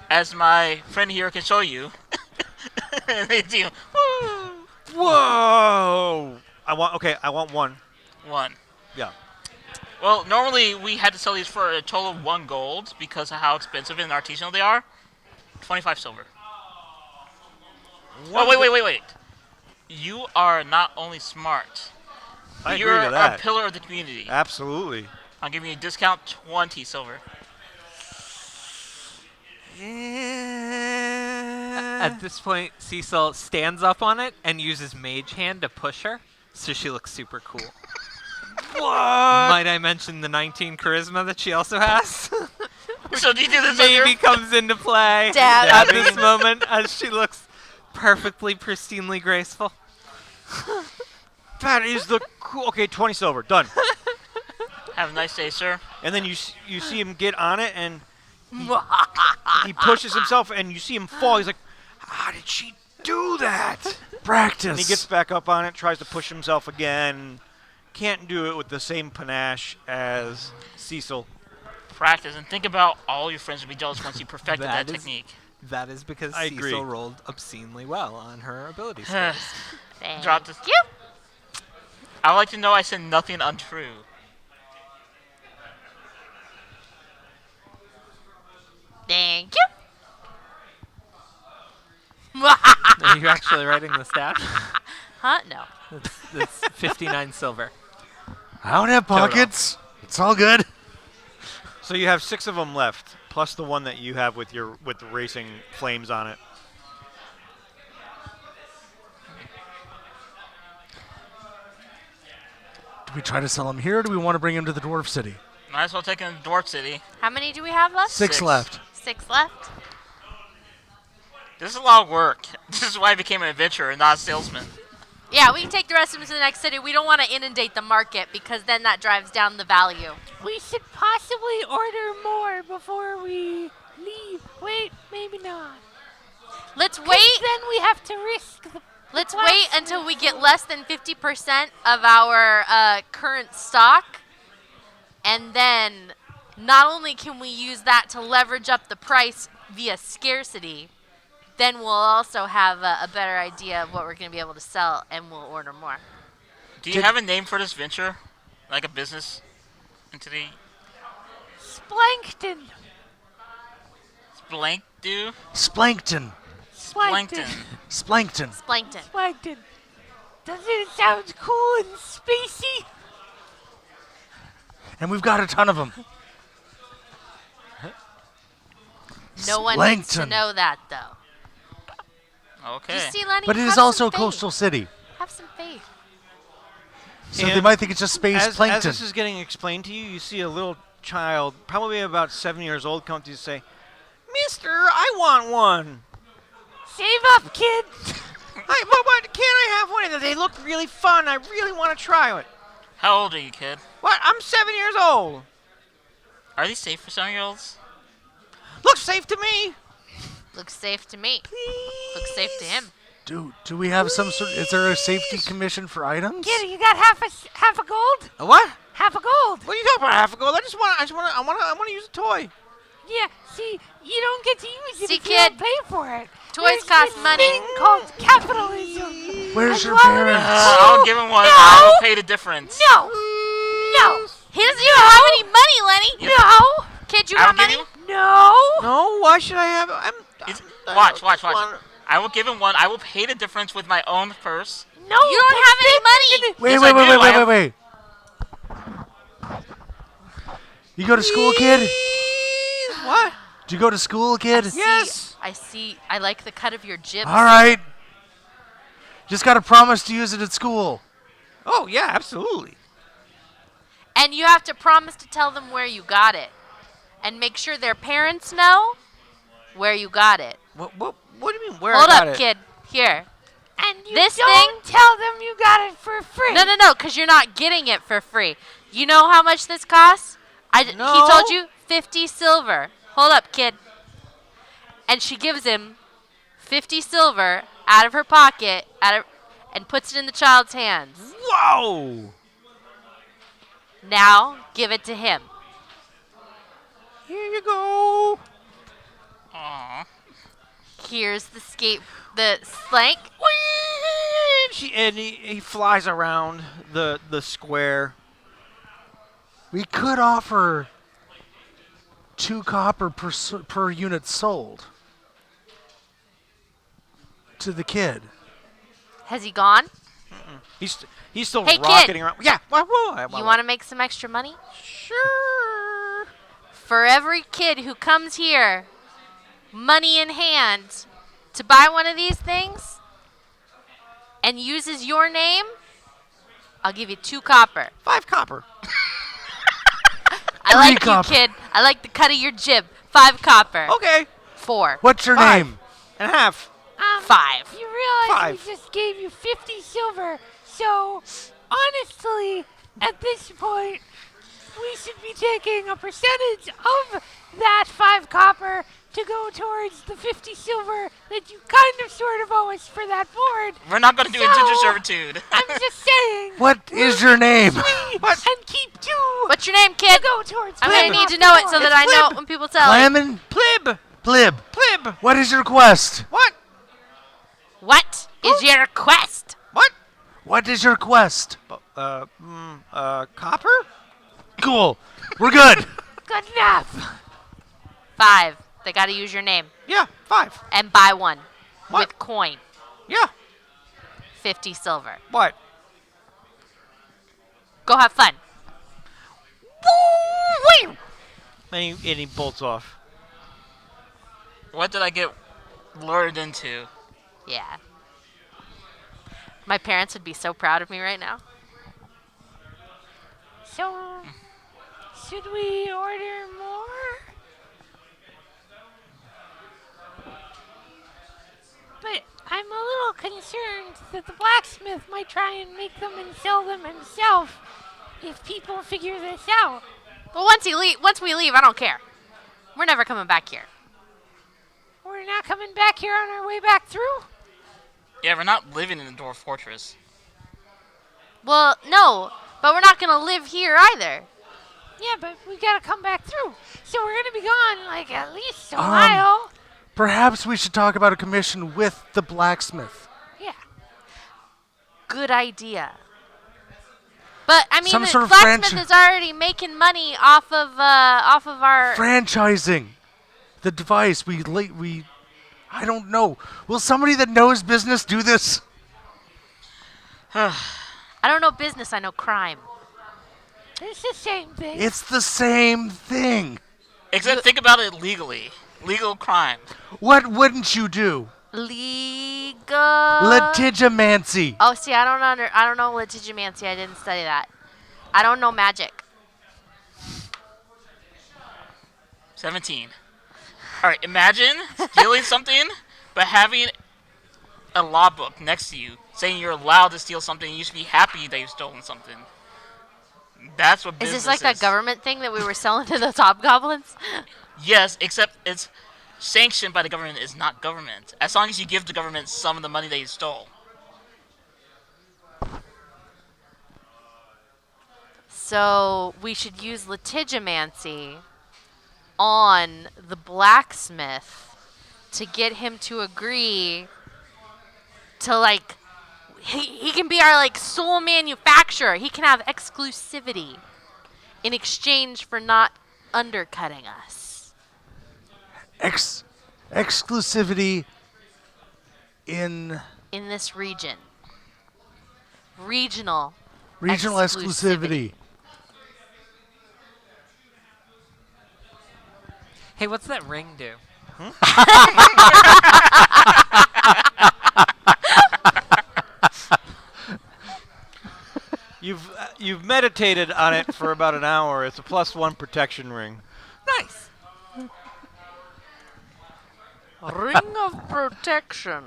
as my friend here can show you, they do woo, Whoa! I want one. 1. Yeah. Well, normally we had to sell these for a total of 1 gold because of how expensive and artisanal they are. 25 silver. Oh, wait. You are not only smart, I you're agree to a that. pillar of the community. Absolutely. I'm giving you a discount 20 silver. At this point, Cecil stands up on it and uses Mage Hand to push her, so she looks super cool. What? Might I mention the 19 charisma that she also has? So do you do this on your... Maybe comes into play Dab. at this moment as she looks perfectly, pristinely graceful. That is the cool. Okay, 20 silver. Done. Have a nice day, sir. And then you see him get on it, and he pushes himself, and you see him fall. He's like, how did she do that? Practice. And he gets back up on it, tries to push himself again. Can't do it with the same panache as Cecil. Practice and think about all your friends would be jealous once you perfected that That is- technique. That is because I Cecil agree. rolled obscenely well on her ability scores. Thank Drop this. you. I would like to know I said nothing untrue. Thank you. Are you actually writing this down? Huh? No. That's 59 silver. I don't have pockets. It's all good. So you have 6 of them left, plus the one that you have with the racing flames on it. Do we try to sell him here, or do we want to bring him to the Dwarf City? Might as well take him to Dwarf City. How many do we have left? Six left. 6 left. This is a lot of work. This is why I became an adventurer and not a salesman. Yeah, we can take the rest of them to the next city. We don't want to inundate the market because then that drives down the value. We should possibly order more before we leave. Wait, maybe not. Let's 'Cause wait. Then we have to risk the. Let's wait until we get less than 50% of our current stock, and then not only can we use that to leverage up the price via scarcity, then we'll also have a better idea of what we're going to be able to sell, and we'll order more. Do you have a name for this venture? Like a business entity? Splankton. Blank do? Splankton. Plankton. Splankton. Splankton. Splankton. Doesn't it sound cool and spacey? And we've got a ton of them. No one needs to Splankton. know that, though. Okay. You see, Lenny? But it Have is some also a faith. coastal city. Have some faith. So they And might think it's just space As plankton. this is getting explained to you, you see a little child, probably about 7 years old, come to you and say, Mister, I want one. Save up, kid. What, can I have one of them? They look really fun. I really want to try it. How old are you, kid? What? I'm 7 years old. Are these safe for 7-year-olds? Looks safe to me. Looks safe to me. Please. Looks safe to him. Do we have some sort? Is there a safety commission for items? Kid, you got half a gold? A what? Half a gold. What are you talking about? Half a gold? I want to use a toy. Yeah, see, you don't get to use it See, if you don't kid, pay for it. toys There's cost this money. thing called capitalism. Where's As your long as- parents? I'll give him one. I will pay the difference. No. No. He doesn't even have any money, Lenny. No. Kid, you I'll got give money? you. No. No, why should I have it? Watch. I will give him one. I will pay the difference with my own purse. No. You don't have any money. Wait, Yes, wait, I wait, do. wait, I wait, have- wait, wait. You go to school, kid? What? Do you go to school, kid? Yes. I see. I like the cut of your jib. All right. Just got to promise to use it at school. Oh, yeah, absolutely. And you have to promise to tell them where you got it. And make sure their parents know where you got it. What do you mean, where Hold I got up, it? kid. Here. And you This don't tell them you got it for free. No, because you're not getting it for free. You know how much this costs? He No. told you 50 silver. Hold up, kid. And she gives him 50 silver out of her pocket and puts it in the child's hands. Whoa. Now, give it to him. Here you go. Aww. Here's the Splank. And he flies around the square. We could offer 2 copper per unit sold to the kid. Has he gone? He's still Hey, kid. rocketing around. Yeah. You want to make some extra money? Sure. For every kid who comes here, money in hand, to buy one of these things and uses your name, I'll give you 2 copper. 5 copper. I like copper. you, kid. I like the cut of your jib. 5 copper. Okay. 4. What's your 5 name? and a half. 5. You realize 5. we just gave you 50 silver, so honestly, at this point, we should be taking a percentage of that 5 copper to go towards the 50 silver that you kind of sort of owe us for that board. We're not going to do indentured servitude. I'm just saying. What is your name? What? And keep 2 What's your name, to kid? go towards. I'm paying gonna need off to the know it board. so that It's I know Plib. it when people tell me. Lemon? Plib. Plib. Plib. What is your quest? What? What is your quest? What? What is your quest? Copper? Cool. We're good. Good enough. 5. They gotta use your name. Yeah, 5. And buy one. What? With coin. Yeah. 50 silver. What? Go have fun. And he bolts off. What did I get lured into? Yeah. My parents would be so proud of me right now. So, should we order more? But I'm a little concerned that the blacksmith might try and make them and sell them himself if people figure this out. Well, once we leave, I don't care. We're never coming back here. We're not coming back here on our way back through? Yeah, we're not living in the Dwarf Fortress. Well, no, but we're not gonna live here either. Yeah, but we gotta come back through. So we're gonna be gone like at least a while. Perhaps we should talk about a commission with the blacksmith. Yeah. Good idea. But I mean, Some the sort of blacksmith franchi- is already making money off of our. Franchising the device. I don't know. Will somebody that knows business do this? I don't know business. I know crime. It's the same thing. It's the same thing. Except think about it legally. Legal crime. What wouldn't you do? Legal. Litigimancy. Oh, see, I don't know litigimancy. I didn't study that. I don't know magic. 17. All right, imagine stealing something, but having a law book next to you saying you're allowed to steal something and you should be happy that you've stolen something. That's what Is business this like that government thing that we were selling to the top goblins? Yes, except it's sanctioned by the government is not government. As long as you give the government some of the money that you stole. So we should use litigimancy on the blacksmith to get him to agree to like he can be our like sole manufacturer. He can have exclusivity in exchange for not undercutting us. Exclusivity in In this region. Regional exclusivity. Hey, what's that ring do? You've meditated on it for about an hour. It's a +1 protection ring. Nice. Ring of protection.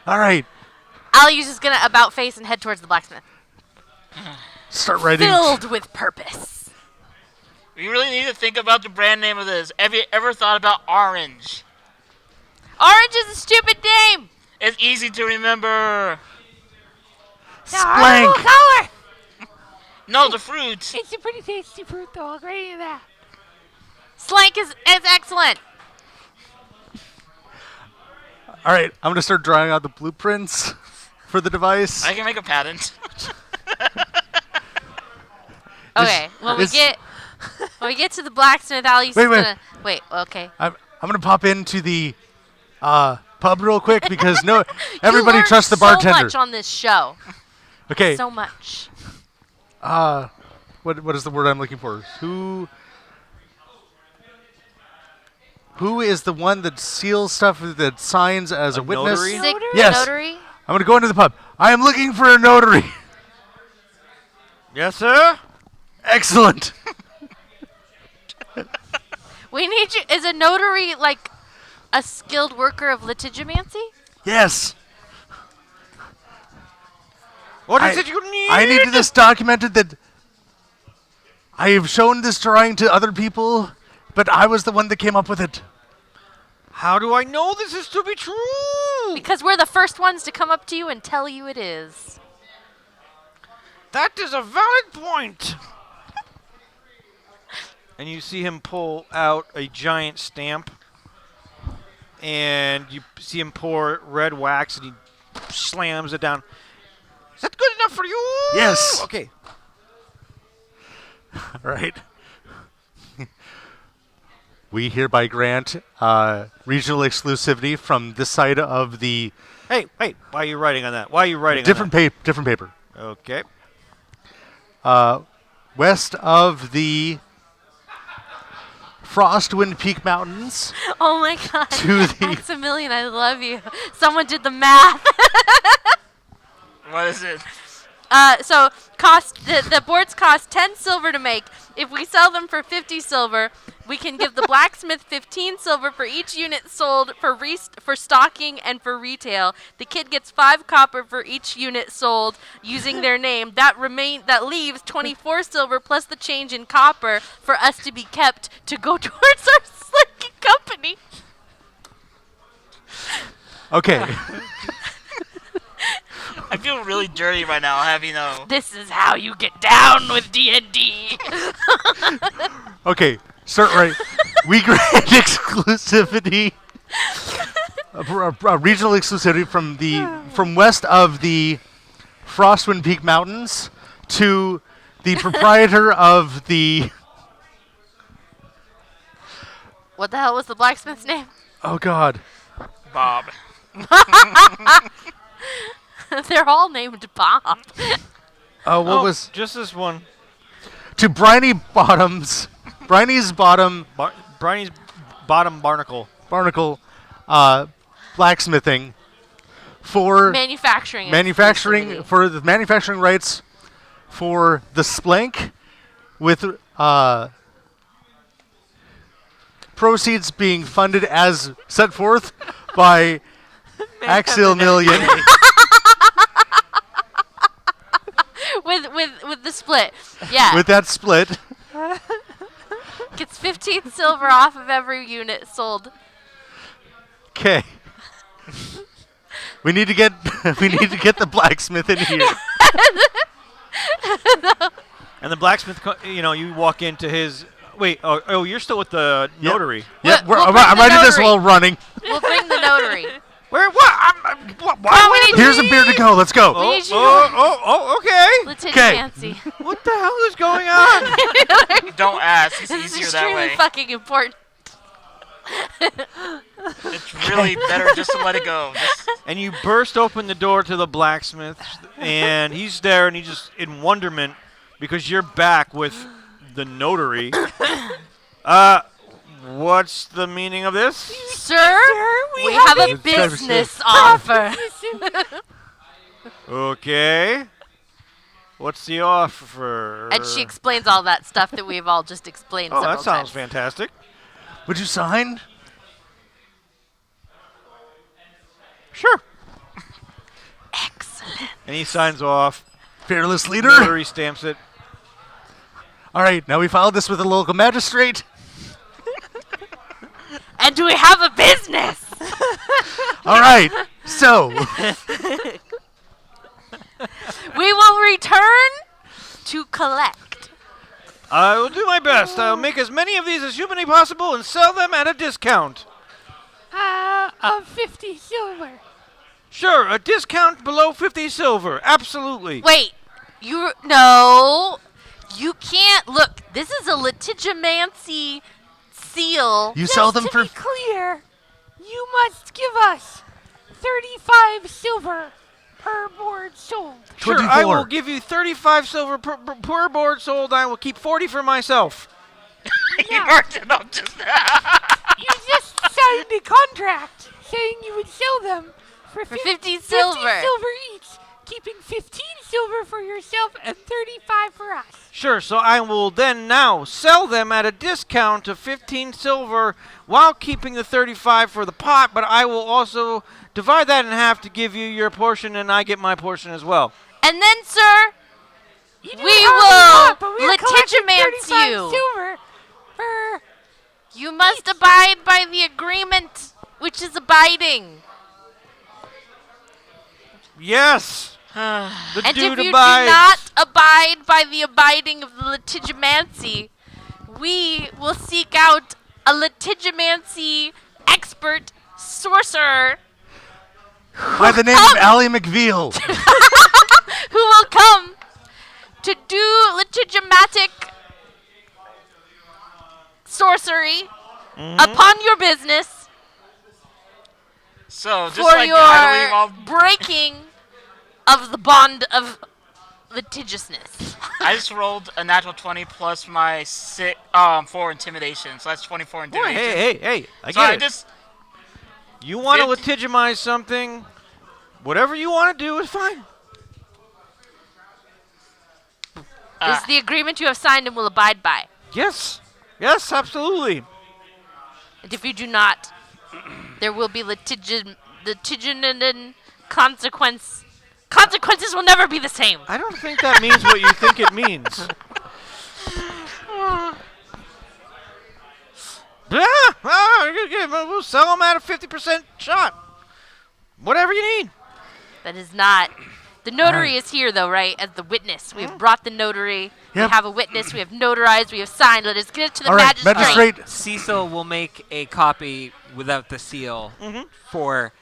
All right. Alius is gonna about face and head towards the blacksmith. Start writing. Filled with purpose. We really need to think about the brand name of this. Have you ever thought about Orange? Orange is a stupid name. It's easy to remember. Splank. Color! No, the fruit. It's a pretty tasty fruit, though. I'll grant you that. Slank is excellent. All right. I'm gonna start drawing out the blueprints for the device. I can make a patent. Okay, when is- we get to the blacksmith, Alius Wait, is wait. gonna wait. Okay. I'm gonna pop into the pub real quick because no You everybody learned trusts the bartender. So much on this show. Okay. So much. What is the word I'm looking for? Who is the one that seals stuff that signs as a witness? notary? Sick Yes. notary. I'm gonna go into the pub. I am looking for a notary. Yes, sir? Excellent. We need you. Is a notary like a skilled worker of litigimancy? Yes. What is it you need? I need this documented that I have shown this drawing to other people, but I was the one that came up with it. How do I know this is to be true? Because we're the first ones to come up to you and tell you it is. That is a valid point. And you see him pull out a giant stamp, and you see him pour red wax, and he slams it down. Is that good enough for you? Yes. Okay. All right. We hereby grant regional exclusivity from this side of the Hey, why are you writing on that? Why are you writing different on different paper. that? Okay. West of the Frostwind Peak Mountains. Oh my God. To the- Maximilian, I love you. Someone did the math. What is it? So the boards cost 10 silver to make. If we sell them for 50 silver, we can give the blacksmith 15 silver for each unit sold for stocking and for retail. The kid gets 5 copper for each unit sold using their name. That leaves 24 silver plus the change in copper for us to be kept to go towards our slinking company. Okay. I feel really dirty right now, I'll have you know. This is how you get down with D&D. Okay. Start right. We grant exclusivity, regional exclusivity from west of the Frostwind Peak Mountains to the proprietor of the. What the hell was the blacksmith's name? Oh God. Bob. They're all named Bob. What was just this one? to Briny Bottoms, Briny's Bottom Brownie's bottom barnacle. Barnacle, blacksmithing for Manufacturing manufacturing exclusivity. for the manufacturing rights for the Splank, with proceeds being funded as set forth by Axial Million. with the split. Yeah. With that split, Gets 15 silver off of every unit sold. okay. We need to get the blacksmith in here. And the blacksmith, you walk into his. Wait, you're still with the notary. Yep, We'll bring I'm the writing this notary. while running. We'll bring the notary. Where? What? Why we need Here's a beer to go. Let's go. We need you okay. Litigimancy. What the hell is going on? Don't ask, it's This is easier that extremely way. fucking important. It's really better just to let it go. Just, And you burst open the door to the blacksmith, and he's there, and he's just in wonderment because you're back with the notary. What's the meaning of this? Sir, we have a It's business offer. Okay. What's the offer? And she explains all that stuff that we've all just explained Oh, several that sounds times. fantastic. Would you sign? Sure. Excellent. And he signs off. Fearless leader. Notary stamps it. All right, now we filed this with the local magistrate. And do we have a business? All right, so We will return to collect. I will do my best. I'll make as many of these as humanly possible and sell them at a discount. Of 50 silver. Sure, a discount below 50 silver. Absolutely. Wait, you can't look. This is a litigimancy seal. you sell them to for be clear, you must give us 35 silver per board sold. Sure, I 24. will give you 35 silver per board sold. I will keep 40 for myself. he marked it up just now. You just signed a contract saying you would sell them for 50 50 silver. silver each. keeping 15 silver for yourself and 35 for us. Sure, so I will then now sell them at a discount of 15 silver while keeping the 35 for the pot, but I will also divide that in half to give you your portion and I get my portion as well. And then, sir, You do we how will want, but we are collecting litigimance 35 you. silver for... You must abide by the agreement, which is abiding. Yes! The And dude if you abides. do not abide by the abiding of the litigimancy, we will seek out a litigimancy expert sorcerer By the name of Ally McVeal. who will come to do litigimatic sorcery upon your business So, just for like idling your while breaking of the bond of litigiousness. I just rolled a natural 20 plus my 4 intimidation, so that's 24 Boy, intimidation. hey, I So get I it. just You want to 50 litigimize something, whatever you want to do is fine. This is the agreement you have signed and will abide by. Yes, absolutely. And if you do not, there will be litigious consequence. Consequences will never be the same. I don't think that means what you think it means. We'll sell them at a 50% shot. Whatever you need. That is not. The notary is here, though, right? As the witness. We have brought the notary. We Yep. have a witness. We have notarized. We have signed. Let us get it to the All right, magistrate. magistrate. Cecil will make a copy without the seal for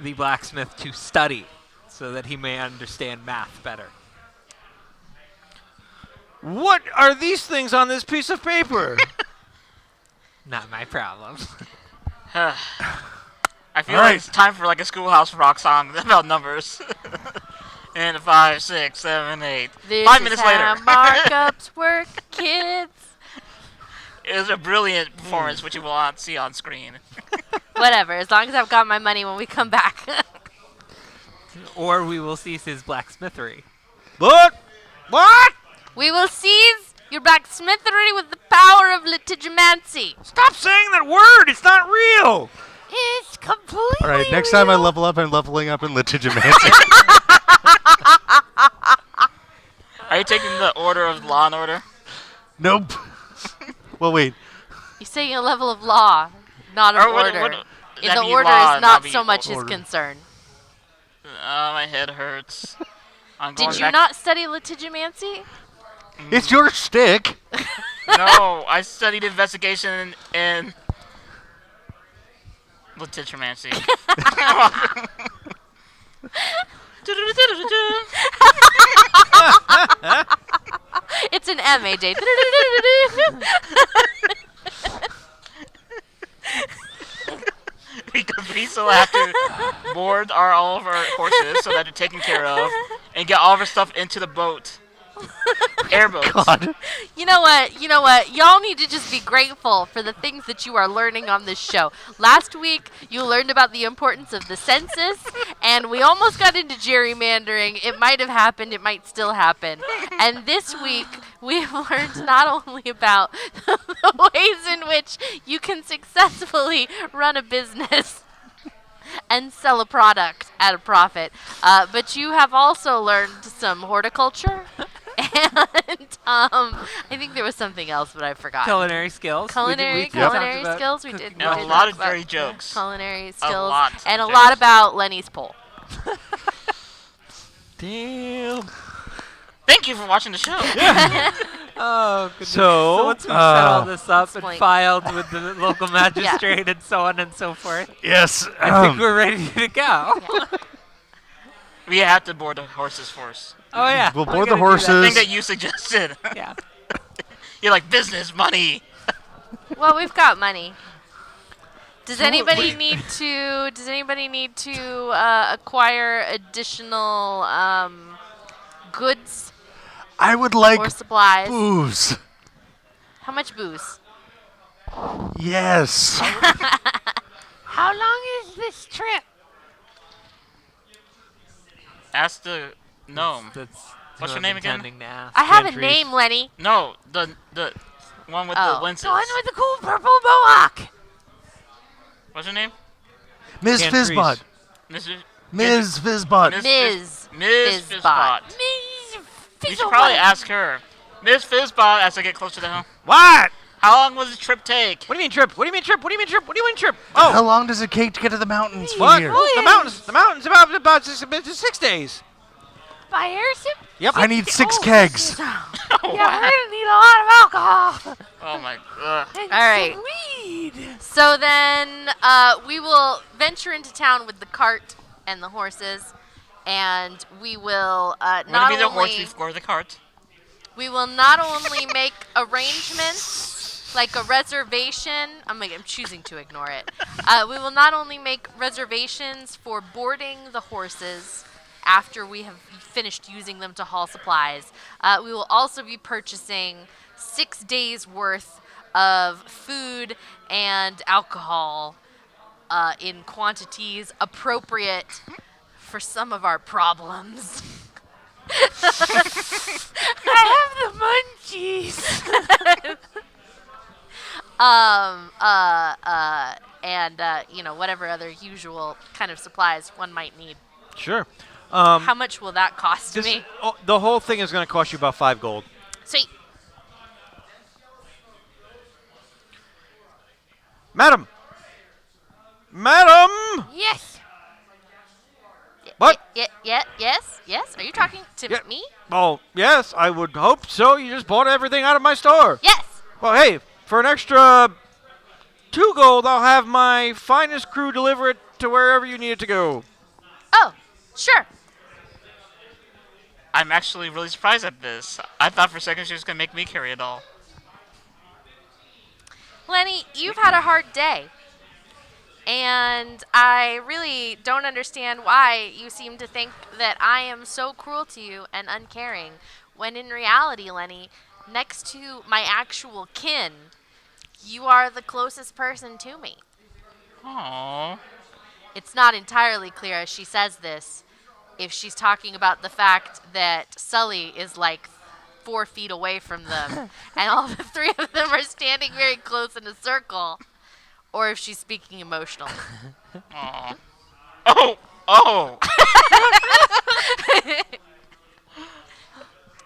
the blacksmith to study so that he may understand math better. What are these things on this piece of paper? Not my problem. I feel All like right. it's time for like a Schoolhouse Rock song about numbers. And 5, 6, 7, 8. This 5 is minutes how later. markups work, kids. It was a brilliant performance, which you will not see on screen. Whatever. As long as I've got my money when we come back. Or we will cease his blacksmithery. What? We will seize your blacksmithery with the power of litigimancy. Stop saying that word. It's not real. It's completely All right, next time I real. level up, I'm leveling up in litigimancy. Are you taking the order of Law and Order? Nope. Well, wait. You're saying a level of law, not of Or what- order. what- In that'd the be order law, is not that'd so be much his order. concern. My head hurts. I'm going Did you back- not study litigimancy? It's your shtick. No, I studied investigation and litigimancy. It's an M, AJ. Because we still have to board all of our horses so that they're taken care of and get all of our stuff into the boat. Airboats. God. You know what? You know what? Y'all need to just be grateful for the things that you are learning on this show. Last week, you learned about the importance of the census, and we almost got into gerrymandering. It might have happened. It might still happen. And this week, we've learned not only about the ways in which you can successfully run a business and sell a product at a profit, but you have also learned some horticulture. And I think there was something else, but I forgot. Culinary skills. Culinary We talked culinary about skills. We cooking. did. And we a did lot talk of about dirty jokes. culinary skills, lot and a of lot jokes. about Lenny's poll. Damn. Thank you for watching the show. Oh, goodness. So, once we set all this up and Splank. filed with the local magistrate and so on and so forth, Yes. I think we're ready to go. We have to board the horses first. Oh, yeah. We'll we're board the gonna do that. The thing horses. that you suggested. Yeah. You're like, business, money. Well, we've got money. Does So anybody wait. need to? Does anybody need to acquire additional goods I would like or supplies? booze. How much booze? Yes. How long is this trip? Ask the No. That's What's who your I'm name again? intending to ask. I have a Gantries. name, Lenny. No, the one with Oh. the lenses. The one with the cool purple mohawk. What's your name? Ms. Gantries. Fizzbot. Mr. Ms. Fizzbot. Ms. Ms. Fizzbot. Fizzbot. Ms. You should probably Fizzlebutt. ask her. Ms. Fizzbot, as I get closer to home. What? How long was the trip take? What do you mean trip? What do you mean trip? What do you mean trip? What do you mean trip? How Oh, long does it take to get to the mountains from what? here? The mountains. The mountains about 6 days. By airship? Yep. I need 6 Oh, kegs. Yeah, we're gonna need a lot of alcohol. Oh my god. And All right. some weed. So then we will venture into town with the cart and the horses, and we will We're gonna not be the horse only before the cart. make arrangements like a reservation. I'm choosing to ignore it. We will not only make reservations for boarding the horses after we have finished using them to haul supplies. We will also be purchasing 6 days worth of food and alcohol in quantities appropriate for some of our problems. I have the munchies. And whatever other usual kind of supplies one might need. Sure. How much will that cost me? The whole thing is going to cost you about 5 gold. Sweet. Madam. Yes. What? Yes. Are you talking to Yeah. me? Well, yes, I would hope so. You just bought everything out of my store. Yes. Well, hey, for an extra 2 gold, I'll have my finest crew deliver it to wherever you need it to go. Oh, sure. I'm actually really surprised at this. I thought for a second she was gonna make me carry it all. Lenny, you've had a hard day. And I really don't understand why you seem to think that I am so cruel to you and uncaring, when in reality, Lenny, next to my actual kin, you are the closest person to me. Aww. It's not entirely clear as she says this if she's talking about the fact that Sully is like 4 feet away from them and all the 3 of them are standing very close in a circle, or if she's speaking emotionally. Aww. Oh!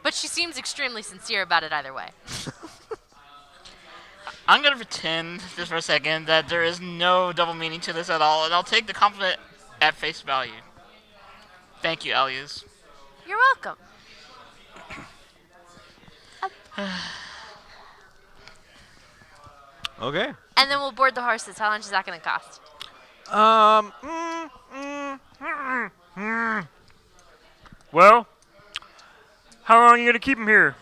But she seems extremely sincere about it either way. I'm gonna pretend just for a second that there is no double meaning to this at all, and I'll take the compliment at face value. Thank you, Alias. You're welcome. Okay. And then we'll board the horses. How much is that going to cost? Well, how long are you going to keep him here?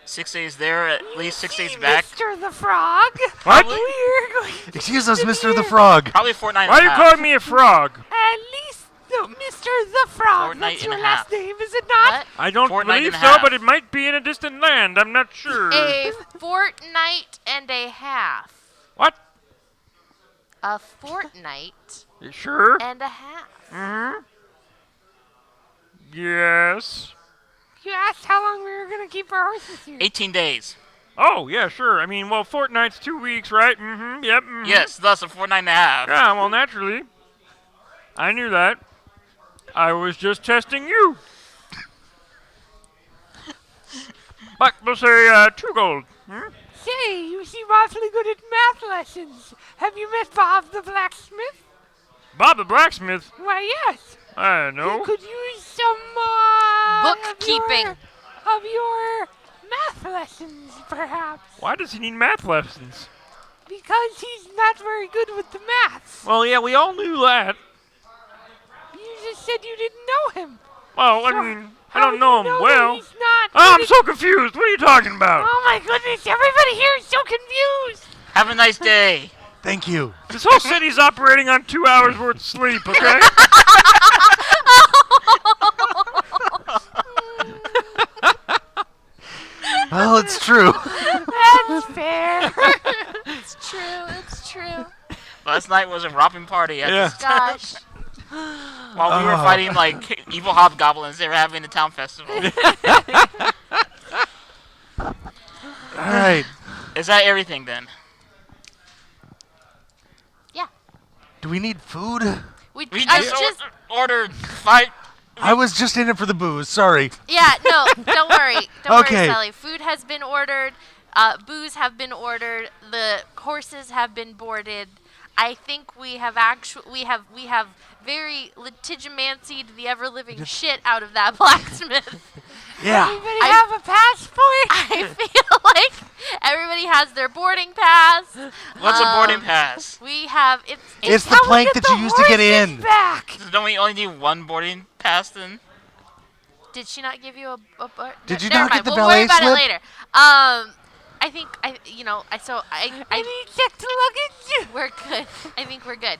6 days there, at least 6 days back. Mr. the Frog. What? We're going Excuse us, Mr. the Frog. Probably fortnight Why are and you a half. calling me a frog? at least Mr. the Frog. Fortnight That's and your a last half. name, is it not? What? I don't Fortnight believe and a so, half. but it might be in a distant land. I'm not sure. A fortnight and a half. What? A fortnight You sure? and a half. Mm-hmm. Yes. You asked how long we were going to keep our horses here. 18 days. Oh, yeah, sure. I mean, well, fortnight's 2 weeks, right? Mm-hmm. Yep. Mm-hmm. Yes, thus a fortnight and a half. Yeah, well, naturally. I knew that. I was just testing you. But we'll say 2 gold. Hmm? Say, you seem awfully good at math lessons. Have you met Bob the blacksmith? Bob the blacksmith? Why, yes. I He know. could use some Bookkeeping. of your math lessons, perhaps, Why does he need math lessons? because he's not very good with the maths. Well, yeah, we all knew that. You just said you didn't know him. Well, I So mean, I how don't do know you him that well. He's not Oh, good I'm at- so confused. What are you talking about? Oh my goodness! Everybody here is so confused. Have a nice day. Thank you. This whole city's operating on 2 hours worth of sleep, okay? Well, it's true. That's fair. It's true. It's true. Last night was a romping party at Yeah. this Gosh. While we were fighting like evil hobgoblins, they were having a town festival. All right. Is that everything then? Yeah. Do we need food? We I just ordered 5. I was just in it for the booze. Sorry. Yeah, no, don't worry. Don't Okay. worry, Sally. Food has been ordered. Booze have been ordered. The horses have been boarded. I think we have very litigimancied the ever living shit out of that blacksmith. Yeah. Anybody have a passport? I feel like everybody has their boarding pass. What's a boarding pass? We have It's the How we plank get that you the used to get horses in. Back. Don't we only need one boarding pass then? Did she not give you a Did you never not get mind. the We'll worry valet about slip? it later. I think I need checked luggage. we're good. I think we're good.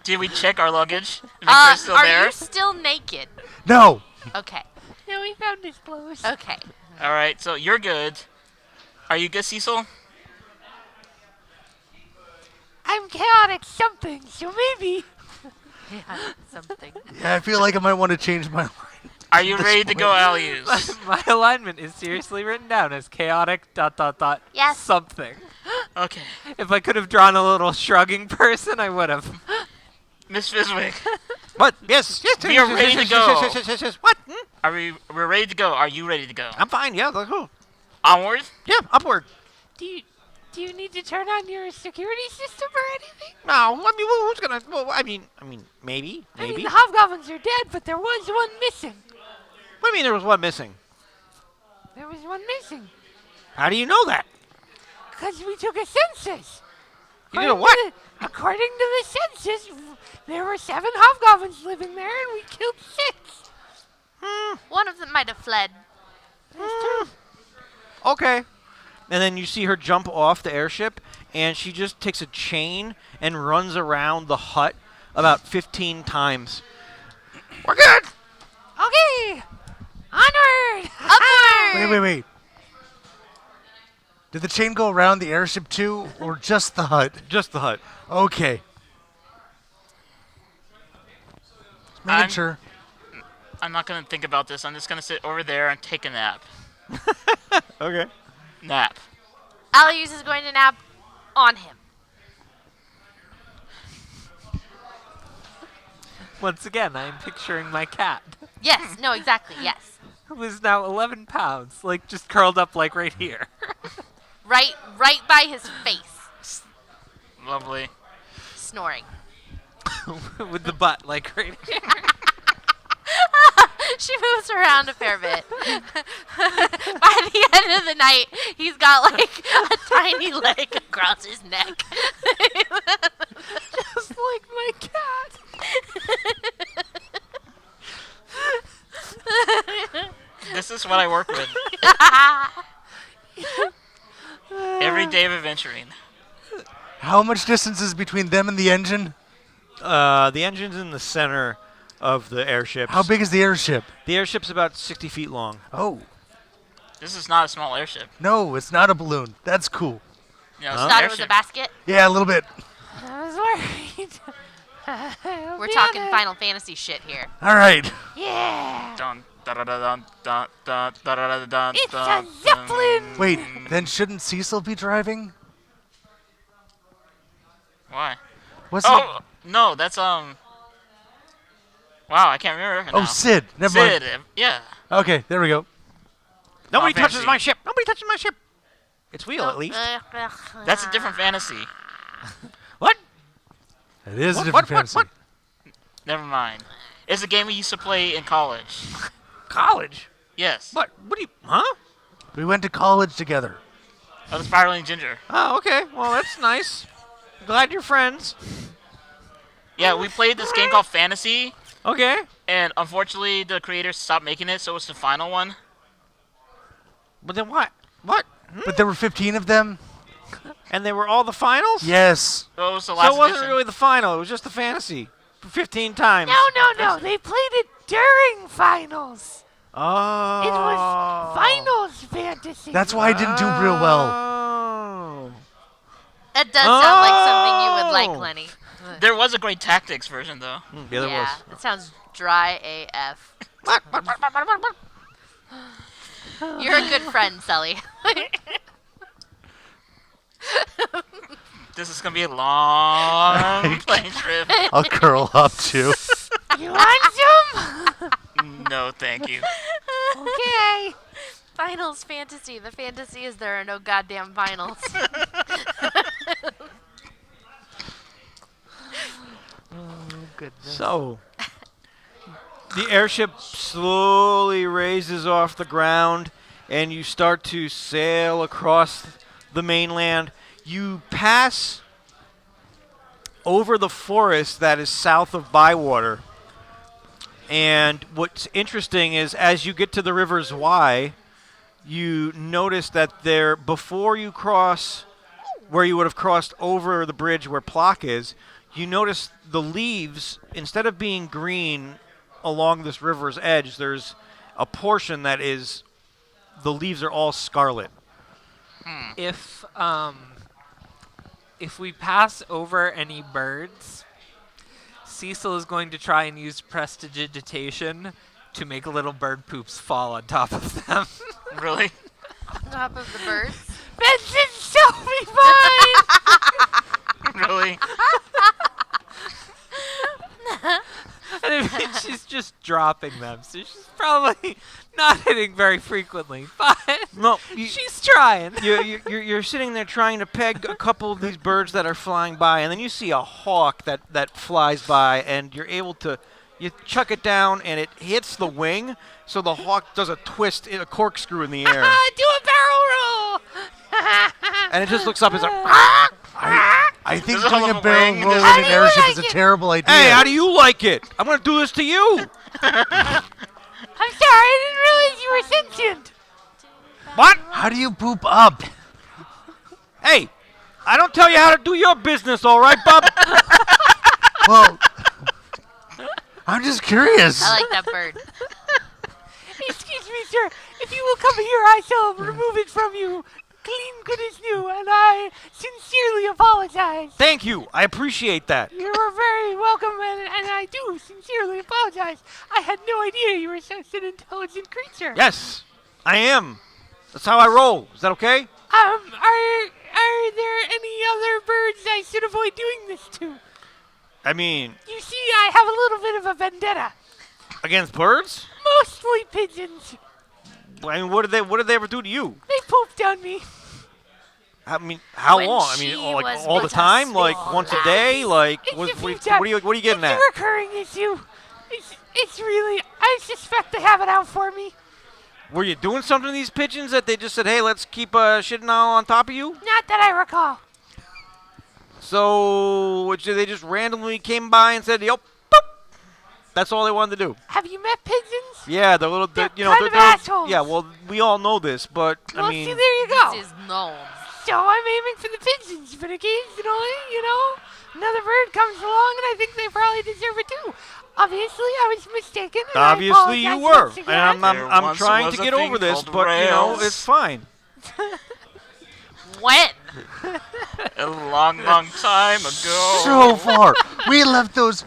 Did we check our luggage? Make sure it's still are there? you still naked? No. Okay. No, we found his clothes. Okay. Alright, so you're good. Are you good, Cecil? I'm chaotic something, so maybe. Yeah, something. Yeah, I feel like I might want to change my line. Are you ready to go, Alius? My alignment is seriously written down as chaotic ... Yes. something. Okay. If I could have drawn a little shrugging person, I would have. Miss Fizwick, What? Yes. Yes. We are ready to go. Yes. What? we're ready to go. Are you ready to go? I'm fine. Yeah. Let's go. Onward? Yeah. Upward. Do you need to turn on your security system or anything? No. I mean, who's gonna? Well, I mean, maybe. I mean, the hobgoblins are dead, but there was one missing. What do you mean there was one missing? There was one missing. How do you know that? Because we took a census. You did a what? According to the census, there were 7 hobgoblins living there, and we killed 6. One of them might have fled. Okay. And then you see her jump off the airship, and she just takes a chain and runs around the hut about 15 times. We're good. Okay, onward. Upward! Wait. Did the chain go around the airship too, or just the hut? Just the hut. Okay. Just making sure. I'm not going to think about this. I'm just going to sit over there and take a nap. Okay. Nap. Alius is going to nap on him. Once again, I am picturing my cat, Yes, no, exactly, yes. who is now 11 pounds, like just curled up like right here. Right by his face, Lovely. snoring. With the butt like right here. She moves around a fair bit. By the end of the night, he's got like a tiny leg across his neck. Just like my cat. This is what I work with. Every day of adventuring. How much distance is between them and the engine? The engine's in the center of the airship. How big is the airship? The airship's about 60 feet long. Oh, This is not a small airship. no, it's not a balloon. That's cool. No, it's Huh? an Thought it was a airship. basket. Yeah, a little bit. I was worried. I'll We're be talking honest. Final Fantasy shit here. All right. Yeah. Dun, da, da, da, dun, dun, dun, da, da, da, dun, It's dun, a Zeppelin. Wait, then shouldn't Cecil be driving? Why? What's Oh, no, that's, Wow, I can't remember Oh, now. Sid. Never Sid, mind. yeah. Okay, there we go. Nobody Fantasy. touches my ship. Nobody touches my ship. It's wheel, at least. That's a different fantasy. What? It is a What, different what, fantasy. what? Never mind. It's a game we used to play in college. College? Yes. What? What do you... Huh? We went to college together. Oh, the Spiraling Ginger. Oh, okay. Well, that's nice. Glad you're friends. Yeah, we played this game called Fantasy, Okay. and unfortunately the creators stopped making it, so it's the final one. But then what? What? But there were 15 of them? And they were all the finals? Yes. So it was the So last it wasn't edition. really the final. It was just the fantasy. For 15 times. No. They played it during finals. Oh. It was finals fantasy. That's why I didn't do real well. Oh. It does sound like something you would Oh. like, Lenny. There was a great tactics version, though. Yeah, there yeah, was. it sounds Dry AF. You're a good friend, Sully. This is gonna be a long plane trip. I'll curl up too. You want some? No, thank you. Okay. Finals fantasy. The fantasy is there are no goddamn finals. So, the airship slowly raises off the ground, and you start to sail across the mainland. You pass over the forest that is south of Bywater. And what's interesting is as you get to the River's Wye, you notice that there, before you cross where you would have crossed over the bridge where Plock is, you notice the leaves, instead of being green along this river's edge, there's a portion that is, the leaves are all scarlet. If we pass over any birds, Cecil is going to try and use prestidigitation to make little bird poops fall on top of them. Really? On top of the birds. Vincent, show me fine. Really? And I mean, she's just dropping them, so she's probably not hitting very frequently, but No, she's trying. you're sitting there trying to peg a couple of these birds that are flying by, and then you see a hawk that flies by, and you're able to, you chuck it down, and it hits the wing, so the hawk does a twist, a corkscrew in the air, Do a barrel roll. and it just looks up and says, I think Does it doing hold a up a barrel wing? roll in How an do you airship like is a it? terrible idea. "Hey, how do you like it? I'm gonna do this to you." I'm sorry, I didn't realize you were sentient. What? How do you poop up? Hey, I don't tell you how to do your business, all right, bub? Well, I'm just curious. I like that bird. Excuse me, sir. If you will come here, I shall remove it from you. Clean good as new, and I sincerely apologize. Thank you. I appreciate that. You are very welcome, and I do sincerely apologize. I had no idea you were such an intelligent creature. Yes, I am. That's how I roll. Is that okay? Are there any other birds I should avoid doing this to? I mean, You see, I have a little bit of a vendetta. against birds? Mostly pigeons. I mean, what did they ever do to you? They pooped on me. I mean, how When long? I she mean, like was all the with time? us Like all once a that. day? Like It's what a few are you times. getting It's at? a recurring issue. It's really, I suspect they have it out for me. Were you doing something to these pigeons that they just said, "Hey, let's keep shitting on top of you"? Not that I recall. So they just randomly came by and said, "Yep, boop." That's all they wanted to do. Have you met pigeons? Yeah, the little, They're kind of assholes. yeah. Well, we all know this, but Well, I see, mean, there you go. This is known. So I'm aiming for the pigeons, but occasionally, another bird comes along, and I think they probably deserve it too. Obviously, I was mistaken. And obviously I you apologize were, once and again. I'm once trying was to a get thing over this, called but rails. it's fine. When? A long, long time ago. So far. We left those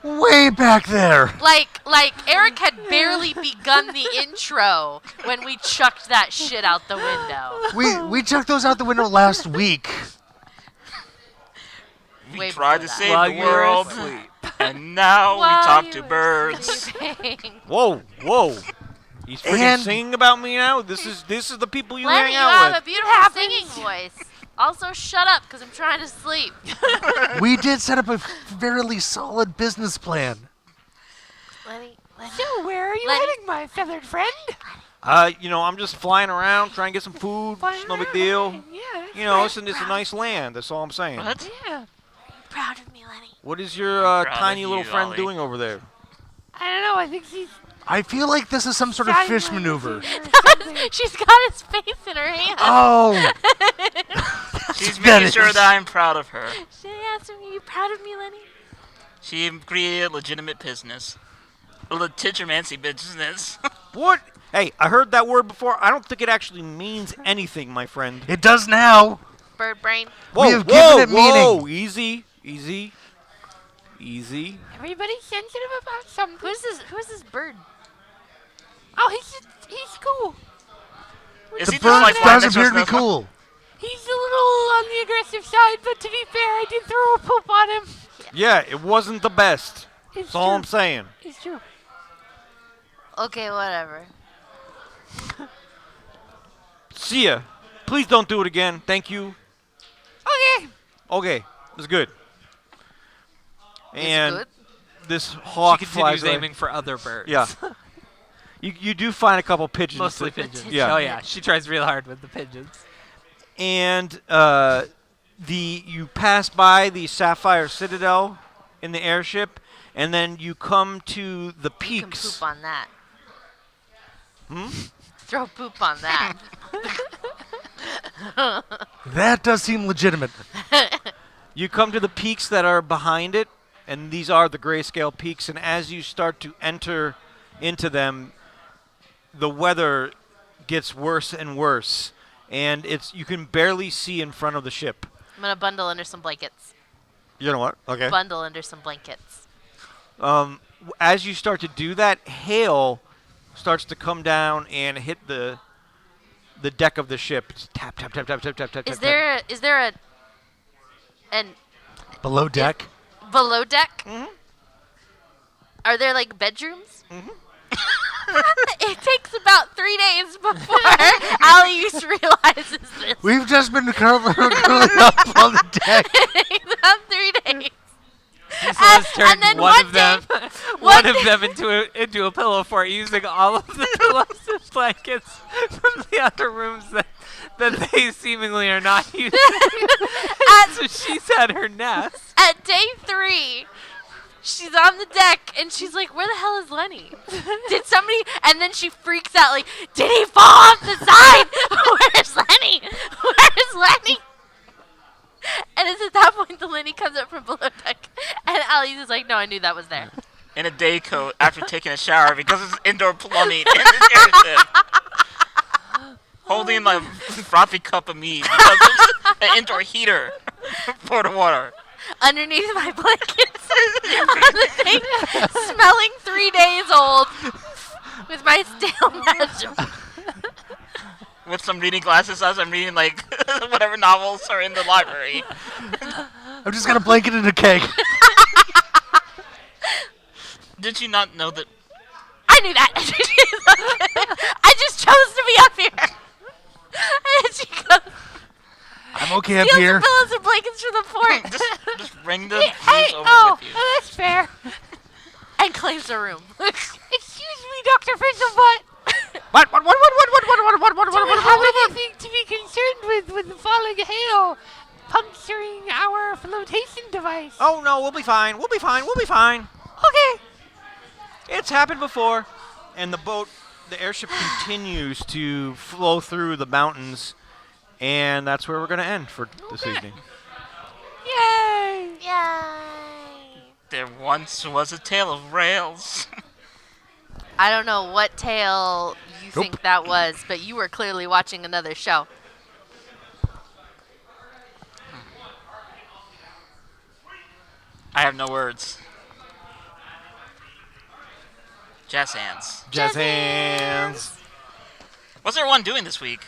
way back there. Like Eric had barely begun the intro when we chucked that shit out the window. We chucked those out the window last week. We Way tried to before save that. the world, and now we While talk you to were birds. sleeping. Whoa. He's freaking And- singing about me now. This is the people you Lenny, hang you out have with. a beautiful singing voice. Also, shut up, because I'm trying to sleep. We did set up a fairly solid business plan. Lenny. So where are you Lenny. heading, my feathered friend? I'm just flying around trying to get some food. It's no big deal. Yeah. that's It's a nice land. That's all I'm saying. What? Yeah. Proud of me, Lenny. What is your I'm proud tiny of little you, friend Ollie. doing over there? I don't know. I think she's. I feel like this is some sort of fish maneuver. She's got his face in her hand. Oh, She's That making sure is- that I'm proud of her. She asked me, you proud of me, Lenny? She created a legitimate business. A legitimancy business. What? Hey, I heard that word before. I don't think it actually means anything, my friend. it does now. Bird brain. Whoa, have given it whoa, meaning. Easy. Easy. Everybody's sensitive about something. Who's this bird? Oh, he's cool. Is The he just bird like flying does next to appear to be us? cool. He's a little on the aggressive side, but to be fair, I did throw a poop on him. Yeah, it wasn't the best. It's That's all I'm true. saying. It's true. Okay, whatever. See ya. Please don't do it again. Thank you. Okay. Okay, it's good. And Is it this She hawk continues flies away. aiming for other birds. Yeah. You do find a couple pigeons. Mostly that- pigeons. Yeah. Oh yeah, she tries real hard with the pigeons. And you pass by the Sapphire Citadel in the airship, and then you come to the good? You can peaks. poop on that. Hmm? Throw poop on that. That does seem legitimate. You come to the peaks that are behind it, and these are the grayscale peaks. And as you start to enter into them, the weather gets worse and worse, and you can barely see in front of the ship. I'm gonna bundle under some blankets. You know what? Okay. Bundle under some blankets. As you start to do that, hail starts to come down and hit the deck of the ship. It's tap tap tap tap tap tap tap. Is tap. there an Below deck. below deck? Mhm. Are there like bedrooms? It takes about 3 days before Alice realizes this. We've just been curling up on the deck. It takes about 3 days. Liz turned then one of them, one one of day- them into a pillow fort using all of the pillows and blankets from the other rooms that they seemingly are not using. So she's at her nest. At day 3, she's on the deck and she's like, "Where the hell is Lenny? Did somebody?" And then she freaks out like, "Did he fall off the side? Where's Lenny? Where's Lenny?" And it's at that point that Lenny comes up from below deck, and Alice is like, "No, I knew that was there." In a day coat after taking a shower because it's indoor plumbing in this airship. Holding my frothy cup of mead because it's an indoor heater for the water. Underneath my blankets on the thing, smelling 3 days old with my stale match. With some reading glasses as I'm reading like whatever novels are in the library. I'm just gonna blanket in a cake. Did you not know that? I knew that. I just chose to be up here. And she goes, I'm okay up steals here. the pillows and blankets from the fort just bring the Hey, news over oh, with you. that's fair. and claims the room. Excuse me, Dr. Fizzlebutt. What? Do we have anything to be concerned with the falling hail puncturing our flotation device? Oh no, we'll be fine. We'll be fine. We'll be fine. Okay. It's happened before. And the airship continues to flow through the mountains, and that's where we're going to end for this evening. Yay. Yay. There once was a tale of rails. I don't know what tale you Nope. think that was, but you were clearly watching another show. I have no words. Jazz hands. Jazz hands. What's everyone doing this week?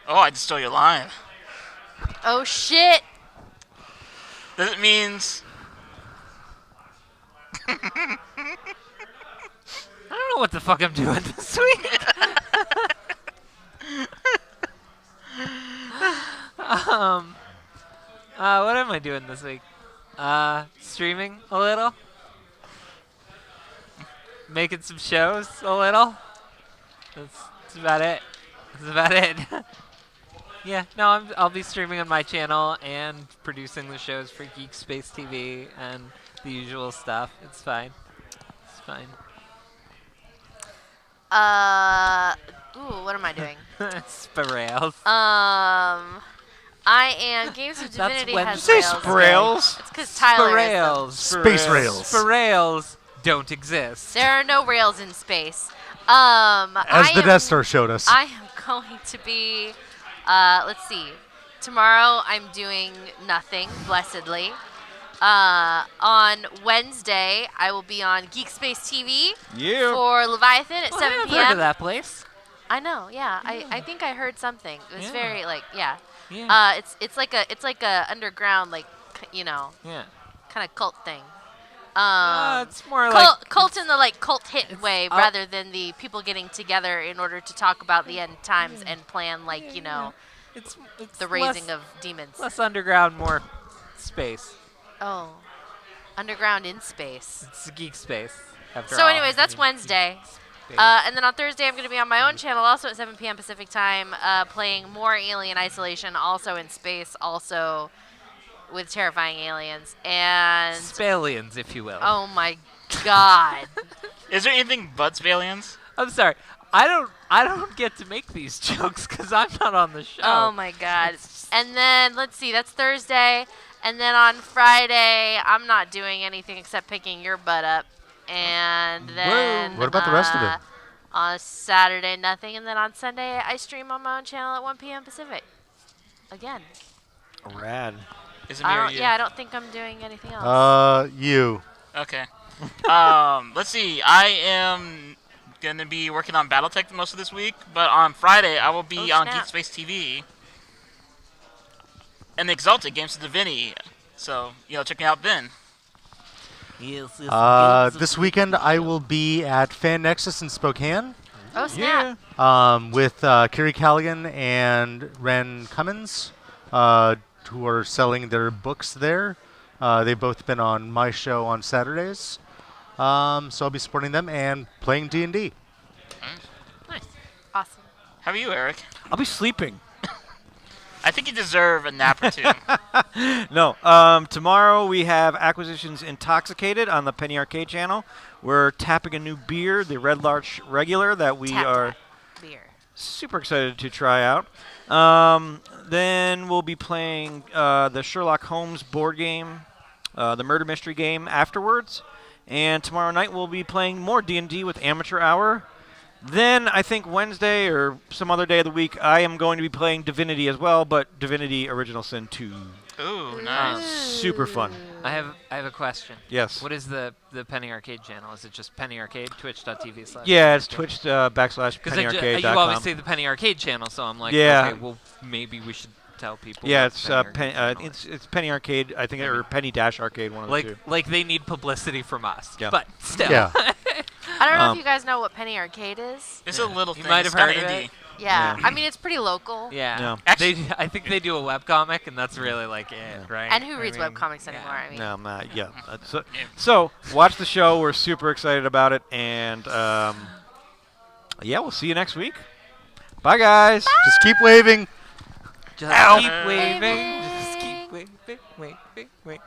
Oh, I just stole your line. Oh shit. That means I don't know what the fuck I'm doing this week. What am I doing this week? Streaming a little. Making some shows a little. That's about it. That's about it. Yeah, no, I'll be streaming on my channel and producing the shows for Geek Space TV and the usual stuff. It's fine. It's fine. What am I doing? Sparails. I am Games of That's Divinity when- has Did you rails. say Sprails? It's because Tyler is them. Sparails. Space rails. Sparails don't exist. There are no rails in space. As the Death Star showed us. I am going to be, let's see. Tomorrow I'm doing nothing, blessedly. On Wednesday, I will be on Geek Space TV Yeah. for Leviathan at Well, 7 I've p.m. heard of that place. I know, yeah. I think I heard something. It was Yeah. very like, yeah. Yeah. It's like a underground like, Yeah. kind of cult thing. It's more Cult, like cult in the like cult hit it's way, up- rather than the people getting together in order to talk about the end times and plan like it's the raising of demons. less underground, more space. Oh, underground in space. It's geek space. After So, all. anyways, that's Wednesday. Space. And then on Thursday, I'm going to be on my own channel, also at 7 p.m. Pacific time, playing more Alien Isolation, also in space, also with terrifying aliens. And Spalians, if you will. oh my god, Is there anything but aliens? I'm sorry. I don't get to make these jokes because I'm not on the show. oh my god. And then let's see, that's Thursday. And then on Friday, I'm not doing anything except picking your butt up. And then What about the rest of it? On Saturday, nothing. And then on Sunday, I stream on my own channel at 1 p.m. Pacific. Again. Rad. Is it me or you? I don't think I'm doing anything else. You. Okay. Let's see. I am gonna be working on BattleTech most of this week, but on Friday I will be Oh, on snap. Geek Space TV and Exalted Games of Divinity. So check me out then. This weekend I will be at Fan Nexus in Spokane Oh, snap. with Kiri Callaghan and Ren Cummins, who are selling their books there. They've both been on my show on Saturdays, so I'll be supporting them and playing D&D. Awesome. How are you, Eric? I'll be sleeping. I think you deserve a nap or two. No. Tomorrow we have Acquisitions Intoxicated on the Penny Arcade channel. We're tapping a new beer, the Red Larch Regular, that we Tap are that beer. super excited to try out. Then we'll be playing the Sherlock Holmes board game, the murder mystery game afterwards. And tomorrow night we'll be playing more D&D with Amateur Hour. Then I think Wednesday or some other day of the week I am going to be playing Divinity as well, but Divinity Original Sin 2. Ooh, nice. Super fun. I have a question. Yes. What is the Penny Arcade channel? Is it just Penny Arcade? Twitch.tv/. Yeah, it's Twitch /pennyarcade.com. Because you always say the Penny Arcade channel, so I'm like, Yeah. okay, well maybe we should tell people. Yeah, what it's Penny Arcade channel is. it's Penny Arcade, I think, or Penny Dash Arcade, one of the two. like they need publicity from us. Yeah. But still. Yeah. I don't know Um, if you guys know what Penny Arcade is. It's a little You thing. might It's have kinda heard of indie. it. Yeah. Yeah. I mean, it's pretty local. Yeah. No. Actually- I think they do a webcomic, and that's really like it, right? And who reads I mean, webcomics yeah. anymore? I mean, No, I'm not. Yeah. So watch the show. We're super excited about it, and yeah, we'll see you next week. Bye, guys. Just keep waving. Just Ow. keep waving. Waving. Just keep waving. Wait.